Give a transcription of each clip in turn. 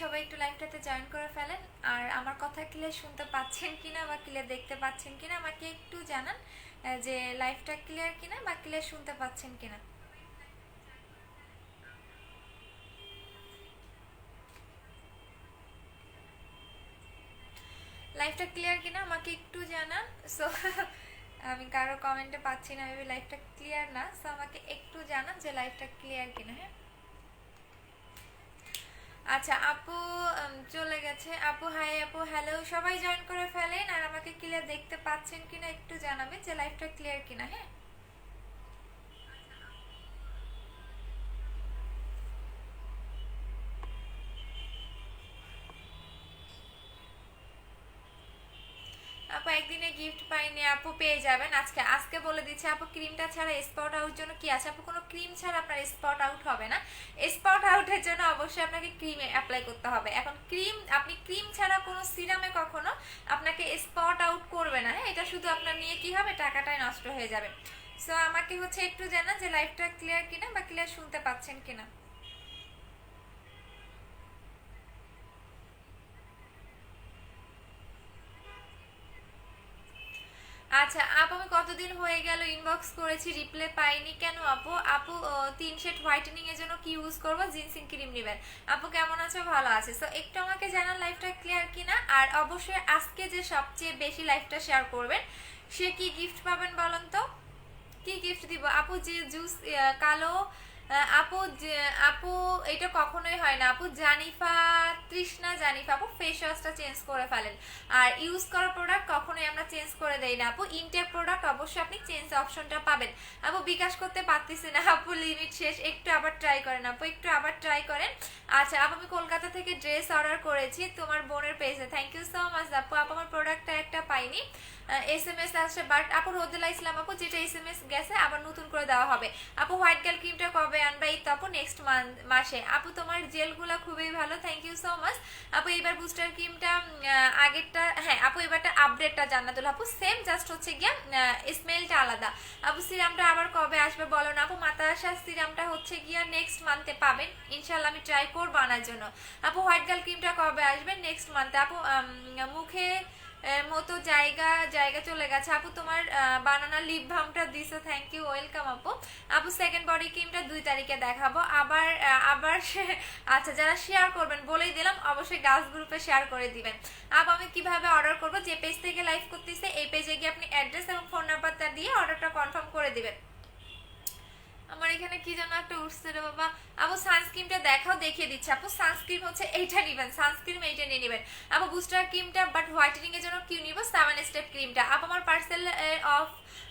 সবাই একটু লাইভটাতে জয়েন করে ফেলেন। আর আমার কথা ক্লিয়ার শুনতে পাচ্ছেন কিনা বা ক্লিয়ার দেখতে পাচ্ছেন কিনা আমাকে একটু জানান, যে লাইভটা ক্লিয়ার কিনা বা ক্লিয়ার শুনতে পাচ্ছেন কিনা। লাইভটা ক্লিয়ার কিনা আমাকে একটু জানান। সো আমি কারো কমেন্টে পাচ্ছি না, মেবি লাইভটা ক্লিয়ার না। সো আমাকে একটু জানান যে লাইভটা ক্লিয়ার কিনা। হ্যাঁ, আচ্ছা আপু চলে গেছে। আপু হাই, আপু হ্যালো, সবাই জয়েন করে ফেলেন। আর আমাকে ক্লিয়ার দেখতে পাচ্ছেন কিনা একটু জানাবেন যে লাইভটা ক্লিয়ার কিনা। হ্যাঁ, আপু একদিনে গিফট পাইনি, আপু পেয়ে যাবেন আজকে। আজকে বলে দিচ্ছি আপু, ক্রিমটা ছাড়া স্পট আউট জন্য কি আছে আপু? কোনো ক্রিম ছাড়া আপনার স্পট আউট হবে না। স্পট আউটের জন্য অবশ্যই আপনাকে ক্রিম অ্যাপ্লাই করতে হবে। এখন ক্রিম, আপনি ক্রিম ছাড়া কোনো সিরামে কখনো আপনাকে স্পট আউট করবে না। হ্যাঁ, এটা শুধু আপনার নিয়ে কি হবে, টাকাটাই নষ্ট হয়ে যাবে। সো আমাকে হচ্ছে একটু জানান যে লাইভটা ক্লিয়ার কিনা বা ক্লিয়ার শুনতে পাচ্ছেন কিনা। আচ্ছা আপু, আমি কতদিন হয়ে গেল ইনবক্স করেছি, রিপ্লাই পাইনি কেন আপু? আপু 3 সেট হোয়াইটেনিং এর জন্য কি ইউজ করবো? জিনসিং ক্রিম নেবেন। আপু কেমন আছো? ভালো আছে। সো একটু আমাকে জানান লাইফটা ক্লিয়ার কিনা। আর অবশ্যই আজকে যে সবচেয়ে বেশি লাইফটা শেয়ার করবেন সে কি গিফট পাবেন বলেন তো? কি গিফট দিব আপু? যে জুস কালো আপু আপু এটা কখনোই হয় না আপু। জানিফা, তৃষ্ণা জানিফা আপু, ফেস ওয়াশটা চেঞ্জ করে ফেলেন। আর ইউজ করা প্রোডাক্ট কখনোই আমরা চেঞ্জ করে দেই না আপু। ইনটেক প্রোডাক্ট অবশ্যই আপনি চেঞ্জ অপশনটা পাবেন। আপু বিকাশ করতে পারতেছি না আপু, লিমিট শেষ। একটু আবার ট্রাই করেন আপু, একটু আবার ট্রাই করেন। আচ্ছা আপু, আমি কলকাতা থেকে ড্রেস অর্ডার করেছি তোমার বোনের পেজে। থ্যাংক ইউ সো মাচ আপু। আপু আমার প্রোডাক্টটা একটা পাইনি, SMS আসছে বাট আপু রোদেলা ইসলাম আপু, যেটা SMS গেছে আবার নতুন করে দেওয়া হবে। আপু হোয়াইট গার্ল ক্রিমটা কবে আনবা? এই তো আপু নেক্সট মাসে। আপু তোমার জেলগুলো খুবই ভালো, থ্যাংক ইউ সো মাচ আপু। এবার বুস্টার ক্রিমটা আগেরটা, হ্যাঁ আপু এবারটা আপডেটটা জান্নাতুল আপু সেম, জাস্ট হচ্ছে গিয়া স্মেলটা আলাদা। আপু সিরামটা আবার কবে আসবে বলো না আপু? মাতাশা সিরামটা হচ্ছে গিয়া নেক্সট মান্থে পাবেন ইনশাল্লাহ, আমি ট্রাই করবো আনার জন্য। আপু হোয়াইট গার্ল ক্রিমটা কবে আসবে? নেক্সট মান্থে আপু। মুখে মতো জায়গা জায়গা চলে গেছে আপু। তোমার বানানা লিপ বামটা দিছো, থ্যাংক ইউ, ওয়েলকাম আপু। আপু সেকেন্ড বডি ক্রিমটা 2 তারিখে দেখাবো আবার। আচ্ছা যারা শেয়ার করবেন বলেই দিলাম, অবশ্যই গার্লস গ্রুপে শেয়ার করে দিবেন। আপু আমি কিভাবে অর্ডার করব? যে পেজ থেকে লাইভ করতেছে এই পেজে গিয়ে আপনি অ্যাড্রেস এবং ফোন নাম্বারটা দিয়ে অর্ডারটা কনফার্ম করে দিবেন। আমার এখানে কি যেন একটা উঠছে রে বাবা। আপু সানস্ক্রিনটা দেখাও, দেখিয়ে দিচ্ছে আপু। সানস্ক্রিন হচ্ছে এইটা নিবেন, সানস্ক্রিন এইটা নিয়ে নেবেন আপু। বুস্টার ক্রিমটা বাট হোয়াইটেনিং এর জন্য কি নিব? 7 স্টেপ ক্রিমটা। আপু আমার পার্সেল অফ,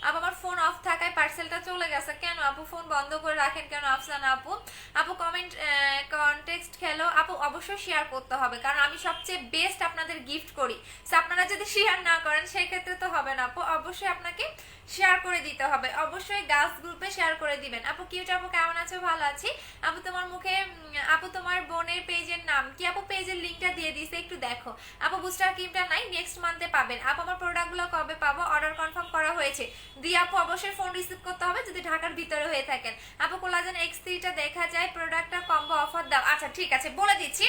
আপু আমার ফোন অফ থাকায় পার্সেলটা চলে গেছে কেন আপু? ফোন বন্ধ করে রাখেন কেন আফসানা আপু? আপু কমেন্ট কনটেক্সট খেলো আপু। অবশ্যই শেয়ার করতে হবে কারণ আমি সবচেয়ে বেস্ট আপনাদের গিফট করি। সো আপনারা যদি শেয়ার না করেন সেই ক্ষেত্রে তো হবে না আপু। অবশ্যই আপনাকে শেয়ার করে দিতে হবে, অবশ্যই গার্লস গ্রুপে শেয়ার করে দিবেন আপু। কিউট আপু কেমন আছো? ভালো আছি আপু। তোমার মুখে আপু তোমার বোনের পেজের নাম কি আপু? পেজের লিংকটা দিয়ে দিছে, একটু দেখো আপু। বুস্টার ক্রিমটা নাই, নেক্সট মান্থে পাবেন আপু। আমার প্রোডাক্টগুলো কবে পাবো? অর্ডার কনফার্ম করা হয়েছে দিয়ে আপু অবশ্যই ফোন রিসিভ করতে হবে যদি ঢাকার ভিতরে হয়ে থাকেন আপু। কোলাজেন X3টা দেখা যায়, প্রোডাক্টটা কম্বো অফার দাও। আচ্ছা ঠিক আছে, বলে দিচ্ছি।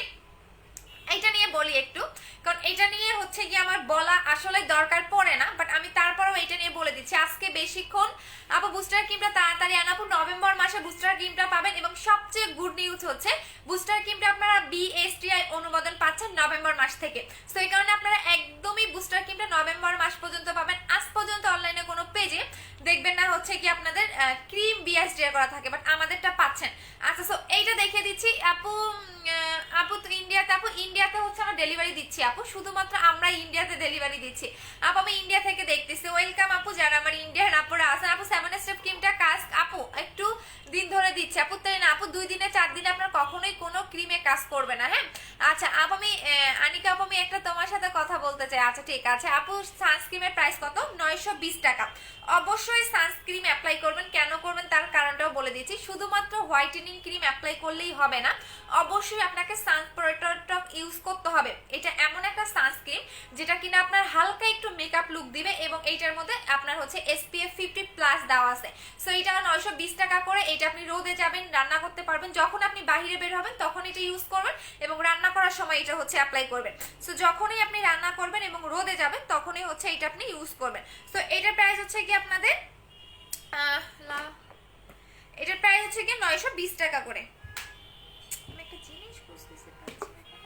এটা নিয়ে বলি একটু, কারণ এটা নিয়ে হচ্ছে গিয়ে আমার বলা আসলে দরকার পড়ে না, বাট আমি তারপরেও এটা নিয়ে বলে দিচ্ছি আজকে বেশিক্ষণ। আপু বুস্টার ক্রিমটা তাড়াতাড়ি আন আপু। নভেম্বর মাসে বুস্টার ক্রিমটা পাবেন এবং সবচেয়ে গুড নিউজ হচ্ছে বুস্টার ক্রিমটা আপনারা BSTI অনুমোদন পাচ্ছেন নভেম্বর মাস থেকে। তো এই কারণে আপনারা একদমই বুস্টার ক্রিমটা নভেম্বর মাস পর্যন্ত পাবেন। আজ পর্যন্ত অনলাইনে কোনো পেজে দেখবেন না হচ্ছে কি আপনাদের ক্রিম BSTI করা থাকে, বাট আমাদেরটা পাচ্ছেন। আচ্ছা সো এইটা দেখিয়ে দিচ্ছি আপু। আপু তো ইন্ডিয়াতে, আপু ইন্ডিয়াতে হচ্ছে আমরা ডেলিভারি দিচ্ছি আপু, শুধুমাত্র আমরা ইন্ডিয়াতে ডেলিভারি দিচ্ছি আপু। আমি ইন্ডিয়া থেকে দেখতেছি, ওয়েলকাম আপু যারা আমার ইন্ডিয়ান আপুরা আছেন আপু। 7 স্টেপ ক্রিমটা কাজ আপু একটু দিন ধরে দিচ্ছি আপু, তাই না আপু? 2 দিনে 4 দিনে আপনার কখনোই কোনো ক্রিমে কাজ করবে না। হ্যাঁ আচ্ছা আপু, আমি আনিকা আপু আমি একটা তোমার সাথে কথা বলতে চাই। আচ্ছা ঠিক আছে আপু, সানস্ক্রিমের প্রাইস কত? 920 টাকা। অবশ্যই সানস্ক্রিম অ্যাপ্লাই করবেন, কেন করবেন তার কারণটাও বলে বলে দিচ্ছি, শুধুমাত্র হোয়াইটেনিং ক্রিম অ্যাপ্লাই করলেই হবে না, অবশ্যই আপনাকে সান প্রোটেক্টর ইউজ করতে হবে। এটা এমন একটা সানস্ক্রিন যেটা কিনা আপনার হালকা একটু মেকআপ লুক দিবে এবং এইটার মধ্যে আপনার হচ্ছে SPF 50+ দেওয়া আছে। সো এটা 920 টাকা করে। এটা আপনি রোদে যাবেন, রান্না করতে পারবেন, যখন আপনি বাইরে বের হবেন তখন এটা ইউজ করবেন এবং রান্না করার সময় এটা হচ্ছে অ্যাপ্লাই করবেন। সো যখনই আপনি রান্না করবেন এবং রোদে যাবেন তখনই হচ্ছে এটা আপনি ইউজ করবেন। সো এটার প্রাইস হচ্ছে কি আপনাদের এটার প্রাইস হচ্ছে কি 920 টাকা করে। আমি একটা জিনিস বুঝতেছি পারছি না কেন।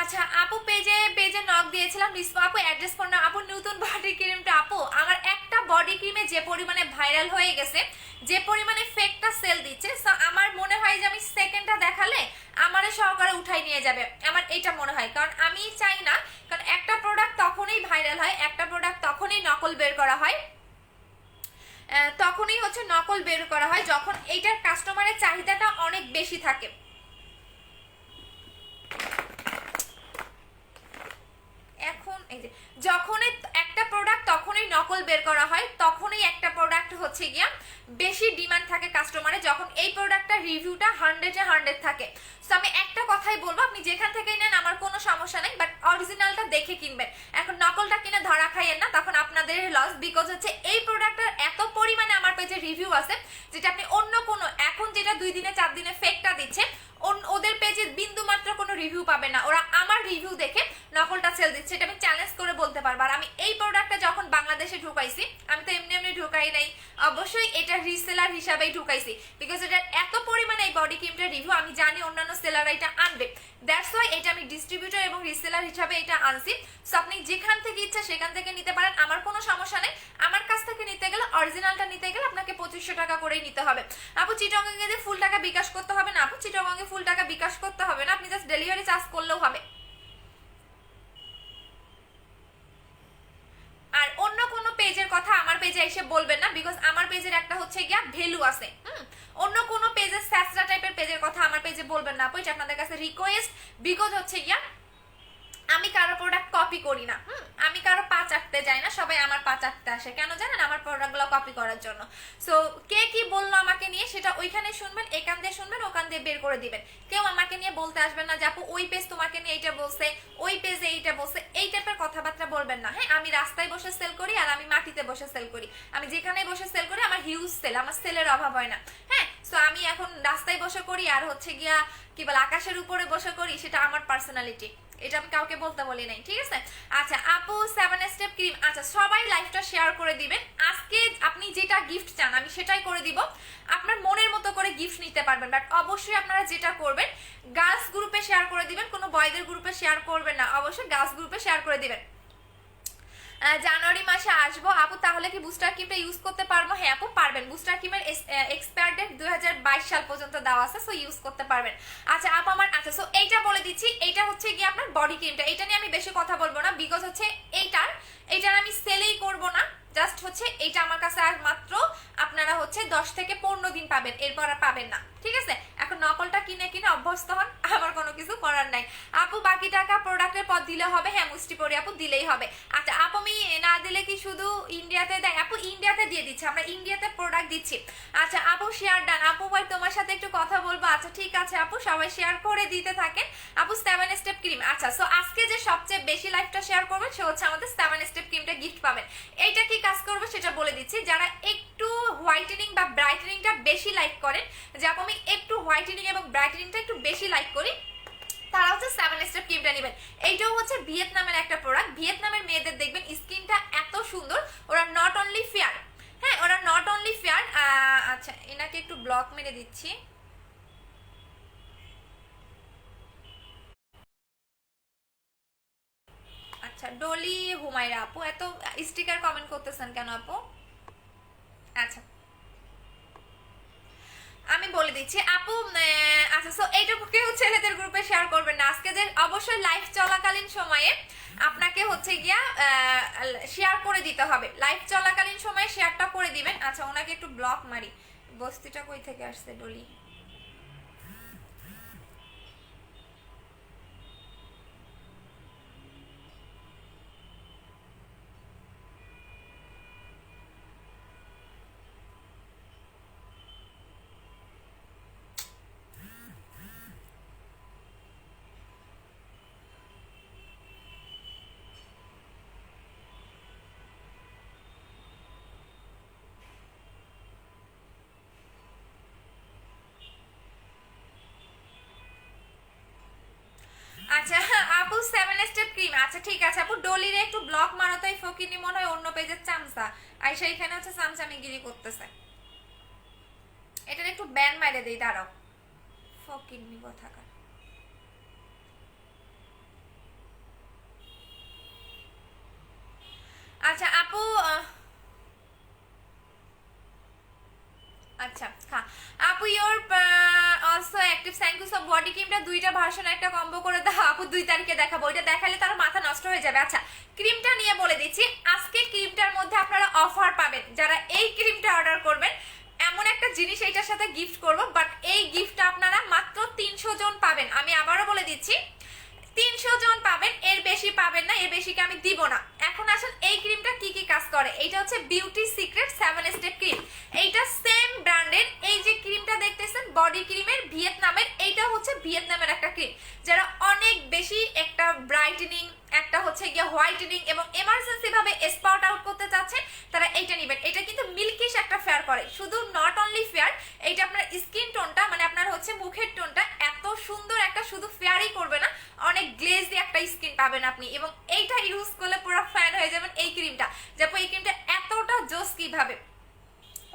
আচ্ছা আপু পেজে নক দিয়েছিলাম, আপু অ্যাড্রেস ফোন না আপু, নতুন বডি ক্রিমটা আপু আমার একটা বডি ক্রিমে যে পরিমাণে ভাইরাল হয়ে গেছে, যে পরিমাণে ফেকটা সেল দিচ্ছে, আমার মনে হয় যে আমি সেকেন্ডটা দেখালে আমারে সহকারে উঠাই নিয়ে যাবে, আমার এটা মনে হয়। কারণ আমি চাই না, কারণ একটা প্রোডাক্ট তখনই ভাইরাল হয়, একটা প্রোডাক্ট তখনই নকল বের করা হয়, তখনই হচ্ছে নকল বের করা হয় যখন এইটার কাস্টমারের চাহিদাটা অনেক বেশি থাকে। এখন এই যে যখনই একটা প্রোডাক্ট তখনই নকল বের করা হয়, তখনই একটা প্রোডাক্ট হচ্ছে গিয়া বেশি ডিমান্ড থাকে কাস্টমারে, যখন এই প্রোডাক্টটা রিভিউটা 100-এ 100 থাকে। সো আমি একটা কথাই বলবো, আপনি যেখান থেকেই নেন আমার কোনো সমস্যা নেই, বাট অরিজিনালটা দেখে কিনবেন। এখন নকলটা কিনে ধরা খাইয়েন না, তখন আপনাদের লস। বিকজ হচ্ছে এই প্রোডাক্টের এত পরিমাণে আমার পেজে রিভিউ আছে যেটা আপনি অন্য কোনো, এখন যেটা 2 দিনে 4 দিনে ফেকটা দিচ্ছে, ওদের পেজে বিন্দু মাত্র কোনো রিভিউ পাবে না, ওরা আমার রিভিউ দেখে নকলটা সেল দিচ্ছে, এটা আমি চ্যালেঞ্জ করে বলতে পারবো। আর আমি এই প্রোডাক্টটা যখন বাংলাদেশে ঢুকাইছি, আমি তো এমনি এমনি ঢুকাই নাই, অবশ্যই এটা রিসেলার হিসাবেই ঢুকাইছি, বিকজ এটার এত পরিমাণে এই বডি ক্রিমটার রিভিউ আমি জানি অন্যান্য সেলাররা এটা আনবে, দ্যাটস ওয়াই এটা আমি ডিস্ট্রিবিউটর এবং রিসেলার হিসাবে এটা আনছি। সো আপনি যেখান থেকে ইচ্ছা সেখান থেকে নিতে পারেন, আমার কোনো সমস্যা নেই। আমার কাছ থেকে নিতে গেলে, অরিজিনালটা নিতে গেলে আপনাকে 2500 টাকা করেই নিতে হবে। আপু চিটগাং এ ফুল টাকা বিকাশ করতে হবে না, আপু চিটগাং এ ফুল টাকা বিকাশ করতে হবে না, আপনি জাস্ট ডেলিভারি চার্জ করলেও হবে। আর অন্য কোনো পেজের কথা আমার পেজে এসে বলবেন না, বিকজ আমার পেজের একটা হচ্ছে গিয়া ভ্যালু আছে। অন্য কোনো পেজের স্যাসরা টাইপের পেজের কথা আমার পেজে বলবেন না আপু, এটা আপনাদের কাছে রিকোয়েস্ট। বিকজ হচ্ছে গিয়া আমি কারো প্রোডাক্ট কপি করি না, আমি কারো পা চাটতে যাই না, সবাই আমার পা চাটতে আসে কেন জানেন, আমার প্রোডাক্টগুলো কপি করার জন্য। সো কে কি বললো আমাকে নিয়ে সেটা ওইখানে শুনবেন, এখান দিয়ে শুনবেন, ওখান দিয়ে বের করে দিবেন। কেউ আমাকে নিয়ে বলতে আসবেন না যে আপু ওই পেজ তোমাকে নিয়ে এইটা বলছে, ওই পেজে এইটা বলছে, এই টাইপের কথাবার্তা বলবেন না। হ্যাঁ, আমি রাস্তায় বসে সেল করি আর আমি মাটিতে বসে সেল করি, আমি যেখানে বসে সেল করি আমার হিউজ সেল, আমার সেলের অভাব হয় না। হ্যাঁ, সো আমি এখন রাস্তায় বসে করি আর হচ্ছে গিয়া কি বলে আকাশের উপরে বসে করি, সেটা আমার পার্সোনালিটি, এটা আমি কাউকে বলতে বলি নাই, ঠিক আছে। আচ্ছা আপু 7 স্টেপ ক্রিম, আচ্ছা সবাই লাইভটা শেয়ার করে দিবেন। আজকে আপনি যেটা গিফট চান আমি সেটাই করে দিব, আপনার মনের মতো করে গিফট নিতে পারবেন, বাট অবশ্যই আপনারা যেটা করবেন গার্লস গ্রুপে শেয়ার করে দিবেন, কোনো বয়দের গ্রুপে শেয়ার করবেন না, অবশ্যই গার্লস গ্রুপে শেয়ার করে দিবেন। জানুয়ারি মাসে আসবো আপু, তাহলে কি বুস্টার ক্রিমটা ইউজ করতে পারবো? হ্যাঁ আপু পারবেন, বুস্টার ক্রিমের এক্সপায়ার ডেট 2022 সাল পর্যন্ত দেওয়া আছে, সো ইউজ করতে পারবেন। আচ্ছা আপু আমার, আচ্ছা সো এইটা বলে দিচ্ছি, এইটা হচ্ছে গিয়ে আপনার বডি ক্রিমটা, এটা নিয়ে আমি বেশি কথা বলবো না, বিকজ হচ্ছে এইটার আমি সেলেই করব না, জাস্ট হচ্ছে এইটা আমার কাছে আর মাত্র আপনারা হচ্ছে 10 থেকে 15 দিন পাবেন, এরপর আর পাবেন না, ঠিক আছে। এখন নকলটা কিনে কিনে অভ্যস্ত হন, আমার কোনো কিছু করার নাই। আপু বাকি টাকা প্রোডাক্টের পর দিলে হবে? হ্যাঁ মুষ্টি পরি আপু দিলেই হবে। আচ্ছা আপু আমি না দিলে কি শুধু ইন্ডিয়াতে দেয়? আপু ইন্ডিয়াতে দিয়ে দিচ্ছি, আমরা ইন্ডিয়াতে প্রোডাক্ট দিচ্ছি। আচ্ছা আপু শেয়ার ডান, আপু ভাই তোমার সাথে একটু কথা বলবো। আচ্ছা ঠিক আছে আপু, সবাই শেয়ার করে দিতে থাকেন। আপু 7 স্টেপ ক্রিম, আচ্ছা সো আজকে যে সবচেয়ে বেশি লাইভটা শেয়ার করবেন সে হচ্ছে আমাদের 7 স্টেপ ক্রিমটা গিফট পাবেন। এইটা কি কাজ করবে সেটা বলে দিচ্ছি, যারা একটু হোয়াইটেনিং বা ব্রাইটেনিংটা বেশি লাইক করেন, যে আপু আমি একটু হোয়াইটেনিং এবং ব্রাইটেনিংটা একটু বেশি লাইক করি, তারা হচ্ছে 7 স্টেপ ক্রিমটা নেবেন। এইটাও হচ্ছে ভিয়েতনামের একটা প্রোডাক্ট, ভিয়েতনামের মেয়েদের দেখবেন স্কিনটা এত সুন্দর, ওরা নট অনলি ফেয়ার, হ্যাঁ ওরা নট অনলি ফেয়ার। আচ্ছা এনাকে একটু ব্লক মেরে দিচ্ছি। আচ্ছা ডলি হুমায়রা আপু, এত স্টিকার কমেন্ট করতেছেন কেন আপু? আচ্ছা আমি বলে দিচ্ছি আপু, আচ্ছা সো এইটুকু কেউ ছেলেদের গ্রুপে শেয়ার করবেন না, আজকে যে অবশ্যই লাইভ চলাকালীন সময়ে আপনাকে হচ্ছে গিয়া শেয়ার করে দিতে হবে, লাইভ চলাকালীন সময়ে শেয়ারটা করে দিবেন। আচ্ছা ওনাকে একটু ব্লক মারি, বস্তিটা কই থেকে আসছে ডলি? Step cream. আচ্ছা ঠিক আছে আপু, ডলিরে একটু ব্লক মারো তো, এই ফকিনি মনে হয় অন্য পেজের চামচা আইসা এখানে হচ্ছে চামচামিগিরি করতেছে। এটার একটু ব্যান মাইরে দেই, দাঁড়াও। ফকিনি কোথাকার। আচ্ছা আপু আচ্ছা হ্যাঁ আপু, you're also active, thank you. সব বডি ক্রিমটা দুইটা ভার্সন একটা কম্বো করে দাও আপু, 2 তারিখে দেখাবো। ওইটা দেখালে তার মাথা নষ্ট হয়ে যাবে। আচ্ছা ক্রিমটা নিয়ে বলে দিচ্ছি, আজকে ক্রিমটার মধ্যে আপনারা অফার পাবেন। যারা এই ক্রিমটা অর্ডার করবেন, এমন একটা জিনিস এইটার সাথে গিফট করব, বাট এই গিফটটা আপনারা মাত্র 300 জন পাবেন। আমি আবারও বলে দিচ্ছি 300 জন পাবেন, এর বেশি পাবেন না, এর বেশিকে আমি দিব না। এখন আসেন এই ক্রিমটা কি কি কাজ করে। এইটা হচ্ছে বিউটি সিক্রেট 7 স্টেপ ক্রিম। এইটা সেম ব্র্যান্ডের, এই যে ক্রিমটা দেখতেছেন বডি ক্রিমের ভিয়েতনামের, এইটা হচ্ছে ভিয়েতনামের একটা ক্রিম। যারা অনেক বেশি একটা ব্রাইটেনিং, একটা হচ্ছে গিয়ে হোয়াইটেনিং এবং এমার্জেন্সি ভাবে স্পট আউট করতে চাচ্ছেন, তারা এইটা নেবেন। এটা কিন্তু মিল্কিশ একটা ফেয়ার করে, শুধু নট অনলি ফেয়ার, এইটা আপনার স্কিন টোনটা মানে আপনার হচ্ছে মুখের টোনটা এত সুন্দর একটা, শুধু ফেয়ারই করবে না, অনেক গ্লেজি একটা স্কিন পাবেন আপনি। এবং এইটা ইউজ করলে পুরো ফ্যান হয়ে যাবেন এই ক্রিমটা। যাবো এই ক্রিমটা এতটা জোস কিভাবে,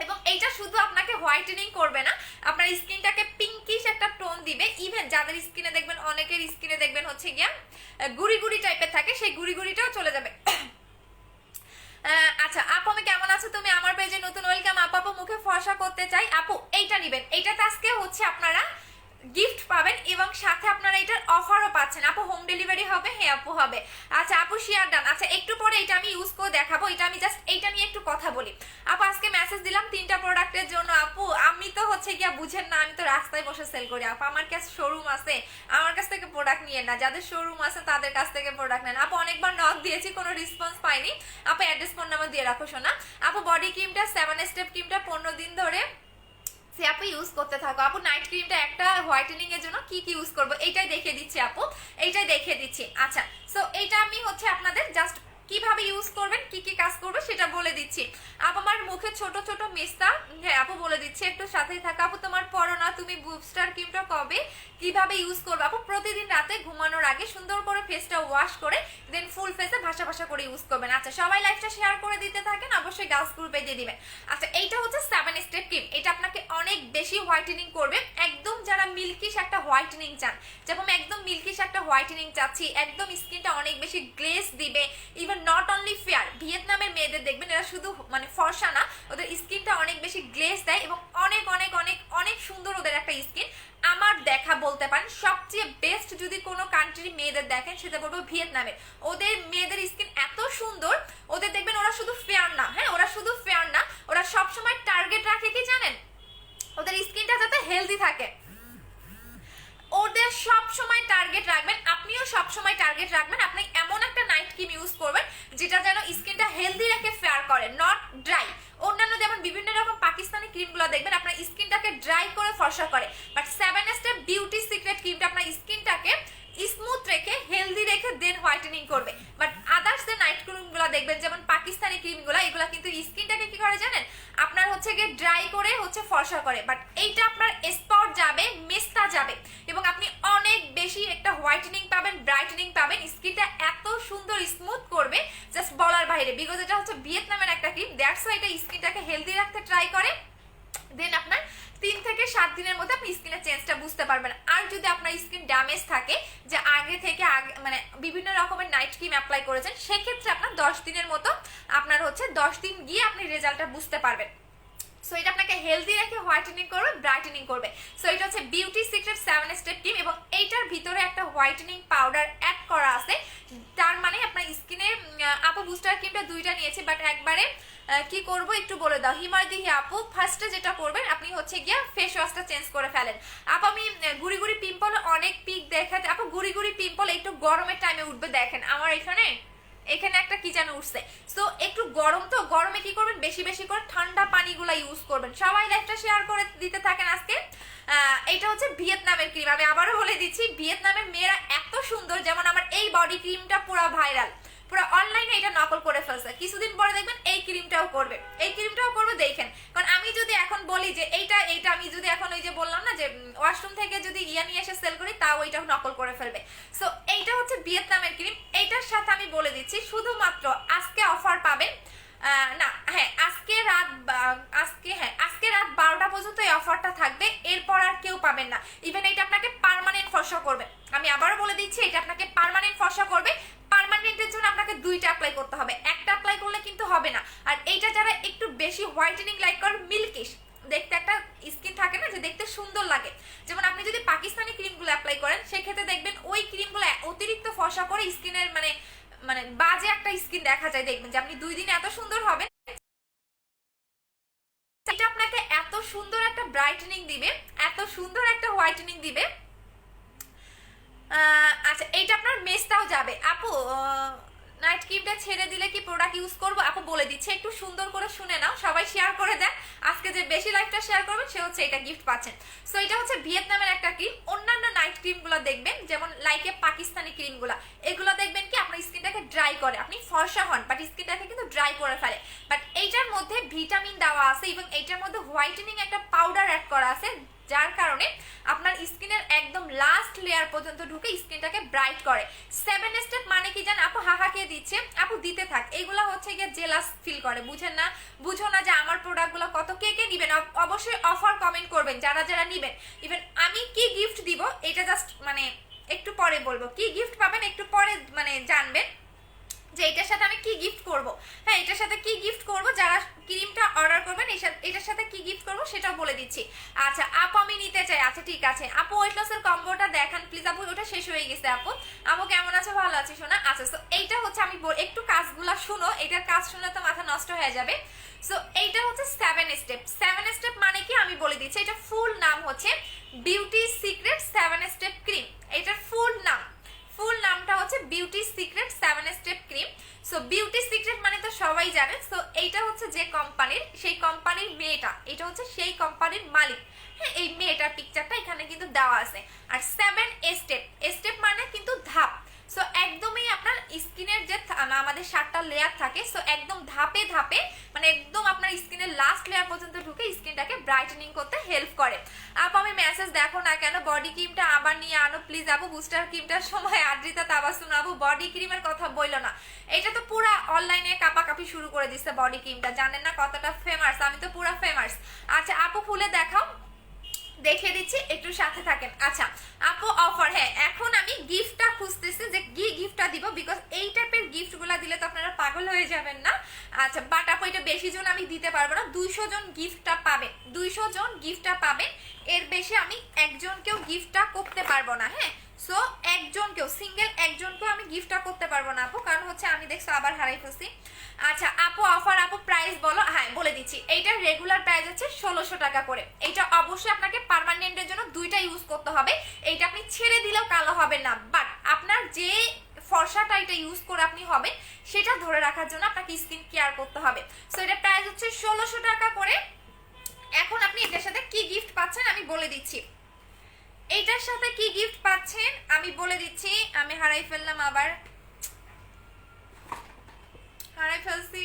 এবং এইটা শুধু আপনাকে হোয়াইটেনিং করবে না, আপনার স্কিনটাকে পিঙ্কিশ একটা টোন দিবে। ইভেন যাদের স্কিনে দেখবেন, অনেকের স্কিনে দেখবেন হচ্ছে গিয়া গুড়ি গুড়ি টাইপের থাকে, সেই গুড়ি গুড়িটাও চলে যাবে। আচ্ছা আপু আমি কেমন আছো তুমি, আমার পেজে নতুন, ওয়েলকাম। আপু মুখে ফর্সা করতে চাই আপু, এইটা নিবেন। এইটাতে আজকে হচ্ছে আপনারা গিফট পাবেন এবং সাথে আপনারা এটার অফারও পাচ্ছেন। আপু হোম ডেলিভারি হবে? হ্যাঁ আপু হবে। আচ্ছা আপু শেয়ার ডান। আচ্ছা একটু পরে এটা আমি ইউজ করে দেখাবো, এটা আমি জাস্ট এইটা নিয়ে একটু কথা বলি। আপু আজকে মেসেজ দিলাম 3টা প্রোডাক্টের জন্য। আপু আমি তো হচ্ছে গিয়া বুঝেন না, আমি তো রাস্তায় বসে সেল করি আপু, আমার কাছে শোরুম আছে, আমার কাছ থেকে প্রোডাক্ট নিয়ে না, যাদের শোরুম আছে তাদের কাছ থেকে প্রোডাক্ট নেন। আপু অনেকবার নক দিয়েছি, কোনো রেসপন্স পাইনি। আপু অ্যাড্রেস ফোন নাম্বার দিয়ে রাখো শোনা। আপু বডি ক্রিমটা 7 স্টেপ ক্রিমটা 15 দিন ধরে আপু ইউজ করতে থাকো। আপু নাইট ক্রিমটা একটা হোয়াইটেনিং এর জন্য কি কি ইউজ করবো এইটাই দেখিয়ে দিচ্ছি আপু, এইটাই দেখিয়ে দিচ্ছি। আচ্ছা সো এইটা আমি হচ্ছে আপনাদের জাস্ট কিভাবে ইউজ করবেন, কি কি কাজ করবে সেটা বলে দিচ্ছি। আপু আমার মুখে ছোট ছোট মেস্তা, হ্যাঁ আপু বলে দিচ্ছি, একটু সাথেই থাকা। আপু তোমার পরো না, তুমি বুস্টার ক্রিমটা কবে কিভাবে ইউজ করবে? আপু প্রতিদিন রাতে ঘুমানোর আগে সুন্দর করে ফেসটা ওয়াশ করে দেন ফুল ফেসে ভাসা ভাসা করে ইউজ করবেন। আচ্ছা সবাই লাইভটা শেয়ার করে দিতে থাকেন, অবশ্যই গার্লস গ্রুপে দিয়ে দিবেন। আচ্ছা এইটা হচ্ছে 7 স্টেপ ক্রিম, এটা আপনাকে অনেক বেশি হোয়াইটেনিং করবে। একদম যারা মিল্কিশ একটা হোয়াইটেনিং চান, যেমন একদম মিল্কিশ একটা হোয়াইটেনিং চাচ্ছি, একদম স্কিনটা অনেক বেশি গ্লেজ দিবে, ইভেন নট অনলি ফেয়ার, ভিয়েতনামের মেয়েদের দেখবেন এরা শুধু মানে ফর্সা না, ওদের স্কিনটা অনেক বেশি গ্লেজ দেয় এবং অনেক অনেক অনেক অনেক সুন্দর ওদের একটা স্কিন। আমার দেখা বলতে পারেন সবচেয়ে বেস্ট যদি কোনো কান্ট্রি মেয়েদের দেখেন সেটা বলবো ভিয়েতনামের। ওদের মেয়েদের স্কিন এত সুন্দর, ওদের দেখবেন ওরা শুধু ফেয়ার না, হ্যাঁ ওরা শুধু ফেয়ার না, ওরা সবসময় টার্গেট রাখে কি জানেন, ওদের স্কিনটা যাতে হেলদি থাকে। ওদের সব সময় টার্গেট রাখবেন, আপনিও সব সময় টার্গেট রাখবেন। আপনি এমন একটা নাইট ক্রিম ইউজ করবেন যেটা যেন স্কিনটা হেলদি রেখে ফেয়ার করে, নট ড্রাই। অন্যান্য যেমন বিভিন্ন রকম পাকিস্তানি ক্রিমগুলো দেখবেন আপনার স্কিনটাকে ড্রাই করে ফর্সা করে, বাট 7 স্টেপ বিউটি সিক্রেট ক্রিমটা আপনার স্কিনটাকে স্মুথ রেখে হেলদি রেখে দেন হোয়াইটেনিং করবে। বাট আদার্স যে নাইট ক্রিমগুলো দেখবেন যেমন পাকিস্তানি ক্রিমগুলো, এগুলো কিন্তু স্কিনটাকে কি করে জানেন, আপনার হচ্ছে গিয়ে ড্রাই করে হচ্ছে ফর্সা করে, বাট এইটা আপনার স্পট যাবে, মেস্তা যাবে এবং আপনি অনেক বেশি একটা হোয়াইটেনিং পাবেন, ব্রাইটেনিং পাবেন, স্কিনটা এত সুন্দর স্মুথ করবে জাস্ট বলার বাইরে। বিকজ এটা হচ্ছে ভিয়েতনামের একটা ক্রিম, দ্যাটস ওয়াই এটা স্কিনটাকে হেলদি রাখতে ট্রাই করে। দেন আপনার 3 থেকে 7 দিনের মধ্যে আপনি স্কিনের চেঞ্জটা বুঝতে পারবেন। আর যদি আপনার স্কিন ড্যামেজ থাকে, যে আগে থেকে মানে বিভিন্ন রকমের নাইট ক্রিম অ্যাপ্লাই করেছেন, সেক্ষেত্রে আপনার 10 দিনের মতো আপনার হচ্ছে 10 দিন গিয়ে আপনি রেজাল্টটা বুঝতে পারবেন। সো এটা আপনাকে হেলদি রেখে হোয়াইটেনিং করবে, ব্রাইটেনিং করবে। সো এটা হচ্ছে বিউটি সিক্রেট 7 স্টেপ ক্রিম এবং এইটার ভিতরে একটা হোয়াইটেনিং পাউডার অ্যাড করা আছে। তার মানে আপনার স্কিনে আপু বুস্টার ক্রিমটা 2টা নিয়েছি, বাট একবারে কি করব একটু বলে দাও। হিমায়দিহি আপু ফার্স্টে যেটা করবেন আপনি হচ্ছে গিয়া ফেস ওয়াশটা চেঞ্জ করে ফেলেন। আপু আমি গুড়ি গুড়ি পিম্পল অনেক পিক দেখাতে, আপু গুড়ি গুড়ি পিম্পল একটু গরমের টাইমে উঠবে। দেখেন আমার এখানে একটা কি যেন উঠছে। সো একটু গরম, তো গরমে কি করবেন, বেশি বেশি করে ঠান্ডা পানিগুলা ইউজ করবেন। সবাই লাইভটা শেয়ার করে দিতে থাকেন আজকে। এটা হচ্ছে ভিয়েতনামের ক্রিম, আমি আবারও বলে দিচ্ছি ভিয়েতনামের মেয়েরা এত সুন্দর, যেমন আমার এই বডি ক্রিমটা পুরো ভাইরাল, পুরো অনলাইনে এটা নকল করে ফেলছে, কিছুদিন পরে দেখবেন এই ক্রিমটাও করবে, এই ক্রিমটাও করবে দেখেন। কারণ আমি যদি এখন বলি যে এইটা এইটা আমি যদি এখন ওই যে বললাম না যে ওয়াশরুম থেকে যদি ইয়া নিয়ে এসে সেল করি, তাও ওইটাও নকল করে ফেলবে। সো এইটা হচ্ছে ভিয়েতনামের ক্রিম। এইটার সাথে আমি বলে দিচ্ছি শুধুমাত্র আজকে অফার পাবেন, না হ্যাঁ আজকে রাত 12টা পর্যন্ত এই অফারটা থাকবে, এরপর আর কেউ পাবেন না। ইভেন এটা আপনাকে পার্মানেন্ট ফর্সা করবে, আমি আবারও বলে দিচ্ছি এটা আপনাকে পার্মানেন্ট ফর্সা করবে। পার্মানেন্টের জন্য আপনাকে 2টা অ্যাপ্লাই করতে হবে, একটা অ্যাপ্লাই করলে কিন্তু হবে না। আর এইটা যারা একটু বেশি হোয়াইটেনিং লাইক করে, মিল্কিশ দেখতে একটা স্কিন থাকে না যে দেখতে সুন্দর লাগে, যেমন আপনি যদি পাকিস্তানি ক্রিমগুলো অ্যাপ্লাই করেন সেক্ষেত্রে দেখবেন ওই ক্রিমগুলো অতিরিক্ত ফর্সা করে স্কিনের মানে মানে বাজে একটা স্কিন দেখা যায়, দেখবেন যে আপনি 2 দিনে এত সুন্দর হবে, এটা আপনাকে এত সুন্দর একটা ব্রাইটেনিং দিবে, এত সুন্দর একটা হোয়াইটেনিং দিবে। আচ্ছা এইটা আপনার মেসটাও যাবে আপু। নাইট ক্রিমটা ছেড়ে দিলে কি প্রোডাক্ট ইউজ করবো? আপু বলে দিচ্ছে, একটু সুন্দর করে শুনে নাও, সবাই শেয়ার করে দেন। আজকে যে বেশি লাইকটা শেয়ার করবেন সে হচ্ছে এটা গিফট পাচ্ছেন। সো এটা হচ্ছে ভিয়েতনামের একটা ক্রিম। অন্যান্য নাইট ক্রিমগুলো দেখবেন যেমন লাইকে পাকিস্তানি ক্রিমগুলো, এগুলো দেখবেন কি আপনার স্কিনটাকে ড্রাই করে, আপনি ফর্সা হন বাট স্কিনটাকে কিন্তু ড্রাই করে ফেলে। বাট এইটার মধ্যে ভিটামিন দেওয়া আছে এবং এইটার মধ্যে হোয়াইটেনিং একটা পাউডার অ্যাড করা আছে, যার কারণে আপনার স্কিনের একদম লাস্ট লেয়ার পর্যন্ত ঢুকে স্কিনটাকে ব্রাইট করে। 7 স্টেপ মানে কি জান আপু? হাহা কে দিচ্ছে আপু, দিতে থাক। এগুলা হচ্ছে গিয়ে জেলাস ফিল করে, বুঝেন না, বুঝো না যে আমার প্রোডাক্টগুলো কত, কে কে নিবেন অবশ্যই অফার কমেন্ট করবেন যারা যারা নিবেন। ইভেন আমি কি গিফট দিব এটা জাস্ট মানে একটু পরে বলবো, কি গিফট পাবেন একটু পরে মানে জানবেন যে এটার সাথে আমি কি গিফট করব। হ্যাঁ এটার সাথে কি গিফট করব, যারা ক্রিমটা অর্ডার করবেন এটার সাথে কি গিফট করব সেটাও বলে দিচ্ছি। আচ্ছা আপু আমি নিতে চাই, আচ্ছা ঠিক আছে আপু ওয়েট লসের কম্বোটা দেখান প্লিজ আপু, ওটা শেষ হয়ে গেছে আপু। আপু কেমন আছো? ভালো আছি শোনা। আচ্ছা তো এইটা হচ্ছে আমি একটু কাজগুলা শুনো, এটার কাজ শুনলে তো মাথা নষ্ট হয়ে যাবে। সো এইটা হচ্ছে 7 স্টেপ। 7 স্টেপ মানে কি আমি বলে দিচ্ছি, এটা ফুল নাম হচ্ছে বিউটি সিক্রেট 7 স্টেপ ক্রিম। এটার ফুল নামটা হচ্ছে beauty secret 7 step cream. So beauty secret মানে তো সবাই জানেন। সো এইটা হচ্ছে যে কোম্পানির, সেই কোম্পানির মেয়েটা, এটা হচ্ছে সেই কোম্পানির মালিক। হ্যাঁ এই মেয়েটার পিকচারটা এখানে কিন্তু দেওয়া আছে। আর 7 স্টেপ, স্টেপ মানে কিন্তু ধাপ। সো একদমই আপনার স্কিনের যে আমাদের 7টা লেয়ার থাকে, সো একদম ধাপে ধাপে মানে একদম আপনার স্কিনের লাস্ট লেয়ার পর্যন্ত ঢুকে স্কিনটাকে ব্রাইটেনিং করতে হেল্প করে। আপু আমি মেসেজ দেখো না কেন, বডি ক্রিমটা আবার নিয়ে আনো প্লিজ আপু। বুস্টার ক্রিমটার সময় আদ্রিতা তাবাসুম আপু বডি ক্রিমের কথা বললো না, এটা তো পুরা অনলাইনে কাপাকাপি শুরু করে দিচ্ছে বডি ক্রিমটা, জানেন না কতটা ফেমাস, আমি তো পুরা ফেমাস। আচ্ছা আপু খুলে দেখাও, দেখে দিচ্ছি একটু সাথে থাকেন। আচ্ছা আপু অফার, হ্যাঁ এখন আমি গিফটটা খুঁজতেছি যে কি গিফটটা দিব, বিকজ এই টাইপের গিফটগুলো দিলে তো আপনারা পাগল হয়ে যাবেন না। আচ্ছা বাট আপু এটা বেশি জন আমি দিতে পারবো না, 200 জন গিফটটা পাবেন, 200 জন গিফটটা পাবেন, এর বেশি আমি একজনকেও গিফটটা করতে পারবো না। হ্যাঁ সো একজনকেও, সিঙ্গেল একজনকেও আমি গিফটটা করতে পারবো না আপু, কারণ হচ্ছে আমি দেখছো আবার হারাই ফেলছি। আচ্ছা আপু অফার, আপু প্রাইস বলো। হ্যাঁ বলে দিচ্ছি, এইটার রেগুলার প্রাইস হচ্ছে 1600 টাকা করে। এটা অবশ্যই আপনাকে পার্মানেন্টের জন্য 2টা ইউজ করতে হবে, এইটা আপনি ছেড়ে দিলেও কালো হবে না, বাট আপনার যে ফর্সাটা এটা ইউজ করে আপনি হবেন সেটা ধরে রাখার জন্য আপনাকে স্কিন কেয়ার করতে হবে। সো এটা প্রাইস হচ্ছে 1600 টাকা করে। এখন আপনি এটার সাথে কি গিফট পাচ্ছেন আমি বলে দিচ্ছি, এইটার সাথে কি গিফট পাচ্ছেন আমি বলে দিচ্ছি। আমি হারাই ফেললাম, আবার হারাই ফেলছি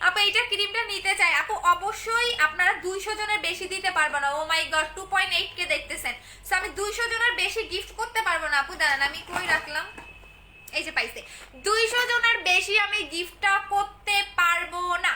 আপু এইটা ক্রিমটা নিতে চাই আপু, অবশ্যই আপনারা 200 জনের বেশি দিতে পারবো না। ও মাই গড 2.8 কে দেখতেছেন, সো আমি 200 জনের বেশি গিফট করতে পারবো না আপু। দাঁড়ান আমি কই রাখলাম, এই যে পাইছে, 200 জনের বেশি আমি গিফটটা করতে পারবো না,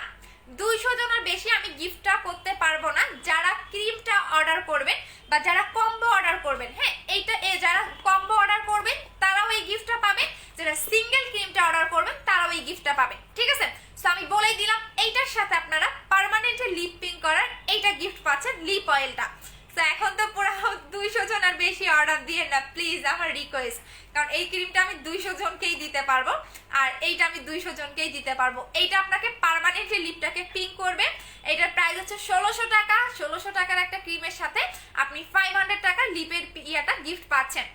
200 জনের বেশি আমি গিফটটা করতে পারবো না। যারা ক্রিমটা অর্ডার করবেন বা যারা কম্বো অর্ডার করবেন, হ্যাঁ এইটা যারা কম্বো অর্ডার করবেন তারাও এই গিফটটা পাবেন, যারা সিঙ্গেল ক্রিমটা অর্ডার করবেন তারাও এই গিফটটা পাবেন, ঠিক আছে। সো আমি বলেই দিলাম এইটার সাথে আপনারা পার্মানেন্টলি লিপ পিঙ্ক করার এইটা গিফট পাচ্ছেন, লিপ অয়েলটা। তো এখন তো পুরো 200 জন আর বেশি অর্ডার দিয়ে না প্লিজ, আমার রিকোয়েস্ট, কারণ এই ক্রিমটা আমি 200 জনকেই দিতে পারবো আর এইটা আমি 200 জনকেই দিতে পারবো। এইটা আপনাকে পার্মানেন্টলি লিপটাকে পিঙ্ক করবে। এটার প্রাইস হচ্ছে 1600 টাকা। 1600 টাকার একটা ক্রিমের সাথে আপনি 500 টাকার লিপের ইয়াটা গিফট পাচ্ছেন।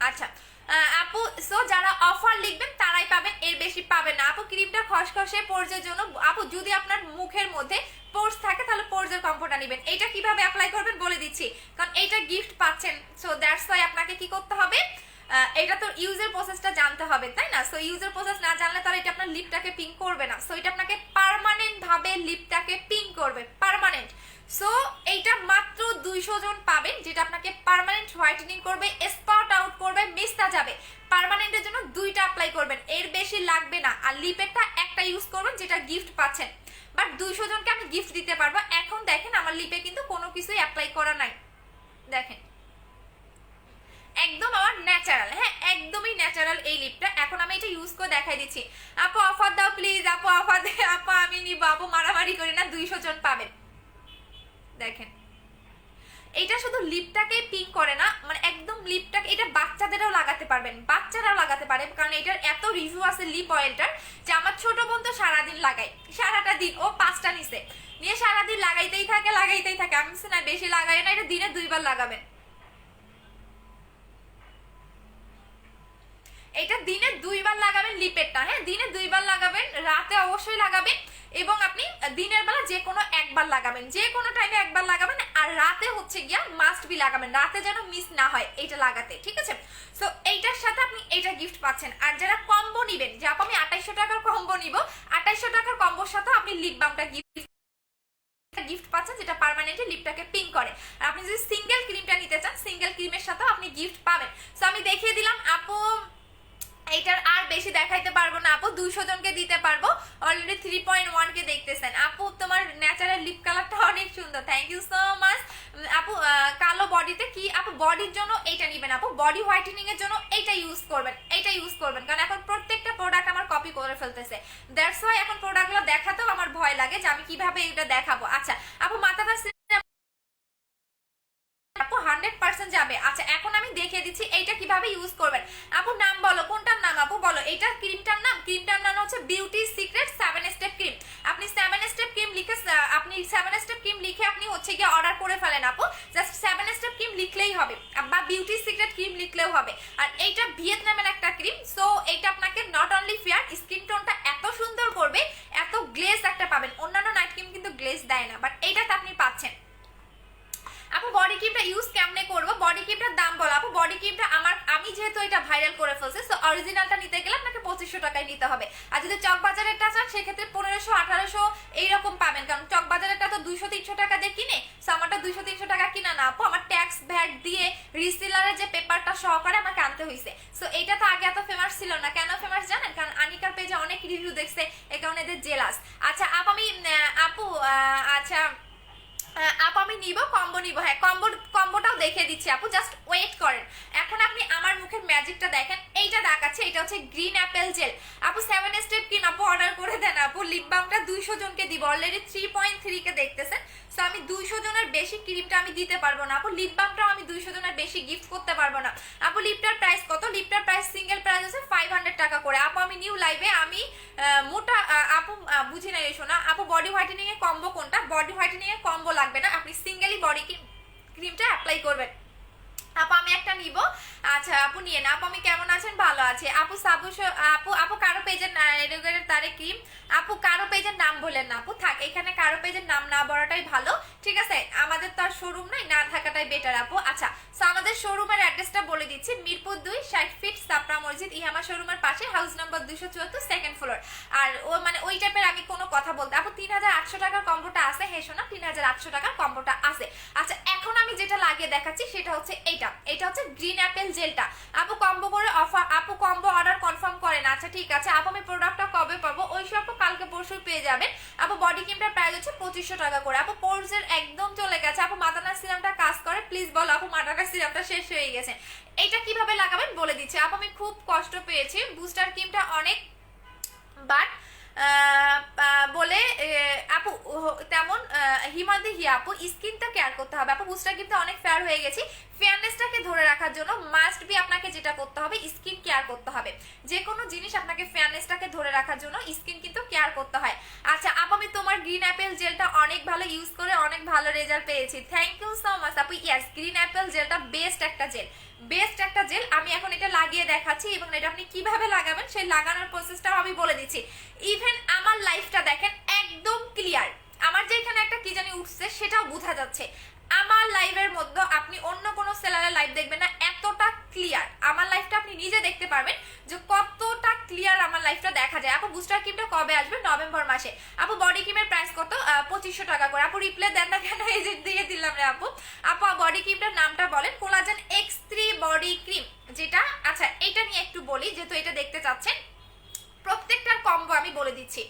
আচ্ছা আপু সো যারা অফার লিখবেন তারাই পাবেন, এর বেশি পাবেন না আপু। ক্রিমটা খসখসে পোর্সের জন্য আপু, যদি আপনার মুখের মধ্যে পোর্স থাকে তাহলে পোর্সের কম্পোটা নেবেন। এটা কিভাবে অ্যাপ্লাই করবেন বলে দিচ্ছি, কারণ এইটা গিফট পাচ্ছেন, সো দ্যাটস ওয়াই আপনাকে কি করতে হবে, এটা তো ইউজের প্রসেসটা জানতে হবে, তাই না? সো ইউজের প্রসেস না জানলে তাহলে এটা আপনার লিপটাকে পিঙ্ক করবে না। সো এটা আপনাকে পার্মানেন্ট ভাবে লিপটাকে পিঙ্ক করবে, পার্মানেন্ট। সো এইটা মাত্র 200 জন পাবেন, যেটা আপনাকে পার্মানেন্ট হোয়াইটেনিং করবে, স্পট আউট করবে, মিস্তা যাবে। পার্মানেন্টের জন্য 2টা অ্যাপ্লাই করবেন, এর বেশি লাগবে না। আর লিপেরটা একটা ইউজ করবেন, যেটা গিফট পাচ্ছেন। বাট 200 জনকে আমি গিফট দিতে পারবো। এখন দেখেন আমার লিপে কিন্তু কোনো কিছুই অ্যাপ্লাই করা নাই, দেখেন একদম আমার ন্যাচারাল, হ্যাঁ একদমই ন্যাচারাল এই লিপটা। এখন আমি এটা ইউজ করে দেখাই দিচ্ছি। আপু অফার দাও প্লিজ, আপু অফার দে, আপু আমি নিব, আপু মারামারি করি না, 200 জন পাবেন। দেখেন এটা শুধু লিপটাকে পিঙ্ক করে না, মানে একদম লিপটাকে, এটা বাচ্চাদেরও লাগাতে পারবেন, বাচ্চারাও লাগাতে পারে, কারণ এটার এত রিভিউ আছে লিপ অয়েলটার যে আমার ছোট বোন তো সারাদিন লাগাই, সারাটা দিন ও 5টা নিছে, নিয়ে সারাদিন লাগাইতেই থাকে লাগাইতেই থাকে। আমি না বেশি লাগাই না, এটা দিনে 2বার লাগাবেন, এটা দিনে 2বার লাগাবেন লিপেরটা, হ্যাঁ দিনে 2বার লাগাবেন, রাতে অবশ্যই লাগাবেন, এবং আপনি দিনের বেলা যে কোনো একবার লাগাবেন, যে কোনো টাইমে একবার লাগাবেন, আর রাতে হচ্ছে গিয়া মাস্ট বি লাগাবেন, রাতে যেন মিস না হয় এইটা লাগাতে, ঠিক আছে? সো এইটার সাথে আপনি এইটা গিফট পাচ্ছেন। আর যারা কম্বো নিবেন, যে আপু আমি 2800 টাকার কম্বো নিব, 2800 টাকার কম্বোর সাথে আপনি লিপ বামটা গিফট পাচ্ছেন, যেটা পার্মানেন্টলি লিপটাকে পিঙ্ক করে। আর আপনি যদি সিঙ্গেল ক্রিমটা নিতে চান, সিঙ্গেল ক্রিমের সাথেও আপনি গিফট পাবেন। সো আমি দেখিয়ে দিলাম আপু, এইটার আর বেশি দেখাইতে পারবো না আপু, 200 জনকে দিতে পারবো। অলরেডি 3.1 কে দেখতেছেন। আপু তোমার ন্যাচারাল লিপ কালারটা অনেক সুন্দর, থ্যাংক ইউ সো মাচ আপু। কালো বডিতে কি আপু, বডির জন্য এইটা নিবেন আপু, বডি হোয়াইটেনিং এর জন্য এইটা ইউজ করবেন, এইটা ইউজ করবেন, কারণ এখন প্রত্যেকটা প্রোডাক্ট আমার কপি করে ফেলতেছে, দ্যাটস ওয়াই এখন প্রোডাক্টগুলো দেখাতেও আমার ভয় লাগে যে আমি কিভাবে এটা দেখাবো। আচ্ছা আপু মাথাটা আপু 100% যাবে। আচ্ছা এখন আমি দেখিয়ে দিচ্ছি এইটা কিভাবে ইউজ করবেন। আপু নাম বলো, কোনটার নাম আপু বলো? এটা ক্রিমটার নাম, ক্রিমটার নাম হচ্ছে বিউটি সিক্রেট 7 স্টেপ ক্রিম। আপনি 7 স্টেপ ক্রিম লিখে, আপনি 7 স্টেপ ক্রিম লিখে আপনি হচ্ছে গিয়ে অর্ডার করে ফেলেন আপু, জাস্ট 7 স্টেপ ক্রিম লিখলেই হবে, বা বিউটি সিক্রেট ক্রিম লিখলেও হবে। আর এইটা ভিয়েতনামের একটা ক্রিম। সো এইটা আপনাকে নট অনলি ফেয়ার, স্কিন টোনটা এত সুন্দর করবে, এত গ্লেজ একটা পাবেন। অন্যান্য নাইট ক্রিম কিন্তু গ্লেজ দেয় না, বাট এইটাতে আপনি পাচ্ছেন। আপু বডি ক্রিমটা ইউজ কেমনে করবো, বডি ক্রিমটার দাম বলো আপু। বডি ক্রিমটা আমি যেহেতু এটা ভাইরাল করে ফেলছি, সো অরিজিনালটা নিতে গেলে আপনাকে 2500 টাকায় নিতে হবে। আর যদি চকবাজারেরটা চান সেক্ষেত্রে 1500 1800 এইরকম পাবেন, কারণ চকবাজারেরটা তো 200-300 টাকা দিয়ে কিনে, সো আমারটা 200-300 টাকা কিনা না আপু, আমার ট্যাক্স ভ্যাট দিয়ে রিসেলারের যে পেপারটা সহকারে আমাকে আনতে হয়েছে। সো এইটা তো আগে এত ফেমাস ছিল না। কেন ফেমাস জানেন? কারণ আনিকার পেজে অনেক রিভিউ দেখছে, এই কারণে এদের জেলাস। আচ্ছা আপু আচ্ছা আপু আমি নিব, কম্বো নিব, হ্যাঁ কম্বোটাও দেখিয়ে দিচ্ছি আপু, জাস্ট ওয়েট করেন। এখন আপনি আমার মুখের ম্যাজিকটা দেখেন, এইটা দেখাচ্ছে, এটা হচ্ছে গ্রিন অ্যাপেল জেল আপু, 7 স্টেপ ক্রিম আপু অর্ডার করে দেন আপু। লিপ বামটা 200 জনকে দিব, অলরেডি 3.3 কে দেখতেছেন। সো আমি 200 জনের বেশি ক্রিমটা আমি দিতে পারবো না আপু, লিপ বামটাও আমি 200 জনের বেশি গিফট করতে পারবো না আপু। লিপটার প্রাইস কত? লিপটার প্রাইস সিঙ্গেল প্রাইস হচ্ছে 500 টাকা করে আপু। আমি নিউ লাইভে আমি মোটা আপু বুঝি নাই শোনা আপু, বডি হোয়াইটেনিং এর কম্বো কোনটা? বডি হোয়াইটেনিং এর কম্বো লাগবে না, আপনি সিঙ্গেলি বডি ক্রিমটা অ্যাপ্লাই করবেন আপু। আমি একটা নিব। আচ্ছা আপু নিয়ে না আপু, আমি কেমন আছেন? ভালো আছে আপু। আপু কারো পেজের তারে ক্রিম আপু, কারো পেজের নাম বলেন না আপু, থাক এখানে কারো পেজের নাম না বলাটাই ভালো, ঠিক আছে? আমাদের তো আর শোরুম নাই, না থাকাটাই বেটার আপু। আচ্ছা সো আমাদের শোরুমের অ্যাড্রেসটা বলে দিচ্ছি, মিরপুর 2 60 ফিট সাপড়া মসজিদ ইহামা শোরুমের পাশে, হাউস নাম্বার 274 সেকেন্ড ফ্লোর। আর ও মানে ওই টাইপের আমি কোনো কথা বলতে আপু 3800 টাকার কম্বোটা আছে, হ্যাঁ শোনা 3800 টাকার কম্বোটা আছে। আচ্ছা এখন আমি যেটা লাগিয়ে দেখাচ্ছি সেটা হচ্ছে এটা হচ্ছে গ্রিন অ্যাপেল জেলটা আপু, কম্বো করে অফার আপু, কম্বো অর্ডার কনফার্ম করেন। আচ্ছা ঠিক আছে আপু, আমি প্রোডাক্টটা কবে পাবো? ওই সব কালকে পরশু পেয়ে যাবেন আপু। বডি ক্রিমটার প্রাইস হচ্ছে 2500 টাকা করে আপু। পোর্সের একদম চলে গেছে আপু, মাদানা সিরামটা কাজ করে প্লিজ বলো আপু, মাদানা সিরামটা শেষ হয়ে গেছে। এইটা কিভাবে লাগাবেন বলে দিচ্ছি আপু, আমি খুব কষ্ট পেয়েছি, বুস্টার ক্রিমটা অনেক বাট বলে আপু তেমন হিমাদি হি আপু, স্কিনটা কেয়ার করতে হবে আপু। বুস্টার কিন্তু অনেক ফেয়ার হয়ে গেছি, ফেয়ারনেসটাকে ধরে রাখার জন্য মাস্ট বি আপনাকে যেটা করতে হবে, স্কিন কেয়ার করতে হবে। যে কোনো জিনিস আপনাকে ফেয়ারনেসটাকে ধরে রাখার জন্য স্কিন কিন্তু কেয়ার করতে হয়। আচ্ছা আপু আমি তোমার গ্রিন অ্যাপেল জেলটা অনেক ভালো ইউজ করে অনেক ভালো রেজাল্ট পেয়েছি, থ্যাংক ইউ সো মাচ আপু। ইয়াস গ্রিন অ্যাপেল জেলটা বেস্ট একটা জেল, আমি এখন এটা লাগিয়ে দেখাচ্ছি, এবং এটা আপনি কিভাবে লাগাবেন সেই লাগানোর প্রসেসটাও আমি বলে দিচ্ছি। ইভেন আমার লাইফটা দেখেন একদম ক্লিয়ার, আমার যে এখানে একটা কি জানি উঠছে সেটাও বোঝা যাচ্ছে। আমার আমার লাইভের মধ্যে আপনি অন্য কোনো সেলারের লাইভ দেখবেন না এতটা ক্লিয়ার। আমার লাইভটা আপনি নিজে দেখতে পারবেন যে কতটা ক্লিয়ার আমার লাইভটা দেখা যায়। আপু বুস্টার ক্রিমটা কবে আসবে? নভেম্বর মাসে। আপু বডি ক্রিমের প্রাইস কত? 2500 টাকা করে। আপু রিপ্লে দেন না কেন? এই যে দিয়ে দিলাম রে আপু। আপু বডি ক্রিমটার নামটা বলেন। কোলাজেন X3 বডি ক্রিম যেটা। আচ্ছা এটা নিয়ে একটু বলি যেহেতু এটা দেখতে চাচ্ছেন, প্রত্যেকটার কম্বো আমি বলে দিচ্ছি।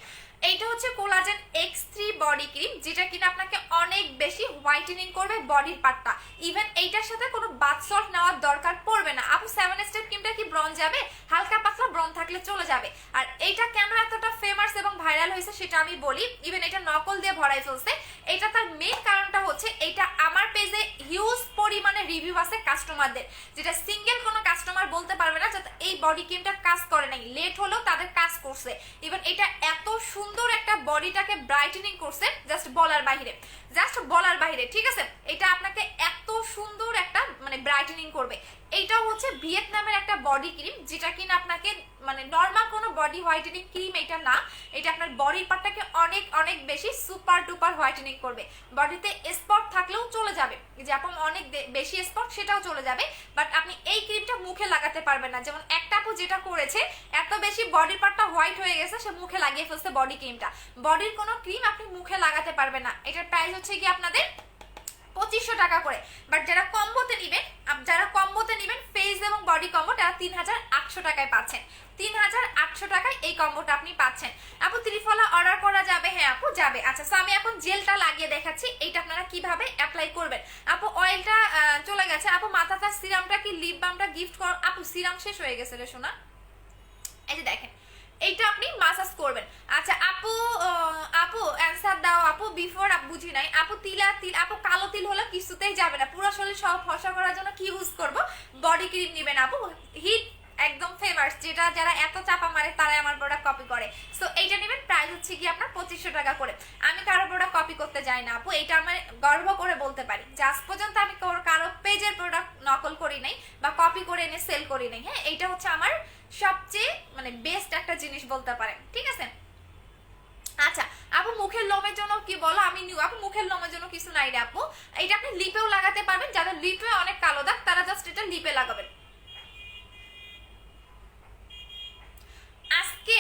এইটা হচ্ছে কোলাজেন X3 বডি ক্রিম যেটা কিনা আপনাকে অনেক বেশি হোয়াইটেনিং করবে বডির পার্টটা। ইভেন এইটার সাথে কোনো বাথ সল্ট নেওয়ার দরকার পড়বে না। আপু 7 স্টেপ ক্রিমটা কি ব্রন যাবে? হালকা পাতলা ব্রন থাকলে চলে যাবে। আর এইটা কেন এতটা ফেমাস এবং ভাইরাল হয়েছে সেটা আমি বলি। ইভেন এটা নকল দিয়ে ভরাই ফেলছে। এটা তার মেইন কারণটা হচ্ছে এইটা আমার পেজে হিউজ পরিমাণে রিভিউ আছে কাস্টমারদের, যেটা সিঙ্গেল কোনো কাস্টমার বলতে পারবে না যে এই বডি ক্রিমটা কাজ করে নাই, লেট হলেও তাদের কাজ করছে। ইভেন এটা এত সুন্দর একটা বডিটাকে ব্রাইটেনিং করছে জাস্ট বলার বাহিরে, ঠিক আছে? এটা আপনাকে এত সুন্দর একটা মানে ব্রাইটেনিং করবে। এইটাও হচ্ছে ভিয়েতনামের একটা বডি ক্রিম যেটা কিনা আপনাকে মানে নর্মাল কোনো বডি হোয়াইটেনিং ক্রিম এটা না, এটা আপনার বডির পার্টটাকে অনেক অনেক বেশি সুপার ডুপার হোয়াইটেনিং করবে। বডিতে স্পট থাকলেও চলে যাবে, যে আপু অনেক বেশি স্পট সেটাও চলে যাবে, বাট আপনি এই ক্রিমটা মুখে লাগাতে পারবেন না। যেমন একটা আপু যেটা করেছে এত বেশি বডির পার্টটা হোয়াইট হয়ে গেছে সে মুখে লাগিয়ে ফেলছে বডি ক্রিমটা। বডির কোনো ক্রিম আপনি মুখে লাগাতে পারবেন না। এটার প্রাইস হচ্ছে কি আপনাদের 2500 টাকা করে। বাট যারা কম্বোতে নেবেন ফেস এবং বডি কম্বো তারা 3800 টাকায় পাচ্ছেন। 3800 টাকায় এই কম্বোটা আপনি পাচ্ছেন। আপু ত্রিফলা অর্ডার করা যাবে? হ্যাঁ আপু যাবে। আচ্ছা সো আমি এখন জেলটা লাগিয়ে দেখাচ্ছি এইটা আপনারা কিভাবে অ্যাপ্লাই করবেন। আপু অয়েলটা চলে গেছে। আপু মাথাটা সিরামটা কি লিপ বামটা গিফট করো? আপু সিরাম শেষ হয়ে গেছে রে সোনা। এই যে দেখেন এইটা আপনি মাসাজ করবেন। আচ্ছা আপু অ্যান্সার দাও আপু। বিফোর বুঝি নাই আপু। আপু কালো তিল হলে কিছুতেই যাবে না। পুরো শরীর সব ফর্সা করার জন্য কি ইউজ করব? বডি ক্রিম নেবেন আপু, হিট একদম ফেমাস, যেটা যারা এত চাপা মারে তারাই আমার প্রোডাক্ট কপি করে। সো এইটা নেবেন। প্রাইস হচ্ছে কি আপনার 2500 টাকা করে। আমি কারো প্রোডাক্ট কপি করতে যাই না আপু, এটা আমি গর্ব করে বলতে পারি যে আজ পর্যন্ত আমি কারো পেজের প্রোডাক্ট নকল করি নাই বা কপি করে এনে সেল করি নাই। হ্যাঁ এইটা হচ্ছে আমার সবচেয়ে মানে বেস্ট একটা জিনিস বলতে পারেন, ঠিক আছে? আচ্ছা আপু মুখের লোমের জন্য কি বলো? আমি নিউ আপু মুখের লোমের জন্য কিছু নাই রে আপু। এটা আপনি লিপেও লাগাতে পারবেন, যাদের লিপে অনেক কালো দাগ তারা জাস্ট এটা লিপে লাগাবেন। আজকে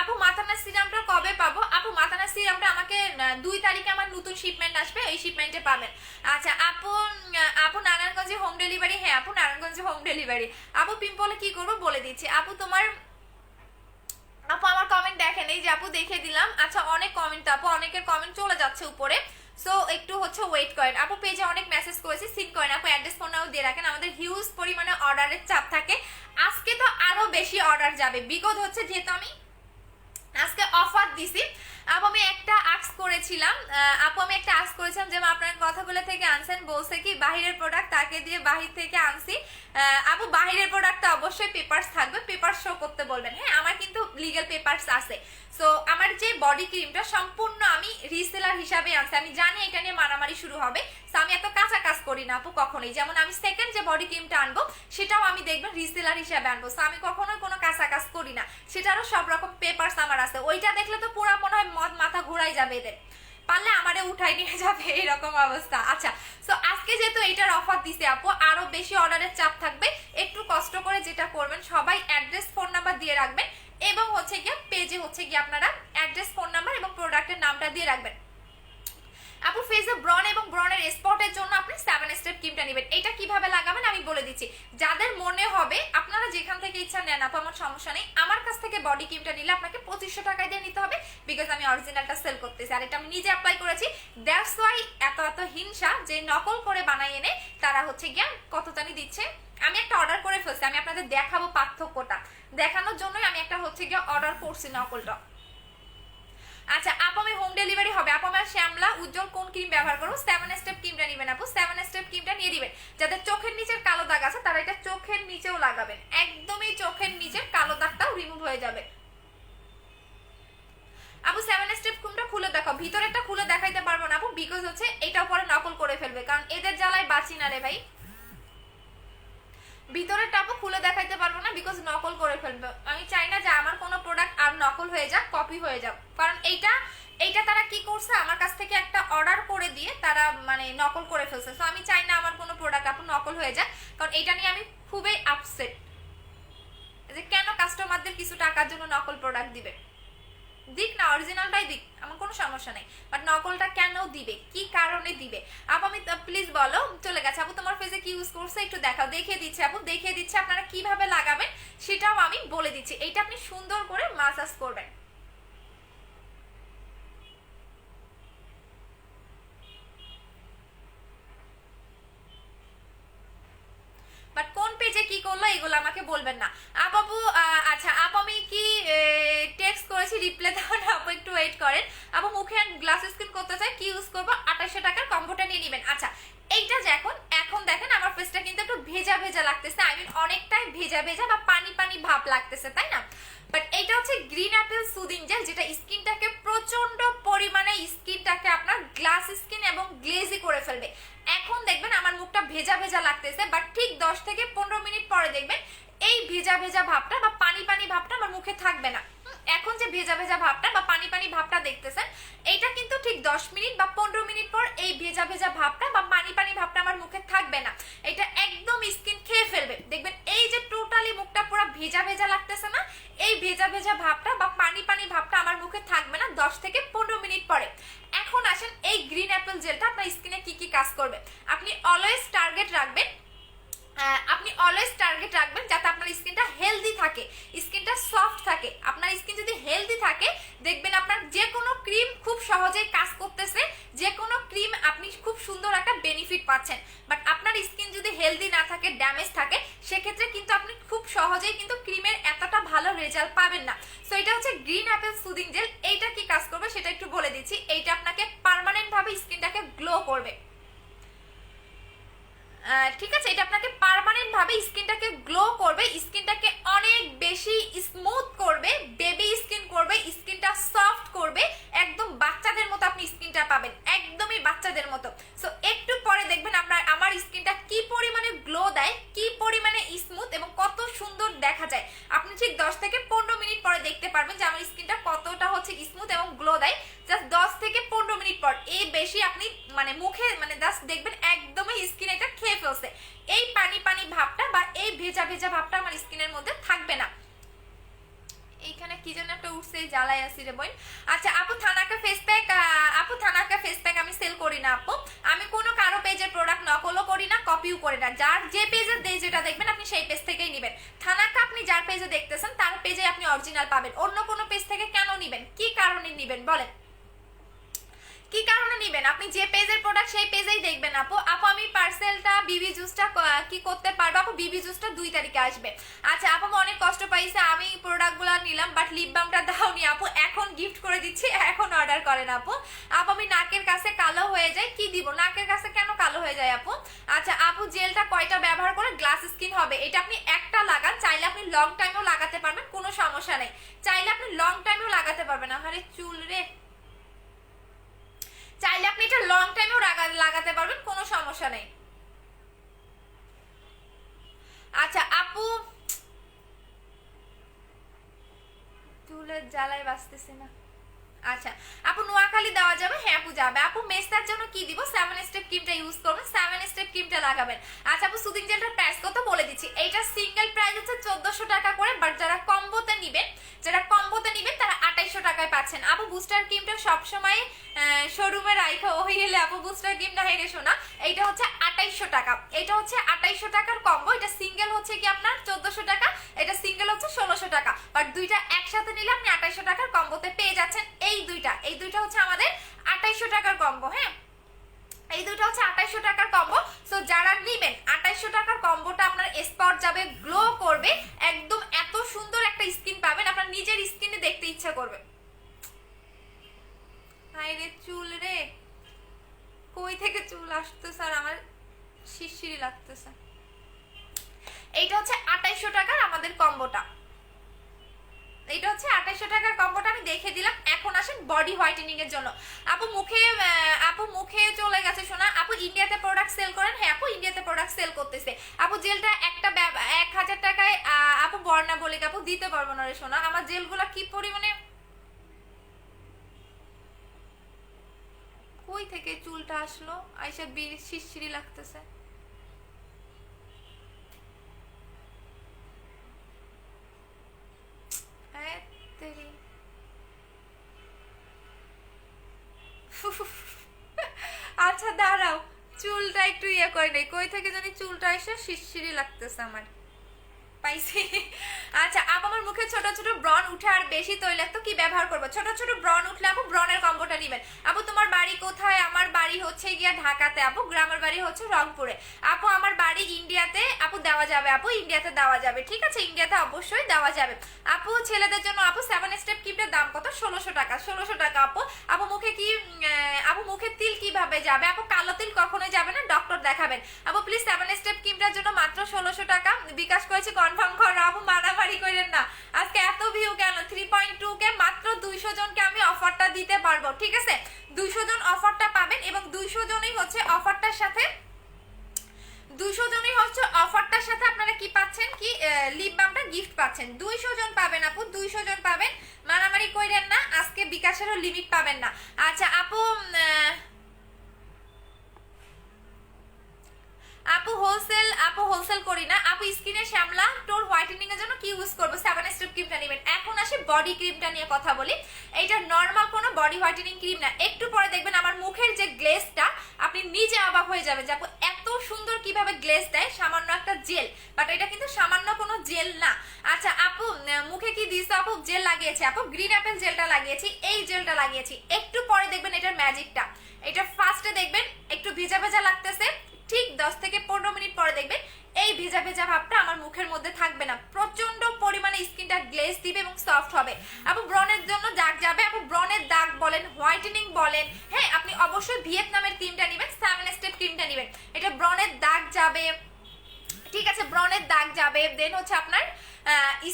আপু মাথানা সিরামটা কবে পাবো? আপু মাথানা সিরামটা আমাকে 2 তারিখে আমার নতুন শিপমেন্ট আসবে, এই শিপমেন্টে পাবেন। আচ্ছা আপু নারায়ণগঞ্জে হোম ডেলিভারি? হ্যাঁ আপু নারায়ণগঞ্জে হোম ডেলিভারি। আপু পিম্পলে কি করবো বলে দিচ্ছি। আপু আমার কমেন্ট দেখেন, এই যে আপু দেখে দিলাম। আচ্ছা অনেক কমেন্ট আপু, অনেকের কমেন্ট চলে যাচ্ছে উপরে, সো একটু হচ্ছে ওয়েট করেন। আপু পেজে অনেক মেসেজ করেছি, সিন করেন আপু, অ্যাড্রেস ফোন নাও দিয়ে রাখেন। আমাদের হিউজ পরিমাণে অর্ডারের চাপ থাকে। আজকে তো আরো বেশি অর্ডার যাবে বিকজ হচ্ছে যেহেতু আমি আজকে অফার দিছি। আপু আমি একটা আস্ক করেছিলাম যেমন আপনার কথাগুলো থেকে আনছেন, বলছে কি বাহিরের প্রোডাক্ট তাকে দিয়ে বাহির থেকে আনছি। আপু বাহিরের প্রোডাক্টটা অবশ্যই পেপারস থাকবে, পেপার শো করতে বলবেন। হ্যাঁ আমার কিন্তু লিগ্যাল পেপারস আছে। সো আমার যে বডি ক্রিমটা সম্পূর্ণ আমি রিসেলার হিসাবে আনছি। আমি জানি এটা নিয়ে মারামারি শুরু হবে, সো আমি এত কাঁচা কাজ করি না আপু কখনোই। যেমন আমি সেকেন্ড যে বডি ক্রিমটা আনবো সেটাও আমি দেখবেন রিসেলার হিসাবে আনবো, সো আমি কখনোই কোনো কাঁচা কাজ করি না। সেটারও সব রকম পেপারস আমার আছে। ওইটা দেখলে তো পুরো মনে হয় মাথা ঘুরাই যাবে এদের, পারলে আমারে উঠাই নিয়ে যাবে এরকম অবস্থা। আচ্ছা সো আজকে যেহেতু এইটার অফার দিছে আপু, আরো বেশি অর্ডারের চাপ থাকবে। একটু কষ্ট করে যেটা করবেন সবাই অ্যাড্রেস ফোন নাম্বার দিয়ে রাখবেন এবং হচ্ছে গিয়ে পেজে হচ্ছে গিয়ে আপনারা অ্যাড্রেস ফোন নাম্বার এবং প্রোডাক্টের নামটা দিয়ে রাখবেন। আপু ফেসে ব্রন এবং ব্রনের স্পটের জন্য আপনি 7 স্টেপ ক্রিমটা নেবেন। এটা কিভাবে লাগাবেন আমি বলে দিচ্ছি। যাদের মনে হবে আপনারা যেখান থেকে ইচ্ছা নেন আপু, আমার সমস্যা নেই। আমার কাছ থেকে বডি ক্রিমটা নিলে আপনাকে 2500 টাকায় দিয়ে নিতে হবে, বিকজ আমি অরিজিনালটা সেল করতেছি আর এটা আমি নিজে অ্যাপ্লাই করেছি। দ্যাটস ওয়াই এত হিংসা যে নকল করে বানাই এনে তারা হচ্ছে গিয়া কত জানি দিচ্ছে। আমি একটা অর্ডার করে ফেলছি, আমি আপনাদের দেখাবো পার্থক্যটা, দেখানোর জন্যই আমি একটা হচ্ছে গিয়া অর্ডার করছি নকলটা। আচ্ছা আপু আমি হোম ডেলিভারি হবে। আপু আমার শ্যামলা উজ্জ্বল কোন ক্রিম ব্যবহার করবো? 7 স্টেপ ক্রিমটা নেবেন আপু, 7 স্টেপ ক্রিমটা নিয়ে দিবেন। যাদের চোখের নিচের কালো দাগ আছে তারা এটা চোখের নিচেও লাগাবেন, একদমই চোখের নিচের কালো দাগটাও রিমুভ হয়ে যাবে। আপু 7 স্টেপ ক্রিমটা খুলে দেখাও। ভিতরেরটা খুলে দেখাইতে পারবো না আপু, বিকজ হচ্ছে এটাও পরে নকল করে ফেলবে, কারণ এদের জ্বালায় বাঁচি না রে ভাই। ভিতরের টাপও খুলে দেখাইতে পারবো না, বিকজ নকল করে ফেলবে। আমি চাই না যে আমার কোনো প্রোডাক্ট আর নকল হয়ে যাক, কপি হয়ে যাক, কারণ এইটা এইটা তারা কি করছে, আমার কাছ থেকে একটা অর্ডার করে দিয়ে তারা মানে নকল করে ফেলছে। সো আমি চাই না আমার কোনো প্রোডাক্ট আপু নকল হয়ে যায়, কারণ এটা নিয়ে আমি খুবই আপসেট যে কেন কাস্টমারদের কিছু টাকার জন্য নকল প্রোডাক্ট দিবে। দিক না, অরিজিনালটাই দিক, আমার কোনো সমস্যা নেই, বাট নকলটা কেন দিবে, কি কারণে দিবে? আপু আমি প্লিজ বলো। চলে গেছে আপু, তোমার ফেসে কি ইউজ করছে একটু দেখাও। দেখিয়ে দিচ্ছে আপু, দেখিয়ে দিচ্ছে আপনারা কিভাবে লাগাবেন সেটাও আমি বলে দিচ্ছি। এইটা আপনি সুন্দর করে মাসাজ করবেন। বাট কোন পেজে কি করলো এগুলো আমাকে বলবেন না আপু। আচ্ছা আপু আমি কি টেক্সট করেছি, রিপ্লাই দাও না আপু, একটু ওয়েট করেন আপু। মুখে গ্লাস স্কিন করতে চাই, কি ইউজ করবো? 2800 টাকার কম্বোটা নিয়ে নেবেন। আচ্ছা এইটা যে এখন দেখেন আমার ফেসটা কিন্তু একটু ভেজা ভেজা লাগতেছে, আই মিন অনেকটাই ভেজা ভেজা বা পানি পানি ভাব লাগতেছে, তাই না? বাট এইটা হচ্ছে গ্রিন অ্যাপেল সুদিং জেল, যেটা স্কিনটাকে প্রচন্ড পরিমাণে স্কিনটাকে আপনার গ্লাস স্কিন এবং গ্লেজি করে ফেলবে। এখন দেখবেন আমার মুখটা ভেজা ভেজা লাগতেছে, বাট ঠিক 10 থেকে 15 মিনিট পরে দেখবেন এই ভেজা ভেজা ভাবটা বা পানি পানি ভাবটা আমার মুখে থাকবে না। এখন যে ভেজা ভেজা ভাবটা বা পানি পানি ভাবটা দেখতেছেন, এইটা কিন্তু ঠিক 10 মিনিট বা 15 মিনিট পর এই ভেজা ভেজা ভাবটা বা পানি পানি ভাবটা আমার মুখে থাকবে না। এটা একদম স্কিন খেয়ে ফেলবে। দেখবেন এই যে টোটালি মুখটা পুরো ভেজা ভেজা লাগতেছে না, এই ভেজা ভেজা ভাবটা বা পানি পানি ভাবটা আমার মুখে থাকবে না 10 থেকে 15 মিনিট পরে। এখন আসেন এই গ্রিন অ্যাপেল জেলটা আপনার স্কিনে কি কি কাজ করবে। আপনি অলওয়েজ টার্গেট রাখবেন, যাতে আপনার স্কিনটা হেলদি থাকে, স্কিনটা সফট থাকে। আপনার স্কিন যদি হেলদি থাকে দেখবেন আপনার যে কোনো ক্রিম খুব সহজেই কাজ করতেছে, যে কোনো ক্রিম আপনি খুব সুন্দর একটা বেনিফিট পাচ্ছেন। বাট আপনার স্কিন যদি হেলদি না থাকে, ড্যামেজ থাকে, সেক্ষেত্রে কিন্তু আপনি খুব সহজেই কিন্তু ক্রিমের এতটা ভালো রেজাল্ট পাবেন না। সো এটা হচ্ছে গ্রিন অ্যাপেল সুদিং জেল। এইটা কি কাজ করবে সেটা একটু বলে দিচ্ছি। এইটা আপনাকে পার্মানেন্ট ভাবে স্কিনটাকে গ্লো করবে, ঠিক আছে? এটা আপনাকে পার্মানেন্ট ভাবে স্কিনটাকে গ্লো করবে, স্কিনটাকে অনেক বেশি স্মুথ করবে, বেবি স্কিন করবে, স্কিনটা সফট করবে, একদম বাচ্চাদের মতো আপনি স্কিনটা পাবেন, একদমই বাচ্চাদের মতো। সো একটু পরে দেখবেন আমার স্কিনটা কি পরিমাণে গ্লো দেয়, কি পরিমাণে স্মুথ এবং কত সুন্দর দেখা যায়। আপনি ঠিক 10 থেকে 15 মিনিট পরে দেখতে পারবেন যে আমার স্কিনটা কতটা হচ্ছে স্মুথ এবং গ্লো দেয়। জাস্ট 10 থেকে 15 মিনিট পর এই বেশি আপনি মানে মুখে মানে জাস্ট দেখবেন একদমই স্কিন এটা খেয়ে ফেলছে। এই পানি পানি ভাবটা বা এই ভেজা ভেজা ভাবটা আমার স্কিনের মধ্যে থাকবে না। এইখানে কি যেন একটা উঠছে, জ্বালাই আসি রে বোন। আচ্ছা আপু থানাকা ফেস প্যাক, আপু থানাকা ফেস প্যাক আমি সেল করি না আপু। আমি কোনো কারো পেজের প্রোডাক্ট নকলও করি না, কপিও করি না। যার যে পেজের দেয় যেটা দেখবেন আপনি সেই পেজ থেকেই নেবেন। থানাকা আপনি যার পেজে দেখতেছেন তার পেজে আপনি অরিজিনাল পাবেন। অন্য কোনো পেজ থেকে কেন নিবেন, কি কারণে নিবেন বলেন? কি কারণে নিবেন? আপনি যে পেজের প্রোডাক্ট সেই পেজেই দেখবেন আপু। আমি পার্সেলটা বিবি জুসটা কি করতে পারবো আপু? বিবি জুসটা 2 তারিখে আসবে। আচ্ছা আপু অনেক কষ্ট পাইছে, আমি প্রোডাক্টগুলো নিলাম বাট লিপ বামটা দাওনি আপু, এখন গিফট করে দিচ্ছি, এখন অর্ডার করেন আপু। আমি নাকের কাছে কালো হয়ে যায়, কি দিব? নাকের কাছে কেন কালো হয়ে যায় আপু? আচ্ছা আপু জেলটা কয়টা ব্যবহার করে গ্লাস স্কিন হবে? এটা আপনি একটা লাগান, চাইলে আপনি লং টাইমেও লাগাতে পারবেন, কোনো সমস্যা নেই। চাইলে আপনি লং টাইমেও লাগাতে পারবেন। আরে চুল রে, চাইলে আপনি এটা লং টাইমেও লাগাতে পারবেন, কোনো সমস্যা নেই। আচ্ছা আপু চুলের জ্বালায় বাঁচতেছে না। আচ্ছা আপু নোয়াখালী দেওয়া যাবে? হ্যাঁ আপু যাবে আপু। মেস্তার জন্য কি দিব? 7 স্টেপ ক্রিমটা ইউজ করবেন, 7 স্টেপ ক্রিমটা লাগাবেন। আচ্ছা আপু সুদিং জেলটার প্রাইস কত বলে দিচ্ছি। এইটা সিঙ্গেল প্রাইস হচ্ছে 1400 টাকা করে, বাট যারা কম্বোতে নিবেন তারা 2800 টাকায় পাচ্ছেন আপু। বুস্টার ক্রিমটা সবসময় শোরুমে রাইখা ওই এলে আপু বুস্টার ক্রিম না হেরে শোনা। এইটা হচ্ছে 2800 টাকা, এটা হচ্ছে 2800 টাকার কম্বো। এটা সিঙ্গেল হচ্ছে কি আপনার 1400 টাকা, এটা সিঙ্গেল হচ্ছে 1600 টাকা, বাট দুইটা একসাথে নিলে আপনি 2800 টাকার কম্বোতে পেয়ে যাচ্ছেন। এই দুইটা হচ্ছে আমাদের 2800 টাকার কম্বো। হ্যাঁ এই দুটো হচ্ছে 2800 টাকার কম্বো। সো যারা নেবেন 2800 টাকার কম্বোটা আপনার স্পট যাবে, গ্লো করবে, একদম এত সুন্দর একটা স্কিন পাবেন, আপনার নিজের স্কিনে দেখতে ইচ্ছা করবে। হাই রে চুল রে, কই থেকে চুল আসতেছে আর আমার শিরশিরি লাগতেছে। এইটা হচ্ছে 2800 টাকার আমাদের কম্বোটা, এইটা হচ্ছে 2800 টাকার কম্বোটা আমি দেখে দিলাম। এখন আসেন বডি হোয়াইটেনিং এর জন্য। আপু মুখে চলে গেছে শোনা। আপু ইন্ডিয়াতে প্রোডাক্ট সেল করেন? হ্যাঁ আপু ইন্ডিয়াতে প্রোডাক্ট সেল করতেছে আপু। জেলটা একটা 1000 টাকায় আপু বর্ণা বলে আপু দিতে পারবো না রে শোনা। আমার জেলগুলা কি পরিমাণে থেকে চুলটা আসলো, আইসা শিরশিরি লাগতেছে। আচ্ছা দাঁড়াও, চুলটা একটু ইয়ে করে নেই, কই থেকে জানি চুলটা এসে শিরশিরি লাগতেছে আমার। পাইছি। আচ্ছা আপু আমার মুখে ছোট ছোট ব্রণ উঠে আর বেশি তৈলাক্ত, কি ব্যবহার করবো? ছোট ছোট ব্রণ উঠলে আপু ব্রণের কম্বোটা নেবেন। আপু তোমার বাড়ি কোথায়? আমার বাড়ি হচ্ছে গিয়া ঢাকাতে আপু, গ্রামের বাড়ি হচ্ছে রংপুরে। আপু আমার বাড়ি ইন্ডিয়াতে আপু, দেওয়া যাবে আপু, ইন্ডিয়াতে দেওয়া যাবে, ঠিক আছে, ইন্ডিয়াতে অবশ্যই দেওয়া যাবে। আপু ছেলেদের জন্য আপু 7 স্টেপ ক্রিমটার দাম কত? 1600 টাকা। 1600 টাকা আপু। আপু মুখে কি আপু মুখের তিল কিভাবে যাবে? আপু কালো তিল কখনোই যাবে না, ডক্টর দেখাবেন। আপু প্লিজ 7 স্টেপ ক্রিমটার জন্য মাত্র 1600 টাকা বিকাশ করেছি, কনফার্ম করো আপু, মারামারি করেন না। আজকে এত ভিউ কেন? 3.2 কে মাত্র 200 জনকে আমি অফারটা দিতে পারবো, ঠিক আছে? 200 জন অফারটা পাবেন এবং 200 জনই হচ্ছে অফারটার সাথে, 200 জনই হচ্ছে অফারটার সাথে আপনারা কি পাচ্ছেন, কি লিপ বামটা গিফট পাচ্ছেন। 200 জন পাবেন আপু, 200 জন পাবেন, মারামারি কইরেন না, আজকে বিকাশেরও লিমিট পাবেন না। আচ্ছা আপু আপু হোলসেল করি না আপু। স্কিনে শ্যামলা টোর হোয়াইটেনিং এর জন্য কি ইউজ করব? 7 স্টেপ ক্রিমটা নেবেন। এখন আসি বডি ক্রিমটা নিয়ে কথা বলি। এইটা নরমাল কোনো বডি হোয়াইটেনিং ক্রিম না, একটু পরে দেখবেন আমার মুখের যে গ্লেজটা আপনি নিজে অবাক হয়ে যাবেন যে আপু এত সুন্দর কিভাবে গ্লেজ দেয় সামান্য একটা জেল, বাট এটা কিন্তু সামান্য কোনো জেল না। আচ্ছা আপু মুখে কি দিয়েছো? আপু জেল লাগিয়েছি আপু, গ্রিন অ্যাপেল জেলটা লাগিয়েছি, এই জেলটা লাগিয়েছি। একটু পরে দেখবেন এটার ম্যাজিকটা। এটা ফার্স্টে দেখবেন একটু ভেজা ভেজা লাগতেছে, ঠিক 10 থেকে 15 মিনিট পরে দেখবেন এই ভেজা ভেজা ভাবটা আমার মুখের মধ্যে থাকবে না, প্রচন্ড পরিমাণে স্কিনটা গ্লেজ দিবে এবং সফট হবে। আপু ব্রণের জন্য দাগ যাবে, আপু ব্রণের দাগ বলেন, হোয়াইটেনিং বলেন, হ্যাঁ আপনি অবশ্যই ভিয়েতনামের ক্রিমটা নেবেন, 7 স্টেপ ক্রিমটা নেবেন। এটা ব্রণের দাগ যাবে, ঠিক আছে, ব্রণের দাগ যাবে, দেন হচ্ছে আপনার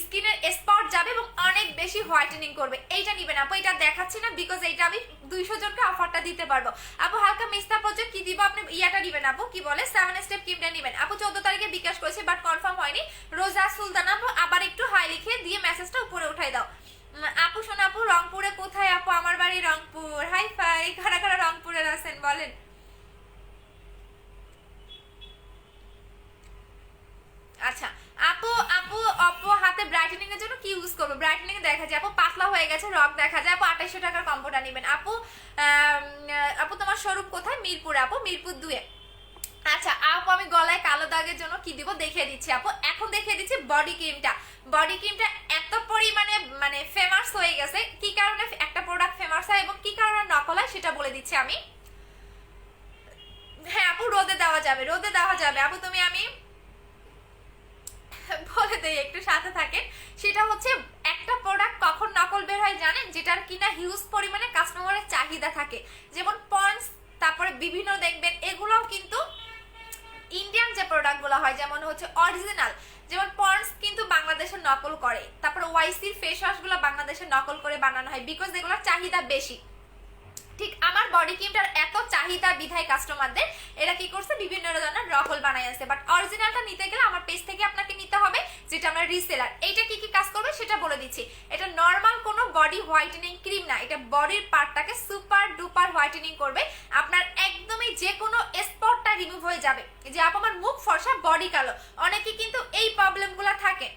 স্কিনের স্পট যাবে এবং অনেক বেশি হোয়াইটেনিং করবে। এইটা নিবেন আপু, এটা দেখাচ্ছি না বিকজ এইটা আমি 200 জনকে অফারটা দিতে পারবো। আপু হালকা মিস্তা প্রজেক্ট কি দিব? আপনি ইয়াটা নিবেন আপু, কি বলে 7 স্টেপ ক্রিমটা নিবেন আপু। 14 তারিখে বিকাশ করেছে বাট কনফার্ম হয়নি। রোজা সুলতানা আপু আবার একটু হাই লিখে দিয়ে মেসেজটা উপরে উঠাই দাও। আপু শোনো আপু রংপুরে কোথায়? আপু আমার বাড়ি রংপুর। হাই ফাই, কারা কারা রংপুরের আছেন বলেন? আচ্ছা আপু আপু আপু হাতে ব্রাইটেনিং এর জন্য কি ইউজ করবো? ব্রাইটেনিং দেখা যায় আপু পাতলা হয়ে গেছে, রক দেখা যায় আপু, 2800 টাকার কম্বোটা নেবেন আপু। আপু তোমার শোরুম কোথায়? মিরপুর আপু, মিরপুর 2-এ। আচ্ছা আপু আমি গলায় কালো দাগের জন্য কি দিব দেখিয়ে দিচ্ছি আপু। এখন দেখিয়ে দিচ্ছি বডি ক্রিমটা। বডি ক্রিমটা এত পরিমাণে মানে ফেমাস হয়ে গেছে, কি কারণে একটা প্রোডাক্ট ফেমাস হয় এবং কি কারণে নকল হয় সেটা বলে দিচ্ছি আমি। হ্যাঁ আপু রোদে দেওয়া যাবে, রোদে দেওয়া যাবে আপু। তুমি আমি বলে দেই একটু সাথে থাকেন। সেটা হচ্ছে একটা প্রোডাক্ট কখন নকল বের হয় জানেন? যেটার কিনা হিউজ পরিমাণে কাস্টমারের চাহিদা থাকে, যেমন পন্ডস, তারপরে বিভিন্ন দেখবেন এগুলোও কিন্তু ইন্ডিয়ান যে প্রোডাক্টগুলো হয় যেমন হচ্ছে অরিজিনাল, যেমন পন্ডস কিন্তু বাংলাদেশে নকল করে, তারপরে ওয়াইসির ফেস ওয়াশগুলো বাংলাদেশে নকল করে বানানো হয় বিকজ এগুলোর চাহিদা বেশি। ঠিক আমার বডি ক্রিমটার এত চাহিদা বিধায় কাস্টমারদের এরা কি করছে বিভিন্ন ধরনের নকল বানাই আছে, বাট অরিজিনালটা নিতে গেলে আমার পেজ থেকে আপনাকে নিতে হবে, যেটা আমরা রিসেলার। এইটা কি কি কাজ করবে সেটা বলে দিচ্ছি। এটা নর্মাল কোনো বডি হোয়াইটেনিং ক্রিম না, এটা বডির পার্টটাকে সুপার ডুপার হোয়াইটেনিং করবে। আপনার একদমই যে কোনো স্পটটা রিমুভ হয়ে যাবে। যে আপু আমার মুখ ফর্সা বডি কালো, অনেকে কিন্তু এই প্রবলেমগুলো থাকে,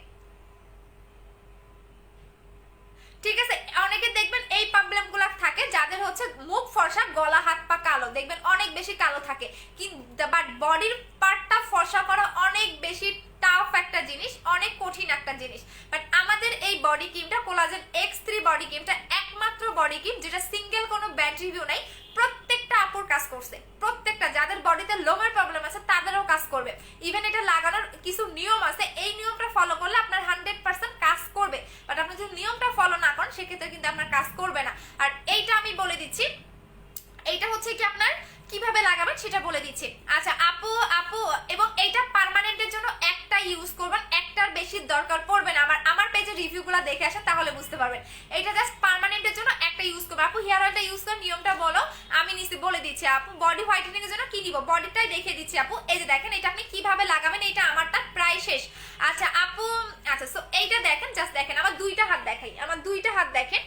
ঠিক আছে, অনেকে দেখবেন এই প্রবলেম গুলা থাকে যাদের হচ্ছে মুখ ফর্সা, গলা হাত পা কালো, দেখবেন অনেক বেশি কালো থাকে, কিন্তু বাট বডির পার্টটা ফর্সা করা অনেক বেশি টাফ একটা জিনিস, অনেক কঠিন একটা জিনিস। বাট আমাদের এই বডি ক্রিমটা কোলাজেন X3 বডি ক্রিমটা একমাত্র বডি ক্রিম যেটা সিঙ্গেল কোনো ব্যাড রিভিউ নাই, প্রত্যেকটা আপুর কাজ করছে, প্রত্যেকটা যাদের বডিতে লোমের প্রবলেম আছে তাদেরও কাজ করবে। ইভেন এটা লাগানোর কিছু নিয়ম আছে, এই নিয়মটা ফলো করলে আপনার 100% কাজ করবে, বাট আপনি যদি নিয়মটা ফলো না করেন সেক্ষেত্রে কিন্তু আপনার কাজ করবে না। আর এইটা আমি বলে দিচ্ছি, এইটা হচ্ছে কি আপনার কিভাবে লাগাবেন সেটা বলে দিচ্ছি। আচ্ছা আপু আপু এবং এইটা পার্মানেন্টের জন্য একটা ইউজ করবেন, একটার বেশি দরকার পড়বে না। আমার পেজে রিভিউগুলো দেখে আসেন তাহলে বুঝতে পারবেন। এইটা জাস্ট পার্মানেন্টের জন্য একটা ইউজ করবেন আপু। হেয়ার অয়েলটা ইউজ করার নিয়মটা বলো, আমি নিচে বলে দিচ্ছি আপু। বডি হোয়াইটেনিং এর জন্য কি নিব বডিটাই দেখিয়ে দিচ্ছি আপু। এই যে দেখেন এটা আপনি কিভাবে লাগাবেন, এটা আমারটা প্রায় শেষ। আচ্ছা আপু আচ্ছা সো এইটা দেখেন, জাস্ট দেখেন আমার দুইটা হাত দেখাই, আমার দুইটা হাত দেখেন,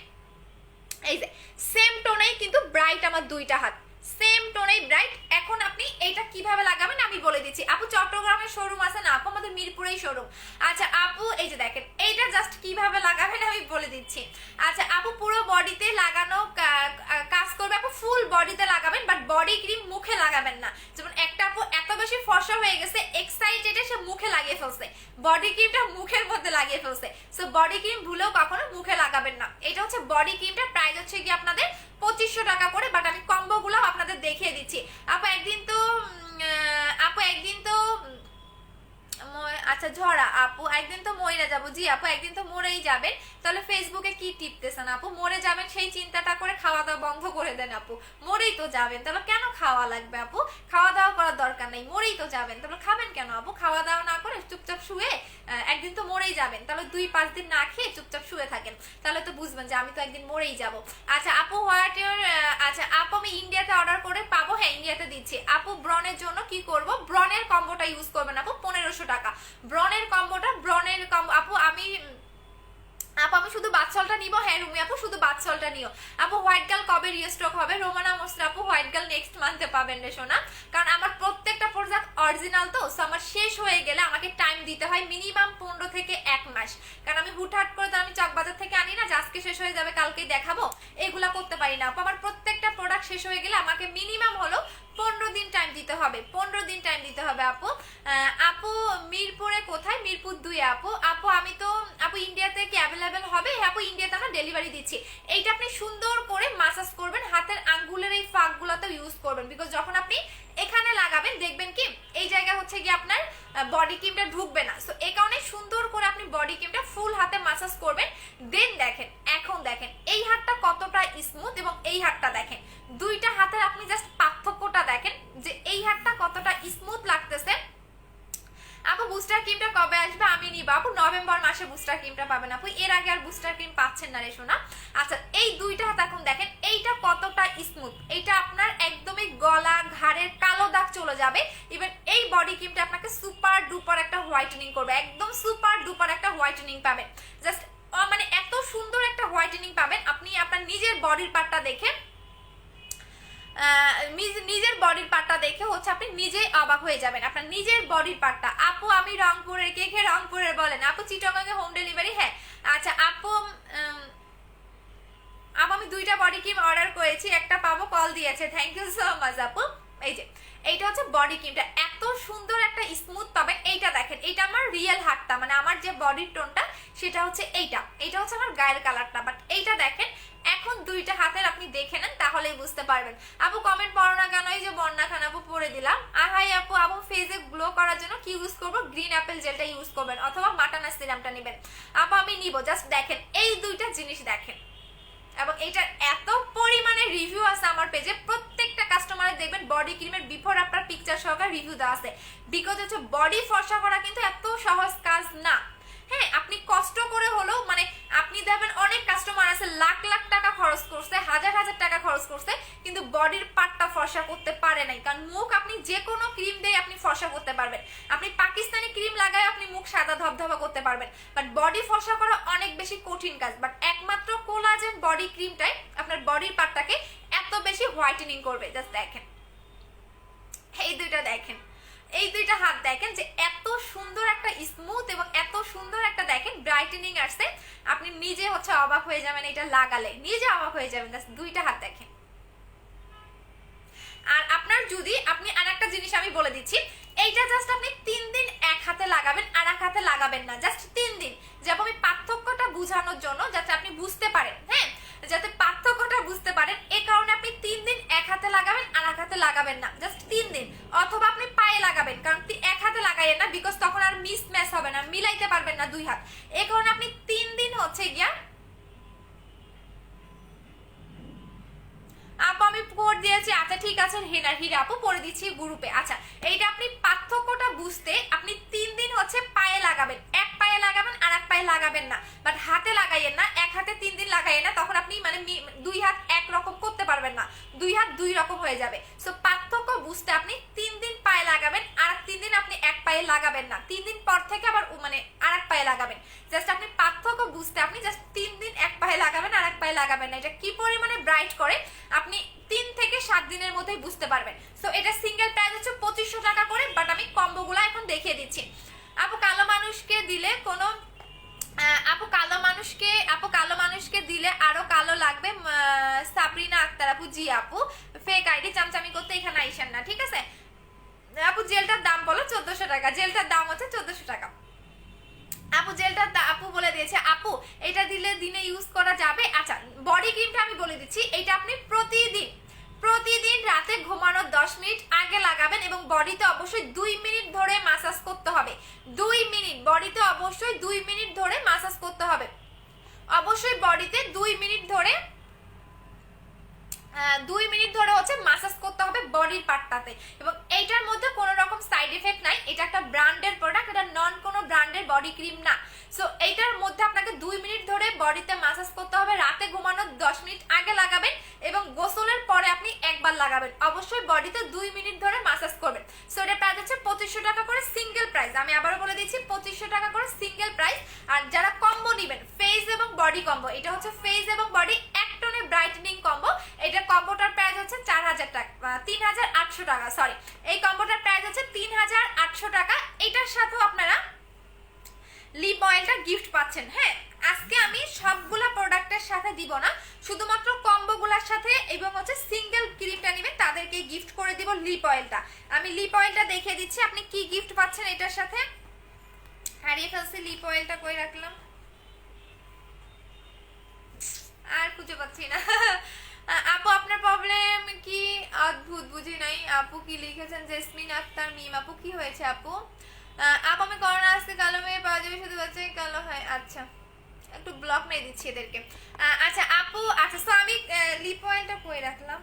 এই যে সেম টোনেই কিন্তু ব্রাইট আমার দুইটা হাত, সেম টোনেই ব্রাইট। এখন আপনি এইটা কিভাবে লাগাবেন আমি বলে দিচ্ছি। আপু চট্টগ্রামের শোরুম আছে না আপু, আমাদের মিরপুরেই শোরুম। আচ্ছা আপু এই যে দেখেন এইটা জাস্ট কিভাবে লাগাবেন আমি বলে দিচ্ছি। আচ্ছা আপু পুরো বডিতে লাগানো কাজ করবে আপু, ফুল বডিতে লাগাবেন, বাট বডি ক্রিম মুখে লাগাবেন না। যেমন একটা আপু এত বেশি ফর্সা হয়ে গেছে, এক্সাইটেডে সে মুখে লাগিয়ে ফেলছে, বডি ক্রিমটা মুখের মধ্যে লাগিয়ে ফেলছে। সো বডি ক্রিম ভুলেও কখনো মুখে লাগাবেন না। এটা হচ্ছে বডি ক্রিমটা, প্রাইস হচ্ছে কি আপনাদের 2500 টাকা করে, বাট আমি কম্বো গুলো আপনাদের দেখিয়ে দিচ্ছি। আপু একদিন তো আচ্ছা ঝরা আপু একদিন তো মরে যাবো। জি আপু একদিন তো মরেই যাবেন। তাহলে ফেসবুকে কি টিপতেছেন আপু? মরে যাবেন সেই চিন্তাটা করে খাওয়া দাওয়া বন্ধ করে দেন আপু। মরেই তো যাবেন, তাহলে কেন খাওয়া লাগবে আপু? খাওয়া দাওয়া করার দরকার নেই, মরেই তো যাবেন, তাহলে খাবেন কেন আপু? খাওয়া দাওয়া না করে চুপচাপ শুয়ে একদিন তো মরেই যাবেন, তাহলে 2-5 দিন না খেয়ে চুপচাপ শুয়ে থাকেন, তাহলে তো বুঝবেন যে আমি তো একদিন মরেই যাব। আচ্ছা আপু হোয়াট ইউর, আচ্ছা আপু আমি ইন্ডিয়াতে অর্ডার করে পাবো? হ্যাঁ ইন্ডিয়াতে দিচ্ছি আপু। ব্রনের জন্য কি করব? ব্রনের কম্বোটা ইউজ করবেন আপু, 1500 টাকা ব্রনের কম্বোটা। ব্রনের কম্বো আপু আমি শুধু বাচ্চলটা নিব। হ্যাঁ রুমি আপু শুধু বাচ্চলটা নিও আপু। হোয়াইট গার্ল কবে রিস্টক হবে? রোমানা মোসরা আপু হোয়াইট গার্ল নেক্সট মান্থে পাবেন রে সোনা, কারণ আমার প্রত্যেকটা প্রোডাক্ট অরিজিনাল তো, সো আমার শেষ হয়ে গেলে আমাকে টাইম দিতে হয় মিনিমাম 15 থেকে 1 মাস, কারণ আমি হুটহাট করে তো আমি চকবাজার থেকে আনি না যে আজকে শেষ হয়ে যাবে কালকেই দেখাবো, এগুলা করতে পারি না আপু। আমার প্রত্যেকটা প্রোডাক্ট শেষ হয়ে গেলে আমাকে মিনিমাম হলো 15 দিন টাইম দিতে হবে, 15 দিন টাইম দিতে হবে আপু। আপু মিরপুরে কোথায়? মিরপুর 2 আপু। আপু আমি তো আপু ইন্ডিয়াতে কি অ্যাভেলেবেল হবে? আপু ইন্ডিয়াতে আমরা ডেলিভারি দিচ্ছি। এইটা আপনি সুন্দর করে মাসাজ করবেন, হাতের আঙ্গুলের এই ফাঁকগুলোতে ইউজ করবেন, বিকজ যখন আপনি এখানে লাগাবেন দেখবেন কি এই জায়গা হচ্ছে কি আপনার বডি ক্রিমটা ঢুকবে না, সো এই কারণে সুন্দর করে আপনি বডি ক্রিমটা ফুল হাতে মাসাজ করবেন। দেন দেখেন, এখন দেখেন এই হাতটা কতটা স্মুথ এবং এই হাতটা দেখেন, দুইটা হাতের আপনি জাস্ট পার্থক্যটা দেখেন যে এই হাতটা কতটা স্মুথ লাগতেছে। আপু বুস্টার ক্রিমটা কবে আসবে? আমি নিব আপু, নভেম্বর মাসে বুস্টার ক্রিমটা পাবেন আপু, এর আগে আর বুস্টার ক্রিম পাচ্ছেন না রে সোনা। আচ্ছা এই দুইটা হাত এখন দেখেন এইটা কতটা স্মুথ, এইটা আপনার একদমই গলা ঘাড়ের কালো দাগ চলে যাবে। ইভেন এই বডি ক্রিমটা আপনাকে সুপার ডুপার একটা হোয়াইটেনিং করবে, একদম সুপার ডুপার একটা হোয়াইটেনিং পাবেন। জাস্ট মানে এত সুন্দর একটা হোয়াইটেনিং পাবেন আপনি আপনার নিজের বডির পার্টটা দেখে, নিজের বডির পার্টটা দেখে হচ্ছে আপনি নিজে অবাক হয়ে যাবেন, আপনার নিজের বডির পার্টটা। আপু আমি রংপুরের, কে কে রংপুরের বলেন আপু? চিটাগাঙে হোম ডেলিভারি। হ্যাঁ আচ্ছা আপু আমি 2টা বডি ক্রিম অর্ডার করেছি, একটা পাবো, কল দিয়েছে, থ্যাংক ইউ সো মাচ আপু। এই যে এইটা হচ্ছে বডি ক্রিমটা, এত সুন্দর একটা স্মুথ পাবেন। এইটা দেখেন, এইটা আমার রিয়েল হাতটা, মানে আমার যে বডির টোনটা সেটা হচ্ছে এইটা, এইটা হচ্ছে আমার গায়ের কালারটা, বাট এইটা দেখেন এখন দুইটা হাতের আপনি দেখে নেন তাহলেই বুঝতে পারবেন। আপু কমেন্ট পড়ো না কেন? এই যে বন্যা খান আপু পড়ে দিলাম। হাই আপু, আপু ফেসে গ্লো করার জন্য কি ইউজ করবো? গ্রিন অ্যাপেল জেলটা ইউজ করবেন অথবা মাটানা সিরামটা নেবেন আপু। আমি নিব, জাস্ট দেখেন এই দুইটা জিনিস দেখেন, এবং এইটার এত পরিমাণে রিভিউ আছে আমার পেজে, প্রত্যেকটা কাস্টমারের দেখবেন বডি ক্রিমের বিফোর আফটার পিকচার সহকারে রিভিউ দেওয়া আছে, বিকজ হচ্ছে বডি ফর্সা করা কিন্তু এত সহজ কাজ না। হ্যাঁ আপনি কষ্ট করে হলেও, মানে আপনি দেখবেন অনেক কাস্টমার আছে লাখ লাখ টাকা খরচ করছে, হাজার হাজার টাকা খরচ করছে, কিন্তু বডির পার্টটা ফর্সা করতে পারে নাই, কারণ মুখ আপনি যে কোনো ক্রিম দিয়ে আপনি ফর্সা করতে পারবেন, আপনি পাকিস্তানি ক্রিম লাগায় আপনি মুখ সাদা ধবধবা করতে পারবেন, বাট বডি ফর্সা করা অনেক বেশি কঠিন কাজ। বাট একমাত্র কোলাজেন বডি ক্রিমটাই আপনার বডির পার্টটাকে এত বেশি হোয়াইটেনিং করবে। জাস্ট দেখেন এই দুইটা দেখেন, এই দুইটা হাত দেখেন যে এত সুন্দর একটা স্মুথ এবং এত সুন্দর একটা দেখেন ব্রাইটেনিং আসছে, আপনি নিজে হচ্ছে অবাক হয়ে যাবেন, এটা লাগালে নিজে অবাক হয়ে যাবেন। জাস্ট দুইটা হাত দেখেন। আর আপনার যদি আপনি আর একটা জিনিস আমি বলে দিচ্ছি, এইটা জাস্ট আপনি 3 দিন এক হাতে লাগাবেন, আর এক হাতে লাগাবেন না, জাস্ট 3 দিন, যেমন আমি পার্থক্যটা বোঝানোর জন্য, যাতে আপনি বুঝতে পারেন, হ্যাঁ যাতে পার্থক্যটা বুঝতে পারেন, এই কারণে আপনি 3 দিন এক হাতে লাগাবেন, আর এক হাতে লাগাবেন না, জাস্ট 3 দিন। অথবা আপনি পায়ে লাগাবেন, কারণ এক হাতে লাগাইয়েন না, বিকজ তখন আর মিস ম্যাচ হবে না, মিলাইতে পারবেন না 2 হাত, এই কারণে আপনি 3 দিন হচ্ছে গিয়া। আপু আমি কোড দিয়েছি, আচ্ছা ঠিক আছে হিরা আপু পরে দিচ্ছি গ্রুপে। আচ্ছা এইটা আপনি পার্থক্যটা বুঝতে আপনি 3 দিন হচ্ছে পায়ে লাগাবেন, এক পায়ে লাগাবেন আর এক পায়ে লাগাবেন না, বাট হাতে লাগাইয়েন না, এক হাতে 3 দিন লাগাইয়েন না, তখন আপনি মানে 2 হাত এক রকম করতে পারবেন না, 2 হাত 2 রকম হয়ে যাবে। সো পার্থক্য বুঝতে আপনি 3 দিন পায়ে লাগাবেন, আর 3 দিন আপনি এক পায়ে লাগাবেন না, 3 দিন পর থেকে আবার মানে আর এক পায়ে লাগাবেন। জাস্ট আপনি পার্থক্য বুঝতে আপনি জাস্ট 3 দিন এক পায়ে লাগাবেন আর এক পায়ে লাগাবেন না, এটা এটা কি পরিমাণে ব্রাইট করে আপনি 3 থেকে 7 দিনের মধ্যেই বুঝতে পারবেন। সো এটা সিঙ্গেল প্রাইস হচ্ছে 2500 টাকা করে, বাট আমি কম্বোগুলো এখন দেখিয়ে দিচ্ছি। আপু কালো মানুষকে দিলে কোনো আপু কালো মানুষকে দিলে আরো কালো লাগবে, সাবরিনা আক্তার আপু। জি আপু, ফেক আইডি চামচামি করতে এখানে আইসেন না, ঠিক আছে আপু। জেলটার দাম বলো 1400 টাকা, জেলটার দাম হচ্ছে 1400 টাকা আপু। জেলটার আপু বলে দিয়েছে আপু এটা দিলে দিনে ইউজ করা যাবে। আচ্ছা বডি ক্রিমটা আমি বলে দিচ্ছি, এটা আপনি প্রতিদিন রাতে ঘুমানোর 10 মিনিট আগে লাগাবেন এবং বডিতে অবশ্যই 2 মিনিট ধরে মাসাজ করতে হবে। 2 মিনিট বডিতে অবশ্যই 2 মিনিট ধরে মাসাজ করতে হবে, অবশ্যই বডিতে 2 মিনিট ধরে 2 মিনিট ধরে হচ্ছে মাসাজ করতে হবে বডির পার্টটাতে। এবং এইটার মধ্যে কোনো রকম সাইড এফেক্ট নাই, এটা একটা ব্র্যান্ডের প্রোডাক্ট, এটা নন কোনো ব্র্যান্ডের বডি ক্রিম না। সো এইটার মধ্যে আপনাকে 2 মিনিট ধরে বডিতে মাসাজ করতে হবে, রাতে ঘুমানোর 10 মিনিট আগে লাগাবেন এবং গোসলের পরে আপনি একবার লাগাবেন, অবশ্যই বডিতে 2 মিনিট ধরে মাসাজ করবেন। সো এটা প্রাইস হচ্ছে 2500 টাকা করে সিঙ্গেল প্রাইস, আমি আবারও বলে দিচ্ছি 2500 টাকা করে সিঙ্গেল প্রাইস। আর যারা কম্বো নেবেন ফেস এবং বডি কম্বো, এটা হচ্ছে ফেস এবং বডি এক টোনে ব্রাইটেনিং কম্বো, এটা কম্বোটার প্রাইস হচ্ছে 4000 টাকা, 3800 টাকা, সরি এই কম্বোটার প্রাইস হচ্ছে 3800 টাকা। এটার সাথেও আপনারা লিপ অয়েলটা গিফট পাচ্ছেন। হ্যাঁ আজকে আমি সবগুলা প্রোডাক্টের সাথে দিব না, শুধুমাত্র কম্বোগুলোর সাথে এবং হচ্ছে সিঙ্গেল ক্রিমটা নেবেন তাদেরকে গিফট করে দিব লিপ অয়েলটা। আমি লিপ অয়েলটা দেখিয়ে দিচ্ছি আপনি কি গিফট পাচ্ছেন এটার সাথে। হারিয়ে ফেলছি লিপ অয়েলটা, কই রাখলাম আর খুঁজে পাচ্ছি না। আপু আপনার প্রবলেম কি? অদ্ভুত, বুঝি নাই আপু কি লিখেছেন। জেসমিন আক্তার মিম আপু কি হয়েছে আপু? আপু আমি করোনা আসতে কালো মেয়ে পাওয়া যাবে, শুধু বাচ্চা কালো হয়। আচ্ছা একটু ব্লক মেরে দিচ্ছি এদেরকে। আচ্ছা আপু, আচ্ছা সো আমি লিপ অয়েলটা কই রাখলাম,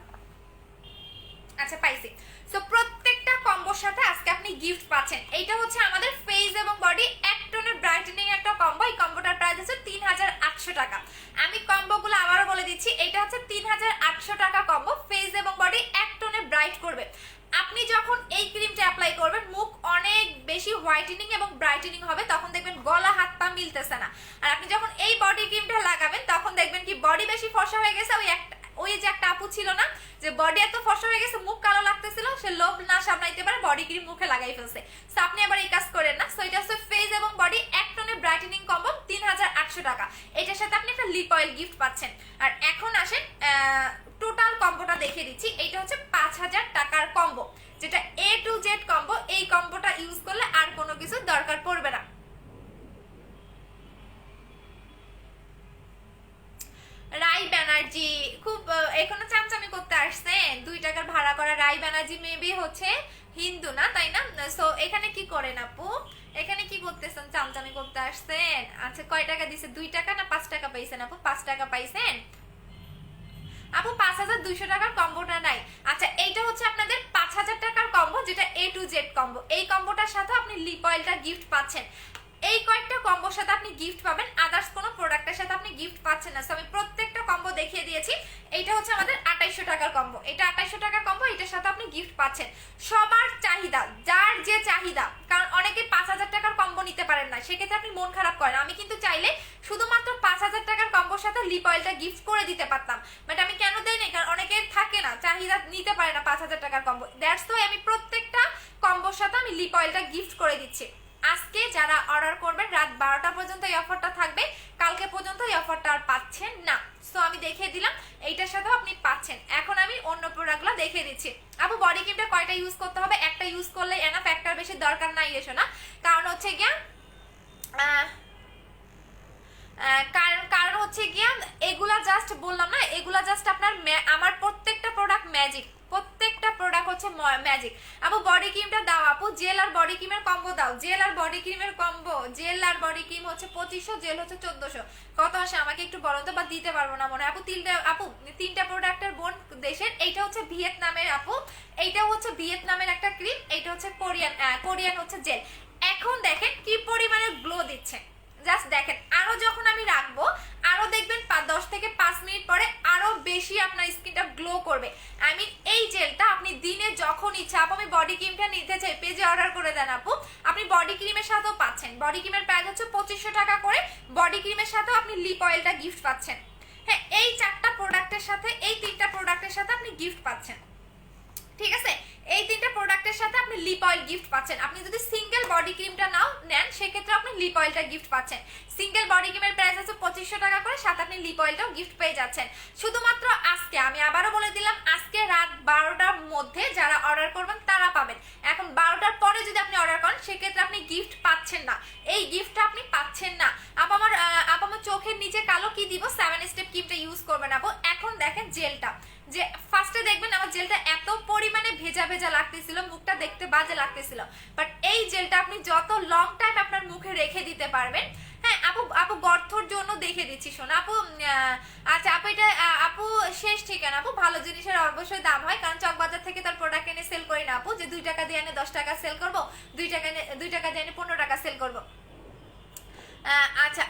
আচ্ছা পাইছি। সো প্রত্যেকটা কম্বোর সাথে আজকে আপনি গিফট পাচ্ছেন। এইটা হচ্ছে আমাদের ফেস এবং বডি এক টোনের ব্রাইটেনিং একটা কম্বো, এই কম্বোটার প্রাইস হচ্ছে 3800 টাকা। আমি কম্বোগুলো আবারও বলে দিচ্ছি, এটা হচ্ছে 3800 টাকা কম্বো, ফেস এবং বডি এক টোনে ব্রাইট করবে। আপনি যখন এই ক্রিমটা অ্যাপ্লাই করবেন মুখ অনেক বেশি হোয়াইটেনিং এবং ব্রাইটেনিং হবে, তখন দেখবেন গলা হাত পা মিলতেছে না। আর আপনি যখন এই বডি ক্রিমটা লাগাবেন তখন দেখবেন কি বডি বেশি ফর্সা হয়ে গেছে। ওই যে একটা আপু ছিল না যে বডি এত ফর্সা হয়ে গেছে মুখ কালো লাগতেছিল, সে লোভ না সামলাইতে পারে বডি ক্রিম মুখে লাগাই ফেলছে। সো আপনি আবার এই কাজ করেন না। সো এটা হচ্ছে ফেস এবং বডি এক টোনে ব্রাইটেনিং কম্বো 3800 টাকা, এটার সাথে আপনি একটা লিপ অয়েল গিফট পাচ্ছেন। আর এখন আসেন টোটাল কম্বোটা দেখিয়ে দিচ্ছি। এইটা হচ্ছে 5000 টাকার কম্বো, যেটা A to Z কম্বো। এই কম্বোটা ইউজ করলে আর কোনো কিছু দরকার পড়বে না। রাই ব্যানার্জি খুব এখনো চামচামি করতে আসছেন, 2 টাকার ভাড়া করা রাই ব্যানার্জি মেবি হচ্ছে হিন্দু না, তাই না? সো এখানে কি করেন আপু, এখানে কি করতেছেন, চামচামি করতে আসছেন? আচ্ছা কয় টাকা দিছে, 2 টাকা না 5 টাকা পাইছেন আপু? 5 টাকা পাইছেন আপু। 5200 টাকার কম্বোটা নাই। আচ্ছা এইটা হচ্ছে আপনাদের 5000 টাকার কম্বো, যেটা A to Z কম্বো। এই কম্বোটার সাথে আপনি লিপ অয়েলটা গিফট পাচ্ছেন। এই কয়েকটা কম্বোর সাথে আপনি গিফট পাবেন, আদার্স কোনো প্রোডাক্টের সাথে আপনি গিফট পাচ্ছেন না। আমি প্রত্যেকটা কম্বো দেখিয়ে দিয়েছি। এইটা হচ্ছে আমাদের 2800 টাকার কম্বো, এটা 2800 টাকার কম্বো, এটার সাথে আপনি গিফট পাচ্ছেন। সবার চাহিদা, যার যে চাহিদা, কারণ অনেকে 5000 টাকার কম্বো নিতে পারেন না, সেক্ষেত্রে আপনি মন খারাপ করেন। আমি কিন্তু চাইলে শুধুমাত্র 5000 টাকার কম্বোর সাথে লিপ অয়েলটা গিফট করে দিতে পারতাম, বাট আমি কেন দেই না, কারণ অনেকের থাকে না, চাহিদা নিতে পারে না 5000 টাকার কম্বো। দ্যাটস ওয়াই আমি প্রত্যেকটা কম্বোর সাথে আমি লিপ অয়েলটা গিফট করে দিচ্ছি। আজকে যারা অর্ডার করবেন রাত 12টা পর্যন্ত এই অফারটা থাকবে, কালকে পর্যন্ত এই অফারটা আর পাচ্ছেন না। সো আমি দেখিয়ে দিলাম, এইটার সাথেও আপনি পাচ্ছেন। এখন আমি অন্য প্রোডাক্টগুলো দেখিয়ে দিচ্ছি। আপু বডি ক্রিমটা কয়টা ইউজ করতে হবে? একটা ইউজ করলে এনাফ, একটার বেশি দরকার নাই এসো না। কারণ হচ্ছে গিয়া কারণ হচ্ছে গিয়া এগুলা জাস্ট বললাম না, এগুলা জাস্ট আপনার আমার প্রত্যেকটা প্রোডাক্ট ম্যাজিক, প্রত্যেকটা প্রোডাক্ট হচ্ছে ম্যাজিক। আপু বডি ক্রিমটা দাও আপু, জেল আর বডি ক্রিমের কম্বো দাও। জেল আর বডি ক্রিমের কম্বো, জেল আর বডি ক্রিম হচ্ছে 2500, জেল হচ্ছে 1400। কত আসে আমাকে একটু বলো তো, বা দিতে পারবো না মনে হয়। আপু তিনটা প্রোডাক্টের বোন দেশের। এইটা হচ্ছে ভিয়েতনামের আপু, এইটা হচ্ছে ভিয়েতনামের একটা ক্রিম, এইটা হচ্ছে কোরিয়ান হচ্ছে জেল। এখন দেখেন কি পরিমাণে গ্লো দিচ্ছে, জাস্ট দেখেন। আরো যখন আমি রাখবো আরো দেখবেন 10 থেকে 5 মিনিট পরে আরো বেশি আপনার স্কিনটা গ্লো করবে। আই মিন এই জেলটা আপনি দিনে যখন ইচ্ছা, আপু আমি বডি ক্রিমটা নিতে চাই, পেজে অর্ডার করে দেন আপু। আপনি বডি ক্রিমের সাথেও পাচ্ছেন, বডি ক্রিমের প্রাইস হচ্ছে 2500 টাকা করে, বডি ক্রিমের সাথেও আপনি লিপ অয়েলটা গিফট পাচ্ছেন। হ্যাঁ এই 4টা প্রোডাক্ট সাথে এই 3টা প্রোডাক্টের সাথে আপনি গিফট পাচ্ছেন, ঠিক আছে? এই 3টা প্রোডাক্টের সাথে আপনি লিপ অয়েল গিফট পাচ্ছেন। আপনি যদি সিঙ্গেল বডি ক্রিমটা নাও নেন সেক্ষেত্রে আপনি লিপ অয়েলটা গিফট পাচ্ছেন। সিঙ্গেল বডি ক্রিমের প্রাইস আছে 2500 টাকা করে, সাথে আপনি লিপ অয়েলটাও গিফট পেয়ে যাচ্ছেন। শুধুমাত্র আজকে, আমি আবারও বলে দিলাম, আজকে রাত 12টার মধ্যে যারা অর্ডার করবেন তারা পাবেন। এখন 12টার পরে যদি আপনি অর্ডার করেন সেক্ষেত্রে আপনি গিফট পাচ্ছেন না, এই গিফটটা আপনি পাচ্ছেন না। আমার চোখের নিচে কালো কি দিব, 7 স্টেপ ক্রিমটা ইউজ করবেন আপু। এখন দেখেন জেলটা, যে ফার্স্টে দেখবেন আমার জেলটা এত পরিমাণে ভেজা ভেজা লাগতেছিল, মুখটা দেখতে বাজে লাগতেছিল, বাট এই জেলটা আপনি যত লং টাইম আপনার মুখে রেখে দিতে পারবেন। হ্যাঁ আপু গর্থর জন্য দেখে দিচ্ছি, শোনো আপু। আচ্ছা আপু, এটা আপু শেষ ঠিকানা আপু। ভালো জিনিসের অবশ্যই দাম হয়, কারণ চকবাজার থেকে তার প্রোডাক্ট এনে সেল করি না আপু, যে 2 টাকা দিয়ে এনে 10 টাকা সেল করবো, 2 টাকা দিয়ে এনে 15 টাকা সেল করবো। আচ্ছা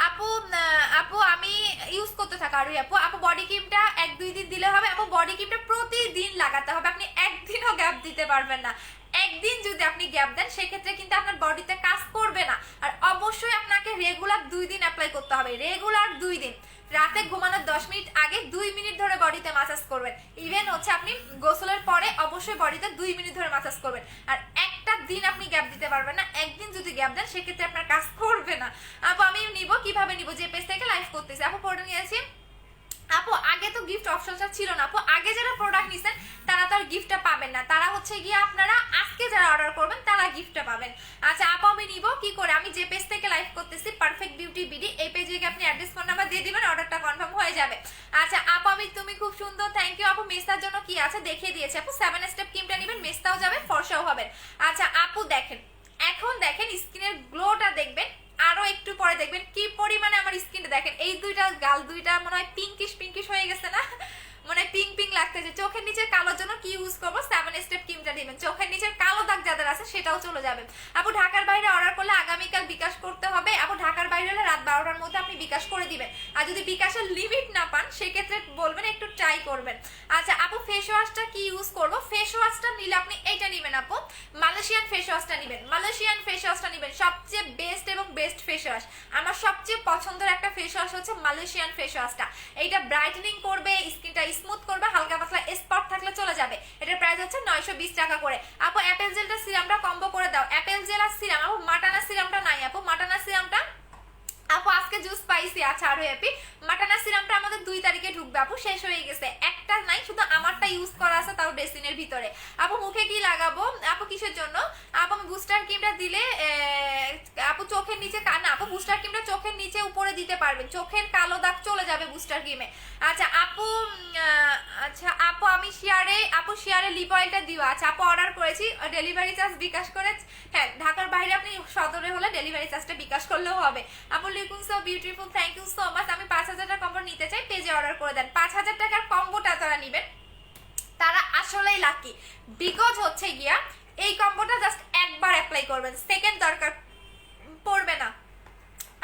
আপু আমি ইউজ করতে থাকা আর আপু বডি ক্রিমটা 1-2 দিন দিলে হবে আপু। বডি ক্রিমটা প্রতিদিন লাগাতে হবে, আপনি একদিনও গ্যাপ দিতে পারবেন না। একদিন যদি আপনি গ্যাপ দেন সেক্ষেত্রে কিন্তু আপনার বডিতে কাজ করবে না। আর অবশ্যই আপনাকে রেগুলার 2 দিন অ্যাপ্লাই করতে হবে, রেগুলার 2 দিন। রাতে ঘুমানোর 10 মিনিট আগে 2 মিনিট ধরে বডিতে মাসাজ করবেন। ইভেন হচ্ছে আপনি গোসলের পরে অবশ্যই বডিতে 2 মিনিট ধরে মাসাজ করবেন। আর একটা দিন আপনি গ্যাপ দিতে পারবেন না, একদিন যদি গ্যাপ দেন সেক্ষেত্রে আপনার কাজ করবে না। আপু আমি নিব, কিভাবে নিব? যে পেজ থেকে লাইভ করতেছি আপু, পড়ে নিয়েছি আপু। আগে তো গিফট অপশনটা ছিল না আপু, আগে যারা প্রোডাক্ট নিছেন তারা তো আর গিফটটা পাবেন না, তারা হচ্ছে গিয়ে আপনারা আজকে যারা অর্ডার করবেন তারা গিফটটা পাবেন। আচ্ছা আপু আমি নিব কি করে? আমি যে পেজ থেকে লাইভ করতেছি পারফেক্ট বিউটি বিডি, এই পেজে গিয়ে আপনি অ্যাড্রেস ফোন নাম্বার দিয়ে দিবেন, অর্ডারটা কনফার্ম হয়ে যাবে। আচ্ছা আপু তুমি খুব সুন্দর, থ্যাংক ইউ আপু। মেস্তার জন্য কি আছে দেখিয়ে দিয়েছে আপু, 7 স্টেপ ক্রিমটা নেবেন, মেস্তাও যাবে, ফর্সাও হবেন। আচ্ছা আপু দেখেন, এখন দেখেন স্কিনের গ্লোটা দেখবেন, আরো একটু পরে দেখবেন কি পরিমাণে আমার স্কিনটা দেখেন, এই গাল দুইটা মনে হয় পিঙ্কিশ হয়ে গেছে না, মানে পিঙ্ক লাগতেছে। চোখের নিচের কালোর জন্য কি ইউজ করবো? 7 স্টেপ ক্রিমটা দিবেন, চোখের নিচের কালো দাগ যাদের আছে সেটাও চলে যাবে আপু। ঢাকার বাইরে অর্ডার করলে আগামীকাল বিকাশ করতে হবে আপু। ঢাকার বাইরে হলে রাত 12টার মধ্যে আপনি বিকাশ করে দিবেন, আর যদি বিকাশের লিমিট না পান সেক্ষেত্রে বলবেন, একটু ট্রাই করবেন। আচ্ছা আপু ফেস ওয়াশটা কি ইউজ করবো? ফেস ওয়াশটা নিলে আপনি এইটা নিবেন আপু, মালয়েশিয়ান ফেস ওয়াশটা নিবেন, মালয়েশিয়ান ফেস ওয়াশটা নিবেন, সবচেয়ে বেস্ট এবং বেস্ট ফেস ওয়াশ। আমার সবচেয়ে পছন্দের একটা ফেস ওয়াশ হচ্ছে মালয়েশিয়ান ফেস ওয়াশটা। এইটা ব্রাইটেনিং করবে, স্কিনটা স্মুথ করবে, হালকা পাতলা স্পট থাকলে চলে যাবে। এটার প্রাইস হচ্ছে 920 টাকা করে আপু। অ্যাপেল জেলটা সিরামটা কম্বো করে দাও, অ্যাপেল জেল আর সিরাম আপু। মাটানা সিরামটা নাই আপু, মাটানা সিরামটা আপু আজকে জুস পাইছি। আচ্ছা আরো হ্যাপি। মাটানা সিরামটা আমাদের 2 তারিখে ঢুকবে আপু, শেষ হয়ে গেছে, একটা নাই, শুধু আমারটা ইউজ করা আছে, তাও ডেসিনের ভিতরে। আপু মুখে কি লাগাবো আপু, কিসের জন্য আপু? আমি বুস্টার ক্রিমটা দিলে আপু চোখের নিচে না আপু, বুস্টার ক্রিমটা চোখের নিচে উপরে দিতে পারবেন, চোখের কালো দাগ চলে যাবে বুস্টার ক্রিমে। আচ্ছা আপু আমি শেয়ারে লিপ অয়েলটা দিও। আচ্ছা আপু অর্ডার করেছি, ডেলিভারি চার্জ বিকাশ করে, হ্যাঁ ঢাকার বাইরে আপনি সদরে হলে ডেলিভারি চার্জটা বিকাশ করলেও হবে আপু। Looking so beautiful, thank you so much. আমি 5000 টাকার কম্বো নিতে চাই, পেজে অর্ডার করে দেন। 5000 টাকার কম্বোটা যারা নেবেন তারা আসলেই লাকি, বিকজ হচ্ছে গিয়া এই কম্বোটা জাস্ট একবার অ্যাপ্লাই করবেন, সেকেন্ড দরকার পড়বে না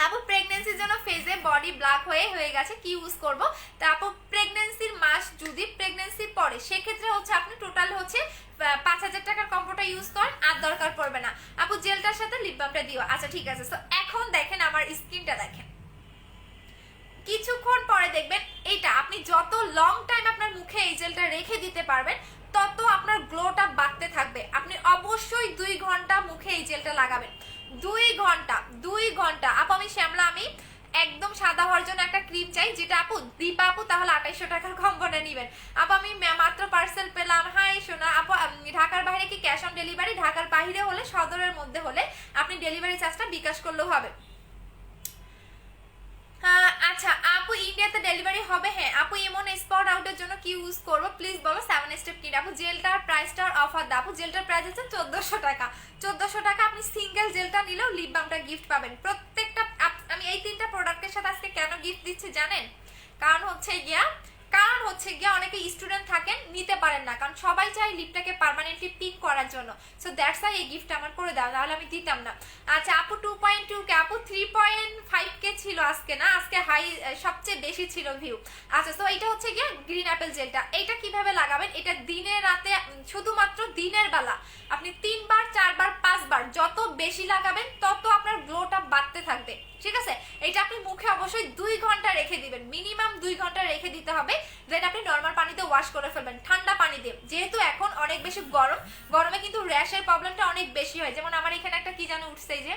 আপু। প্রেগন্যান্সির জন্য ফেজে বডি ব্ল্যাক হয়ে গেছে, কি ইউজ করব? তা আপু প্রেগন্যান্সির মাস যদি প্রেগন্যান্সির পরে সেক্ষেত্রে হচ্ছে আপনি টোটাল হচ্ছে 5000 টাকার কম্বোটা ইউজ করেন, আর দরকার পড়বে না আপু। জেলটার সাথে লিপ বামটা দিও। আচ্ছা ঠিক আছে। সো এখন দেখেন আমার স্কিনটা দেখেন, কিছুক্ষণ পরে দেখবেন এইটা আপনি যত লং টাইম আপনার মুখে এই জেলটা রেখে দিতে পারবেন তত আপনার গ্লোটা বাড়তে থাকবে। আপনি অবশ্যই 2 ঘন্টা মুখে এই জেলটা লাগাবেন, 2 ঘন্টা আপু। আমি শ্যামলা, আমি একদম সাদা হওয়ার জন্য একটা ক্রিম চাই, যেটা আপু দীপা আপু তাহলে 2800 টাকার কম্বোটা নেবেন আপু। আমি মাত্র পার্সেল পেলাম। হাই সোনা আপু, ঢাকার বাইরে কি ক্যাশ অন ডেলিভারি? ঢাকার বাইরে হলে, সদরের মধ্যে হলে আপনি ডেলিভারি চার্জটা বিকাশ করলেও হবে। আচ্ছা আপু ইন্ডিয়াতে ডেলিভারি হবে? হ্যাঁ আপু। এমন স্পট আউটের জন্য কি ইউজ করবো প্লিজ বলো? 7 স্টেপ কিট আপু। জেলটার প্রাইসটার অফার দাও আপু। জেলটার প্রাইস হচ্ছে 1400 টাকা, 1400 টাকা। আপনি সিঙ্গেল জেলটা নিলেও লিপ বামটা গিফট পাবেন প্রত্যেকটা। আমি এই 3টা প্রোডাক্টের সাথে আজকে কেন গিফট দিচ্ছি জানেন? কারণ হচ্ছে গিয়া অনেকে স্টুডেন্ট থাকেন, নিতে পারেন না, কারণ সবাই চায় লিপটাকে পার্মানেন্টলি পিক করার জন্য। সো দ্যাটস ওয়াই এই গিফট আমার করে দাও, তাহলে আমি দিতাম না। আচ্ছা আপু 2.2 কে আপু 3.5 কে ছিল আজকে, না আজকে হাই সবচেয়ে বেশি ছিল ভিউ। আচ্ছা সো এটা হচ্ছে গিয়ে গ্রিন অ্যাপেল জেলটা। এটা কিভাবে লাগাবেন? এটা দিনে রাতে, শুধুমাত্র দিনের বেলা আপনি 3 বার 4 বার 5 বার যত বেশি লাগাবেন তত আপনার গ্লোটা বাড়তে থাকবে, ঠিক আছে? এটা আপনি মুখে অবশ্যই 2 ঘন্টা রেখে দিবেন, মিনিমাম 2 ঘন্টা রেখে দিতে হবে। দেন আপনি নর্মাল পানিতে ওয়াশ করে ফেলবেন, ঠান্ডা পানি দিয়ে। যেহেতু এখন অনেক বেশি গরম, গরমে কিন্তু র্যাশের প্রবলেমটা অনেক বেশি হয়। যেমন আমার এখানে একটা কি যেন উঠছে, এই যে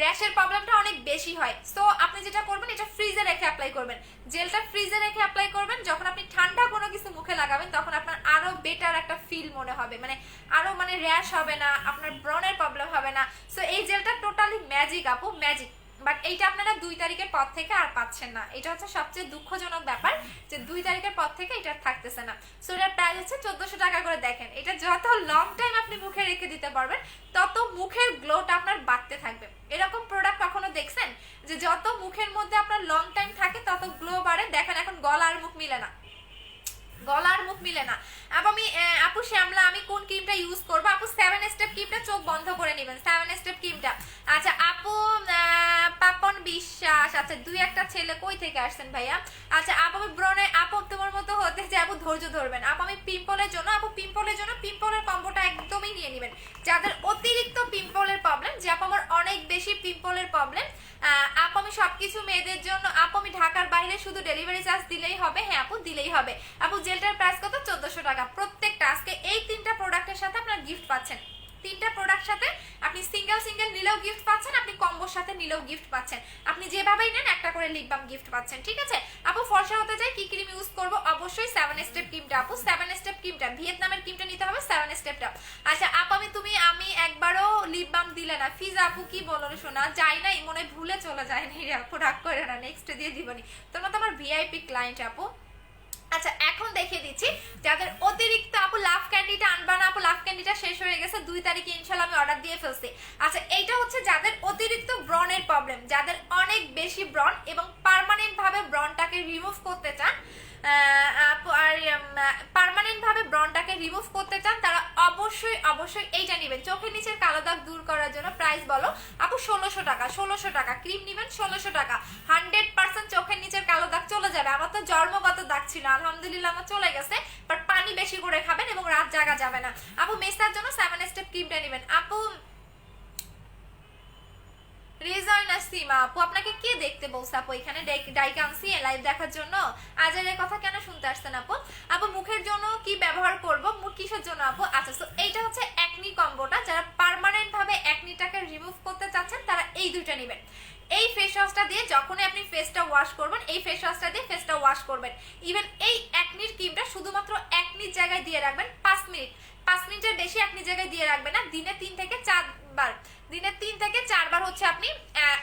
র্যাশের প্রবলেমটা অনেক বেশি হয়। সো আপনি যেটা করবেন, এটা ফ্রিজে রেখে অ্যাপ্লাই করবেন, জেলটা ফ্রিজে রেখে অ্যাপ্লাই করবেন। যখন আপনি ঠান্ডা কোনো কিছু মুখে লাগাবেন তখন আপনার আরো বেটার একটা ফিল মনে হবে, মানে আরো মানে র্যাশ হবে না, আপনার ব্রণের প্রবলেম হবে না। সো এই জেলটা টোটালি ম্যাজিক আপু, ম্যাজিক। বাট এইটা আপনারা 2 তারিখের পর থেকে আর পাচ্ছেন না, এটা হচ্ছে সবচেয়ে দুঃখজনক ব্যাপার যে 2 তারিখের পর থেকে এটা থাকতেছে না। সো এটার প্রাইস হচ্ছে 1400 টাকা করে। দেখেন এটা যত লং টাইম আপনি মুখে রেখে দিতে পারবেন তত মুখের গ্লোটা আপনার বাড়তে থাকবে। এরকম প্রোডাক্ট কখনো দেখছেন যে যত মুখের মধ্যে আপনার লং টাইম থাকে তত গ্লো বাড়ে? দেখেন এখন গলা আর মুখ মিলে না, গলা আর মুখ মিলে না। আপু শ্যামলা আমি কোন ক্রিমটা ইউজ করবো? আপু 7 স্টেপ ক্রিমটা, চোখ বন্ধ করে নেবেন 7 স্টেপ ক্রিমটা। আচ্ছা আপু পাপন বিশ্বাস, আচ্ছা 2-1টা ছেলে কই থেকে আসছেন ভাইয়া? আচ্ছা আপু আমি ব্রণে, আপু তোমার মতো হতে যে আপু ধৈর্য ধরবেন। আপু আমি পিম্পলের জন্য, আপু পিম্পলের জন্য পিম্পলের কম্বোটা একদমই নিয়ে নেবেন। যাদের অতিরিক্ত পিম্পলের প্রবলেম, যে আপু আমার অনেক বেশি পিম্পলের প্রবলেম, আপু আমি সবকিছু মেয়েদের জন্য, আপু আমি ঢাকার বাইরে শুধু ডেলিভারি চার্জ দিলেই হবে? হ্যাঁ আপু দিলেই হবে। আপু জেলটার প্রাইস কত? 1400 টাকা প্রত্যেকটা। আজকে এই 3টা প্রোডাক্টের সাথে আপনার গিফট পাচ্ছেন, 3টা প্রোডাক্ট সাথে আপনি সিঙ্গেল সিঙ্গেল নিলেও গিফট পাচ্ছেন, আপনি কম্বোর সাথে নিলেও গিফট পাচ্ছেন, আপনি যেভাবেই নেন একটা করে লিপ বাম গিফট পাচ্ছেন। ঠিক আছে আপু ফর্সা হতে চাই কি ক্রিম ইউজ করব? অবশ্যই 7 স্টেপ ক্রিমটা আপু, 7 স্টেপ ক্রিমটা, ভিয়েতনামের ক্রিমটা নিতে হবে 7 স্টেপটা। আচ্ছা আপু আমি একবারও লিপ বাম দিলে না, ফিজা আপু কি বলো রে শোনা, যাই নাই মনে ভুলে চলে যায় না রে আপু, রাগ করে না, নেক্সট দিয়ে দিবনি, তোমরা তো আমার ভিআইপি ক্লায়েন্ট আপু। আচ্ছা এখন দেখিয়ে দিচ্ছি যাদের অতিরিক্ত, আপু লাভ ক্যান্ডিটা আনবা না? আপু লাভ ক্যান্ডিটা শেষ হয়ে গেছে, 2 তারিখে ইনশাল্লাহ আমি অর্ডার দিয়ে ফেলছি। আচ্ছা এইটা হচ্ছে যাদের অতিরিক্ত ব্রণের প্রবলেম, যাদের অনেক বেশি ব্রণ এবং পার্মানেন্ট ভাবে ব্রণটাকে রিমুভ করতে চান, আর পার্মানেন্ট ভাবে ব্রণটাকে রিমুভ করতে চান, তারা অবশ্যই অবশ্যই এইটা নেবেন। চোখের নিচের কালো দাগ দূর করার জন্য প্রাইস বলো আপু? 1600 টাকা। 1600 টাকা ক্রিম নেবেন, 1600 টাকা। 100% চোখের নিচের কালো দাগ চলে যাবে। আমার তো জন্মগত দাগ ছিল, আলহামদুলিল্লাহ আমার চলে গেছে, বাট পানি বেশি করে খাবেন এবং রাত জাগা যাবে না। আপু মেসার জন্য 7 স্টেপ ক্রিমটা নেবেন। আপু রেজাইনা সীমা আপু আপনাকে কে দেখতে বলছে? আপু এখানে ডাইকে আনছি লাইভ দেখার জন্য, আজের কথা কেন শুনতে আসছেন আপু? আপু মুখের জন্য কি ব্যবহার করব? মুখ কিসের জন্য আপু? আচ্ছা সো এইটা হচ্ছে অ্যাকনি কম্বোটা, যারা পার্মানেন্ট ভাবে অ্যাকনিটাকে রিমুভ করতে চাচ্ছেন তারা এই দুইটা নেবেন। এই ফেস ওয়াশটা দিয়ে যখনই আপনি ফেসটা ওয়াশ করবেন, এই ফেস ওয়াশটা দিয়ে ফেসটা ওয়াশ করবেন। ইভেন এই অ্যাকনির ক্রিমটা শুধুমাত্র অ্যাকনির জায়গায় দিয়ে রাখবেন 5 মিনিট, 5 মিনিটের বেশি অ্যাকনির জায়গায় দিয়ে রাখবেন না। দিনে 3 থেকে 4 বার, দিনে 3 থেকে 4 বার হচ্ছে আপনি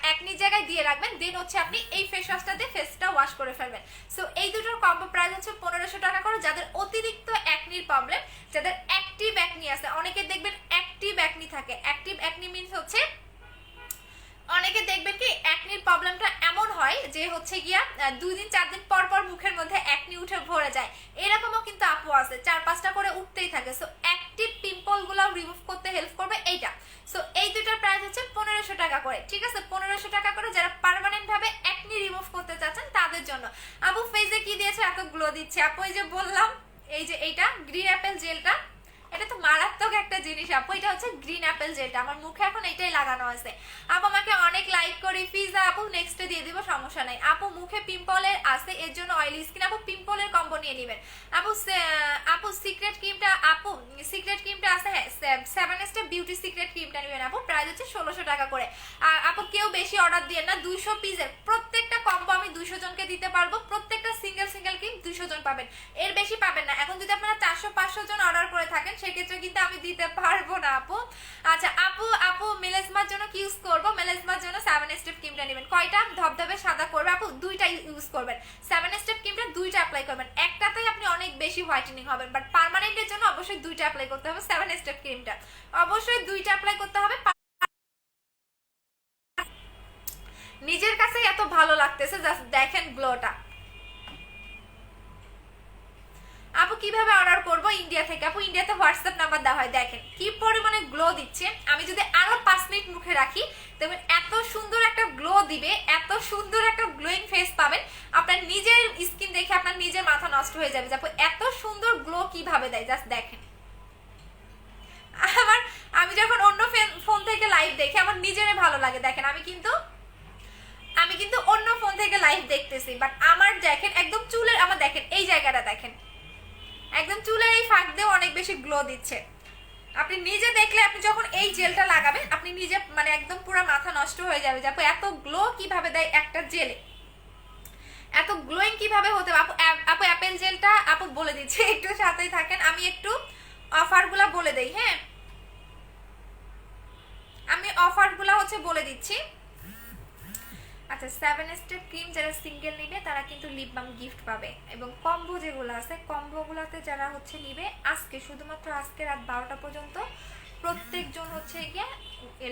অ্যাকনির জায়গায় দিয়ে রাখবেন, দেন হচ্ছে আপনি এই ফেস ওয়াশটা দিয়ে ফেসটা ওয়াশ করে ফেলবেন। সো এই দুটোর কম্বো প্রাইস হচ্ছে 1500 টাকা করে। যাদের অতিরিক্ত অ্যাকনির প্রবলেম, যাদের অ্যাক্টিভ অ্যাকনি আছে, অনেকে দেখবেন অ্যাক্টিভ অ্যাকনি থাকে, অ্যাক্টিভ অ্যাকনি মিন্স হচ্ছে অনেকে দেখবেন কি অ্যাকনির প্রবলেমটা এমন হয় যে হচ্ছে গিয়া 2 দিন 4 দিন পর পর মুখের মধ্যে অ্যাকনি উঠে ভরে যায়, এরকমও কিন্তু আপু আছে, 4-5টা করে উঠতেই থাকে। সো অ্যাক্টিভ পিম্পল গুলো রিমুভ করতে হেল্প করবে এইটা। সো এই দুটার প্রাইস হচ্ছে 1500 টাকা করে। ঠিক আছে 1500 টাকা করে। যারা পার্মানেন্ট ভাবে অ্যাকনি রিমুভ করতে চাচ্ছেন তাদের জন্য। আপু ফেসে কি দিয়েছে এত গ্লো দিচ্ছে? আপু এই যে বললাম, এই যে এইটা গ্রিন অ্যাপেল জেলটা, এটা তো মারাত্মক একটা জিনিস আপু, এটা হচ্ছে গ্রিন অ্যাপেল জেলটা, আমার মুখে এখন এটাই লাগানো আছে। আপু আমাকে অনেক লাইক করি পিজা আপু, নেক্সটে দিয়ে দিব, সমস্যা নাই। আপু মুখে পিম্পলের আছে এর জন্য অয়েলি স্কিন, আপু পিম্পলের কম্বো নিয়ে নেবেন। আপু সিক্রেট ক্রিমটা, আপু সিক্রেট ক্রিমটা আছে, হ্যাঁ 7 স্টেপ বিউটি সিক্রেট ক্রিমটা নেবেন আপু, প্রাইস হচ্ছে 1600 টাকা করে। আর আপু কেউ বেশি অর্ডার দিয়ে না, 200 পিসের প্রত্যেকটা কম্বো আমি 200 জনকে দিতে পারবো, প্রত্যেকটা সিঙ্গেল সিঙ্গেল ক্রিম 200 জন পাবেন, এর বেশি পাবেন না। এখন যদি আপনারা 400-500 জন অর্ডার করে থাকেন সেক্ষেত্রে কিন্তু আমি দিতে পারবো না আপু। আচ্ছা আপু মেলাজমার জন্য কি ইউজ করবো? মেলাজমার জন্য 7 স্টেপ ক্রিমটা নেবেন। কয়টা? ধবধবে সাদা করবে আপু, 2টা ইউজ করবেন। 7 স্টেপ ক্রিমটা 2টা অ্যাপ্লাই করবেন, একটাতেই আপনি অনেক বেশি হোয়াইটেনিং হবেন, বাট পার্মানেন্টের জন্য অবশ্যই 2টা অ্যাপ্লাই করতে হবে। 7 স্টেপ ক্রিমটা অবশ্যই 2টা অ্যাপ্লাই করতে হবে। নিজের কাছে এত ভালো লাগতেছে, জাস্ট দেখেন গ্লোটা। আপু কিভাবে অর্ডার করব? ইন্ডিয়া থেকে। আপু ইন্ডিয়াতে হোয়াটসঅ্যাপ নাম্বার দেওয়া হয়, দেখেন কি পরিমাণে গ্লো দিচ্ছে। আমি যদি আরো 5 মিনিট মুখে রাখি তবে এত সুন্দর একটা গ্লো দিবে, এত সুন্দর একটা গ্লোয়িং ফেস পাবেন, আপনার নিজের স্কিন দেখে আপনার নিজের মাথা নষ্ট হয়ে যাবে যে আপু এত সুন্দর গ্লো কিভাবে দেয়, জাস্ট দেখেন। আমি যখন অন্য ফোন থেকে লাইভ দেখি আমার নিজেরই ভালো লাগে। দেখেন আমি কিন্তু আমি কিন্তু অন্য ফোন থেকে লাইভ দেখতেছি, বাট আমার দেখেন একদম চুলের, আমার দেখেন এই জায়গাটা দেখেন একদম চুলের এই ফাঁক দিয়েও অনেক বেশি গ্লো দিচ্ছে। আপনি নিজে দেখলে, আপনি যখন এই জেলটা লাগাবেন আপনি নিজে মানে একদম পুরো মাথা নষ্ট হয়ে যাবে যে আপু এত গ্লো কিভাবে দেয় একটা জেলে, এত গ্লোয়িং কিভাবে হতে পারে। আপু আপু অ্যাপেল জেলটা আপু বলে দিচ্ছি, একটু সাথেই থাকেন, আমি একটু অফারগুলো বলে দেই। হ্যাঁ, আমি অফারগুলো হচ্ছে বলে দিচ্ছি। আচ্ছা, 7 স্টেপ ক্রিম যারা সিঙ্গেল নিবে তারা কিন্তু লিপ বাম গিফট পাবে, এবং কম্বো যেগুলো আছে কম্বোগুলোতে যারা হচ্ছে নিবে আজকে, শুধুমাত্র আজকে রাত 12টা পর্যন্ত প্রত্যেকজন হচ্ছে গিয়ে